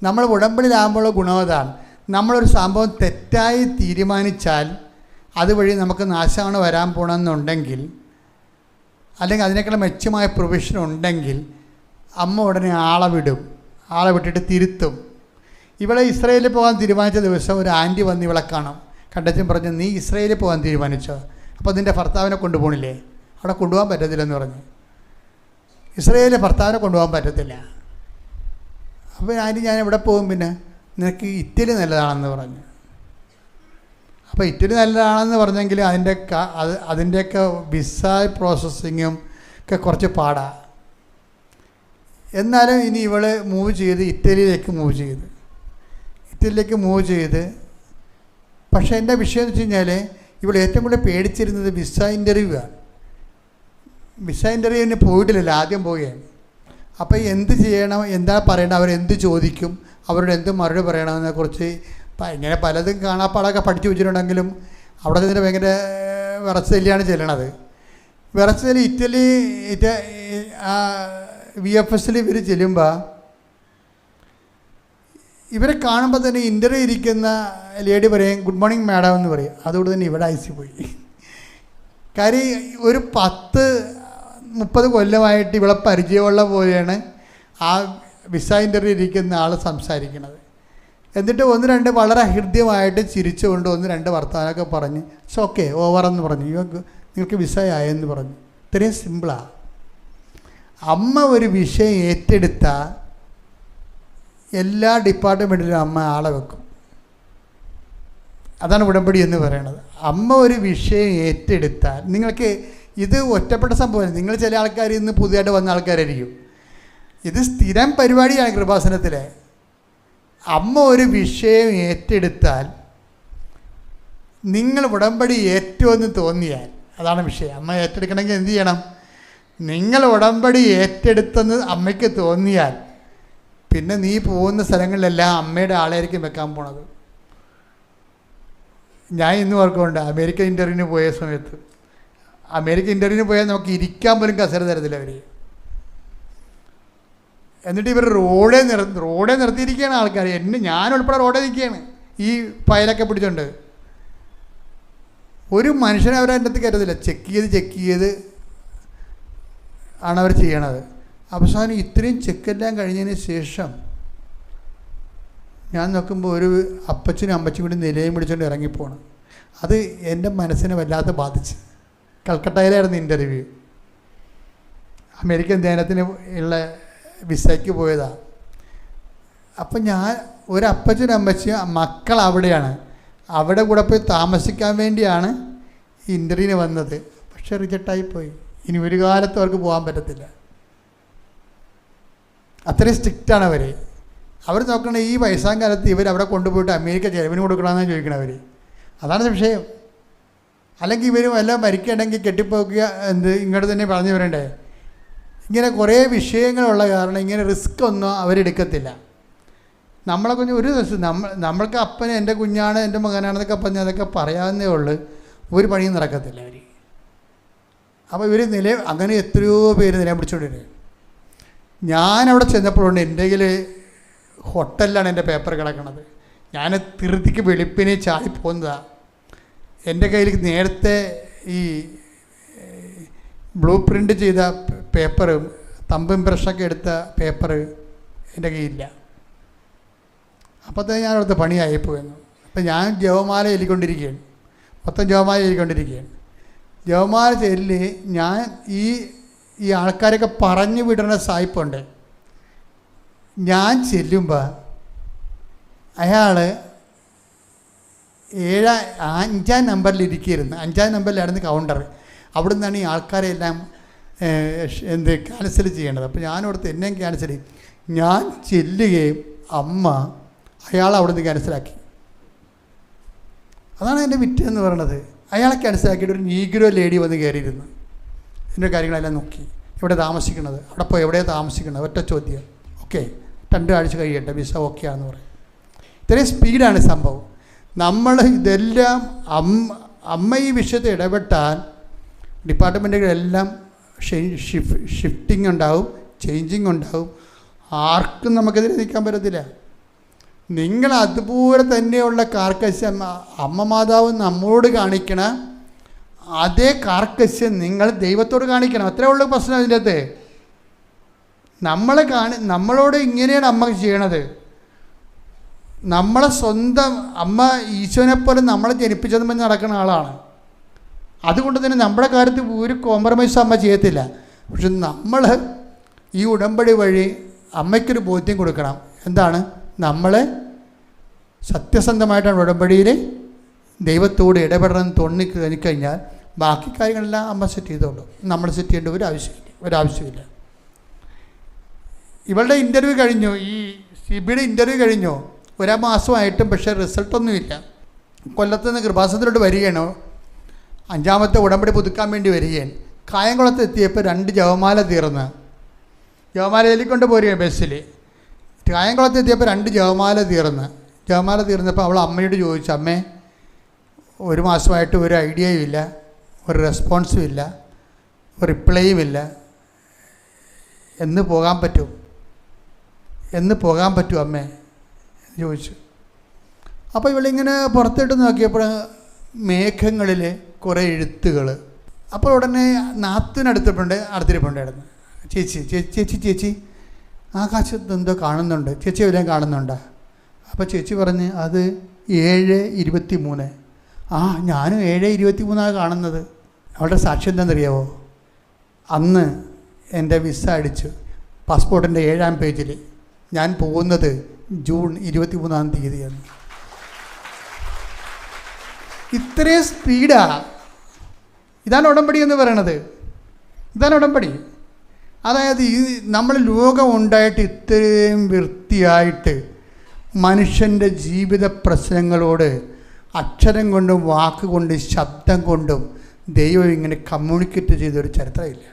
നമ്മൾ ഉടമ്പടിയിലാകുമ്പോൾ ഗുണവതാണ്, നമ്മളൊരു സംഭവം തെറ്റായി തീരുമാനിച്ചാൽ അതുവഴി നമുക്ക് നാശമാണ് വരാൻ പോകണമെന്നുണ്ടെങ്കിൽ, അല്ലെങ്കിൽ അതിനേക്കാൾ മെച്ചമായ പ്രൊവിഷൻ ഉണ്ടെങ്കിൽ അമ്മ ഉടനെ ആളെ വിട്ടിട്ട് തിരുത്തും. ഇവളെ ഇസ്രയേലിൽ പോകാൻ തീരുമാനിച്ച ദിവസം ഒരു ആൻറ്റി വന്ന് ഇവളെ കാണും. കണ്ടച്ചും പറഞ്ഞു, നീ ഇസ്രയേലിൽ പോകാൻ തീരുമാനിച്ചോ? അപ്പോൾ നിൻ്റെ ഭർത്താവിനെ കൊണ്ടുപോകണില്ലേ? അവിടെ കൊണ്ടുപോകാൻ പറ്റത്തില്ലെന്ന് പറഞ്ഞു. ഇസ്രയേലിൽ ഭർത്താവിനെ കൊണ്ടുപോകാൻ പറ്റത്തില്ല. അപ്പോൾ ഞാൻ എവിടെ പോകും? പിന്നെ നിനക്ക് ഇറ്റലി നല്ലതാണെന്ന് പറഞ്ഞു. അപ്പോൾ ഇറ്റലി നല്ലതാണെന്ന് പറഞ്ഞെങ്കിൽ അതിൻ്റെയൊക്കെ വിസ പ്രോസസ്സിങ്ങും ഒക്കെ കുറച്ച് പാടാണ്. എന്നാലും ഇനി ഇവൾ ഇറ്റലിയിലേക്ക് മൂവ് ചെയ്ത് പക്ഷേ എൻ്റെ വിഷയം എന്ന് വെച്ച് കഴിഞ്ഞാൽ ഇവൾ ഏറ്റവും കൂടുതൽ പേടിച്ചിരുന്നത് വിസ ഇൻ്റർവ്യൂ ആണ്. വിസ ഇൻ്റർവ്യൂവിന് പോയിട്ടില്ലല്ലോ, ആദ്യം പോവുകയാണ്. അപ്പോൾ എന്ത് ചെയ്യണം, എന്താ പറയണം, അവരെന്ത് ചോദിക്കും, അവരോട് എന്ത് മറുപടി പറയണമെന്നതിനെക്കുറിച്ച് ഇങ്ങനെ പലതും കാണാപ്പാടൊക്കെ പഠിച്ചു വെച്ചിട്ടുണ്ടെങ്കിലും അവിടെ ചെന്നിട്ട് ഭയങ്കര വിറച്ചല്ലിയാണ് ചെല്ലണത്. വിറച്ചല് ഇറ്റലി VFSൽ ഇവർ ചെല്ലുമ്പോൾ ഇവരെ കാണുമ്പോൾ തന്നെ ഇൻ്റർവ്യൂ ഇരിക്കുന്ന ലേഡി പറയും ഗുഡ് മോർണിംഗ് മാഡം എന്ന് പറയും. അതുകൊണ്ട് തന്നെ ഇവിടെ ഐസി പോയി. കാര്യം ഒരു 10-30 കൊല്ലമായിട്ട് ഇവളെ പരിചയമുള്ള പോലെയാണ് ആ വിസ ഇൻ്റർവ്യൂ ഇരിക്കുന്ന ആൾ സംസാരിക്കുന്നത്. എന്നിട്ട് 1-2 വളരെ ഹൃദ്യമായിട്ട് ചിരിച്ചുകൊണ്ട് 1-2 വർത്തമാനമൊക്കെ പറഞ്ഞ് ഇറ്റ്സ് ഓക്കെ ഓവറെന്ന് പറഞ്ഞു, നിങ്ങൾക്ക് വിസ ആയെന്ന് പറഞ്ഞു. ഇത്രയും സിമ്പിളാണ്. അമ്മ ഒരു വിഷയം ഏറ്റെടുത്താൽ എല്ലാ ഡിപ്പാർട്ട്മെൻറ്റിലും അമ്മ ആളെ വെക്കും. അതാണ് ഉടമ്പടി എന്ന് പറയുന്നത്. അമ്മ ഒരു വിഷയം ഏറ്റെടുത്താൽ നിങ്ങൾക്ക് ഇത് ഒറ്റപ്പെട്ട സംഭവമാണ്. നിങ്ങൾ ചില ആൾക്കാർ ഇന്ന് പുതിയതായിട്ട് വന്ന ആൾക്കാരായിരിക്കും. ഇത് സ്ഥിരം പരിപാടിയാണ് കൃപാസനത്തിലെ. അമ്മ ഒരു വിഷയം ഏറ്റെടുത്താൽ, നിങ്ങൾ ഉടമ്പടി ഏറ്റവുമെന്ന് തോന്നിയാൽ, അതാണ് വിഷയം. അമ്മ ഏറ്റെടുക്കണമെങ്കിൽ എന്ത് ചെയ്യണം? നിങ്ങൾ ഉടമ്പടി ഏറ്റെടുത്തെന്ന് അമ്മയ്ക്ക് തോന്നിയാൽ പിന്നെ നീ പോകുന്ന സ്ഥലങ്ങളിലെല്ലാം അമ്മയുടെ ആളായിരിക്കും വെക്കാൻ പോണത്. ഞാൻ ഇന്ന് ഓർക്കുന്നുണ്ട്, അമേരിക്ക ഇൻ്റർവ്യൂവിന് പോയ സമയത്ത്, അമേരിക്ക ഇൻ്റർവ്യൂവിന് പോയാൽ നമുക്ക് ഇരിക്കാൻ പോലും കസേര തരത്തില്ല അവർ. എന്നിട്ട് ഇവർ റോഡേ നിർത്തിയിരിക്കുകയാണ് ആൾക്കാർ. ഞാനുൾപ്പെടെ റോഡേ നിൽക്കുകയാണ് ഈ ഫയലൊക്കെ പിടിച്ചോണ്ട്. ഒരു മനുഷ്യനെ അവരതിൻ്റെ അടുത്ത് കയറ്റത്തില്ല. ചെക്ക് ചെയ്ത് ആണ് അവർ ചെയ്യണത്. അവസാനം ഇത്രയും ചെക്കെല്ലാം കഴിഞ്ഞതിന് ശേഷം ഞാൻ നോക്കുമ്പോൾ ഒരു അപ്പച്ചനും അമ്മച്ചും കൂടി നിലയും പിടിച്ചുകൊണ്ട് ഇറങ്ങിപ്പോണം. അത് എൻ്റെ മനസ്സിനെ വല്ലാതെ ബാധിച്ച്. കൽക്കട്ടയിലായിരുന്നു ഇൻ്റർവ്യൂ. അമേരിക്കൻ ധ്യാനത്തിന് ഉള്ള വിസയ്ക്ക് പോയതാണ്. അപ്പം ഞാൻ ഒരപ്പച്ചനും അമ്മച്ചും മക്കൾ അവിടെയാണ്, അവിടെ കൂടെ പോയി താമസിക്കാൻ വേണ്ടിയാണ് ഇൻ്റർവ്യൂവിന് വന്നത്. പക്ഷെ റിജക്റ്റായിപ്പോയി. ഇനി ഒരു കാലത്തും അവർക്ക് പോകാൻ പറ്റത്തില്ല. അത്രയും സ്ട്രിക്റ്റാണ് അവർ. അവർ നോക്കണേ ഈ വയസ്സാം കാലത്ത് ഇവർ അവിടെ കൊണ്ടുപോയിട്ട് അമേരിക്ക ചെലവിന് കൊടുക്കണമെന്നാണ് ചോദിക്കണവർ. അതാണ് വിഷയം. അല്ലെങ്കിൽ ഇവർ വല്ലതും മരിക്കണമെങ്കിൽ കെട്ടിപ്പോക്കുക ഇങ്ങോട്ട് തന്നെ പറഞ്ഞു വരണ്ടേ. ഇങ്ങനെ കുറേ വിഷയങ്ങളുള്ള കാരണം ഇങ്ങനെ റിസ്ക് ഒന്നും അവരെടുക്കത്തില്ല. നമ്മളെ കുഞ്ഞ് ഒരു ദിവസം നമ്മൾക്ക് അപ്പന് എൻ്റെ കുഞ്ഞാണ് എൻ്റെ മകനാണെന്നൊക്കെ പറഞ്ഞ് അതൊക്കെ പറയാവുന്നേ ഉള്ളൂ. ഒരു പണിയും നടക്കത്തില്ല അവർ. അപ്പോൾ ഇവർ അങ്ങനെ എത്രയോ പേര് നിലം പിടിച്ചുകൊണ്ടിരുന്നത്. ഞാനവിടെ ചെന്നപ്പോഴുണ്ട് എൻ്റെ കയ്യിൽ ഹോട്ടലിലാണ് എൻ്റെ പേപ്പർ കിടക്കണത്. ഞാൻ തിരുത്തിക്ക് വെളുപ്പിനെ ചാടി പോകുന്നതാണ്. എൻ്റെ കയ്യിൽ നേരത്തെ ഈ ബ്ലൂ പ്രിൻ്റ് ചെയ്ത പേപ്പർ, തമ്പ് ഇംപ്രഷനൊക്കെ എടുത്ത പേപ്പർ എൻ്റെ കയ്യിലില്ല. അപ്പോഴത്തേക്ക് ഞാൻ അവിടുത്തെ പണിയായിപ്പോയെന്നു. അപ്പം ഞാൻ ജപമാല ചൊല്ലിക്കൊണ്ടിരിക്കുകയാണ്. മൊത്തം ജപമാല ചൊല്ലിക്കൊണ്ടിരിക്കുകയാണ്. ജപമാല ചൊല്ലി ഞാൻ ഈ ആൾക്കാരൊക്കെ പറഞ്ഞു വിടുന്ന സായിപ്പുണ്ട്. ഞാൻ ചെല്ലുമ്പോൾ അയാൾ 5-ാം നമ്പറിൽ ഇരിക്കുകയായിരുന്നു. 5-ാം നമ്പറിലായിരുന്നു കൗണ്ടർ. അവിടെ നിന്നാണ് ഈ ആൾക്കാരെല്ലാം ക്യാൻസൽ ചെയ്യേണ്ടത്. അപ്പോൾ ഞാനവിടുത്തെ എന്നെയും ക്യാൻസൽ ചെയ്യും. ഞാൻ ചെല്ലുകയും അമ്മ അയാൾ അവിടെ നിന്ന് ക്യാൻസലാക്കി. അതാണ് എൻ്റെ വിറ്റെന്ന് പറയണത്. അയാളെ ക്യാൻസലാക്കിയിട്ട് ഒരു നീഗ്രോ ലേഡി വന്ന് കയറിയിരുന്നു. എൻ്റെ കാര്യങ്ങളെല്ലാം നോക്കി. എവിടെ താമസിക്കുന്നത്, അവിടെ പോയി എവിടെയാണ് താമസിക്കുന്നത്, ഒറ്റ ചോദ്യം. ഓക്കെ, 2 ആഴ്ച കഴിയട്ടെ, വിസ ഓക്കെ ആണെന്ന് പറയും. ഇത്രയും സ്പീഡാണ് സംഭവം. നമ്മൾ ഇതെല്ലാം അമ്മ ഈ വിഷയത്തിൽ ഇടപെട്ടാൽ ഡിപ്പാർട്ട്മെൻറ്റുകളെല്ലാം ഷിഫ്റ്റിംഗ് ഉണ്ടാവും, ചേഞ്ചിങ് ഉണ്ടാവും. ആർക്കും നമുക്കെതിരെ നിൽക്കാൻ പറ്റത്തില്ല. നിങ്ങൾ അതുപോലെ തന്നെയുള്ള കാർക്കശ്യം അമ്മ മാതാവ് നമ്മളോട് കാണിക്കണ അതേ കാർക്കശ്യം നിങ്ങൾ ദൈവത്തോട് കാണിക്കണം. അത്രേ ഉള്ളൂ പ്രശ്നം അതിൻ്റെ അകത്ത്. നമ്മളോട് ഇങ്ങനെയാണ് അമ്മ ചെയ്യണത്. നമ്മളെ സ്വന്തം അമ്മ ഈശോനെപ്പോലെ നമ്മളെ ജനിപ്പിച്ചതും പറഞ്ഞ് നടക്കുന്ന ആളാണ്. അതുകൊണ്ട് തന്നെ നമ്മുടെ കാര്യത്തിൽ ഒരു കോംപ്രമൈസും അമ്മ ചെയ്യത്തില്ല. പക്ഷെ നമ്മൾ ഈ ഉടമ്പടി വഴി അമ്മയ്ക്കൊരു ബോധ്യം കൊടുക്കണം. എന്താണ്? നമ്മൾ സത്യസന്ധമായിട്ടാണ് ഉടമ്പടിയിൽ ദൈവത്തോട് ഇടപെടണമെന്ന് തോന്നിക്കഴിഞ്ഞാൽ ബാക്കി കാര്യങ്ങളെല്ലാം അമ്മ സെറ്റ് ചെയ്തോളൂ. നമ്മൾ സെറ്റ് ചെയ്യേണ്ട ഒരാവശ്യമില്ല. ഇവളുടെ ഇൻ്റർവ്യൂ കഴിഞ്ഞു, ഈ സിബിയുടെ ഇൻ്റർവ്യൂ കഴിഞ്ഞു. 1 മാസമായിട്ടും പക്ഷേ റിസൾട്ടൊന്നുമില്ല. കൊല്ലത്ത് നിന്ന് കൃപാസനത്തിലോട്ട് വരികയാണ്. 5ാമത്തെ ഉടമ്പടി പുതുക്കാൻ വേണ്ടി വരികയാണ്. കായംകുളത്ത് എത്തിയപ്പോൾ 2 ജപമാല തീർന്ന്. ജപമാല ചൊല്ലിക്കൊണ്ട് പോരുകയാണ് ബസ്സിൽ. കായംകുളത്ത് എത്തിയപ്പോൾ 2 ജപമാല തീർന്നപ്പോൾ അവൾ അമ്മയോട് ചോദിച്ചു, അമ്മേ 1 മാസമായിട്ട് ഒരു ഐഡിയയും ഇല്ല, ഒരു റെസ്പോൺസും ഇല്ല, ഒരു റിപ്ലൈയും ഇല്ല, എന്ന് പോകാൻ പറ്റും അമ്മേ എന്ന് ചോദിച്ചു. അപ്പോൾ ഇവളിങ്ങനെ പുറത്തിട്ട് നോക്കിയപ്പോൾ മേഘങ്ങളിൽ കുറേ എഴുത്തുകൾ. അപ്പോൾ ഉടനെ അടുത്തിരിപ്പുണ്ടായിരുന്നു. ചേച്ചി ആകാശത്ത് എന്തോ കാണുന്നുണ്ട്, ചേച്ചി എല്ലാം കാണുന്നുണ്ടോ? അപ്പോൾ ചേച്ചി പറഞ്ഞ് അത് 7:23. ഞാനും 7:23 കാണുന്നത്. അവളുടെ സാക്ഷ്യം എന്താണെന്നറിയാവോ? അന്ന് എൻ്റെ വിസ അടിച്ചു പാസ്പോർട്ടിൻ്റെ 7ാം പേജിൽ ഞാൻ പോകുന്നത് ജൂൺ 23-ാം തീയതിയാണ്. ഇത്രയും സ്പീഡാണ്. ഇതാണ് ഉടമ്പടി എന്ന് പറയണത്. ഇതാണ് ഉടമ്പടി. അതായത് ഈ നമ്മൾ ലോകം ഉണ്ടായിട്ട് ഇത്രയും വൃത്തിയായിട്ട് മനുഷ്യൻ്റെ ജീവിത പ്രശ്നങ്ങളോട് അക്ഷരം കൊണ്ടും വാക്കുകൊണ്ടും ശബ്ദം കൊണ്ടും ദൈവം ഇങ്ങനെ കമ്മ്യൂണിക്കേറ്റ് ചെയ്തൊരു ചരിത്രമില്ല.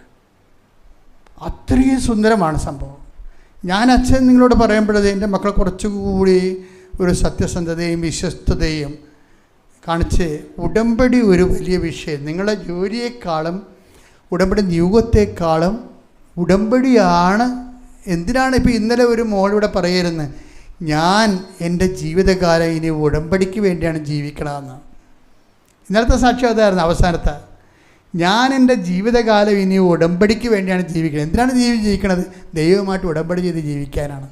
അത്രയും സുന്ദരമാണ് സംഭവം. ഞാൻ അച്ഛൻ നിങ്ങളോട് പറയുമ്പോഴത് എൻ്റെ മക്കളെ കുറച്ചുകൂടി ഒരു സത്യസന്ധതയും വിശ്വസ്തതയും കാണിച്ച് ഉടമ്പടി ഒരു വലിയ വിഷയം. നിങ്ങളുടെ ജോലിയേക്കാളും ഉടമ്പടി നിയോഗത്തെക്കാളും ഉടമ്പടിയാണ്. എന്തിനാണ് ഇപ്പോൾ ഇന്നലെ ഒരു മോളിവിടെ പറയായിരുന്നു, ഞാൻ എൻ്റെ ജീവിതകാലം ഇനി ഉടമ്പടിക്ക് വേണ്ടിയാണ് ജീവിക്കണമെന്ന്. ഇന്നലത്തെ സാക്ഷ്യം അതായിരുന്നു. അവസാനത്തെ, ഞാൻ എൻ്റെ ജീവിതകാലം ഇനി ഉടമ്പടിക്ക് വേണ്ടിയാണ് ജീവിക്കുന്നത്. എന്തിനാണ് ജീവിക്കണത്? ദൈവവുമായിട്ട് ഉടമ്പടി ചെയ്ത് ജീവിക്കാനാണ്.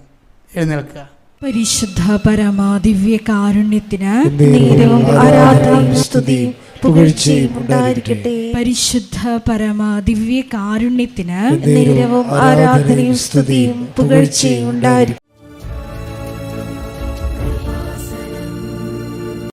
എഴുന്നേൽക്കുക. പരിശുദ്ധ പരമാ ദിവ്യ കാരുണ്യത്തിന് നേരവും ആരാധനയും സ്തുതിയും പുകഴ്ചയും ഉണ്ടായിരിക്കട്ടെ. പരിശുദ്ധ പരമാ ദിവ്യ കാരുണ്യത്തിന് നേരവും ആരാധനയും സ്തുതിയും പുകഴ്ചയും ഉണ്ടായിരിക്കട്ടെ.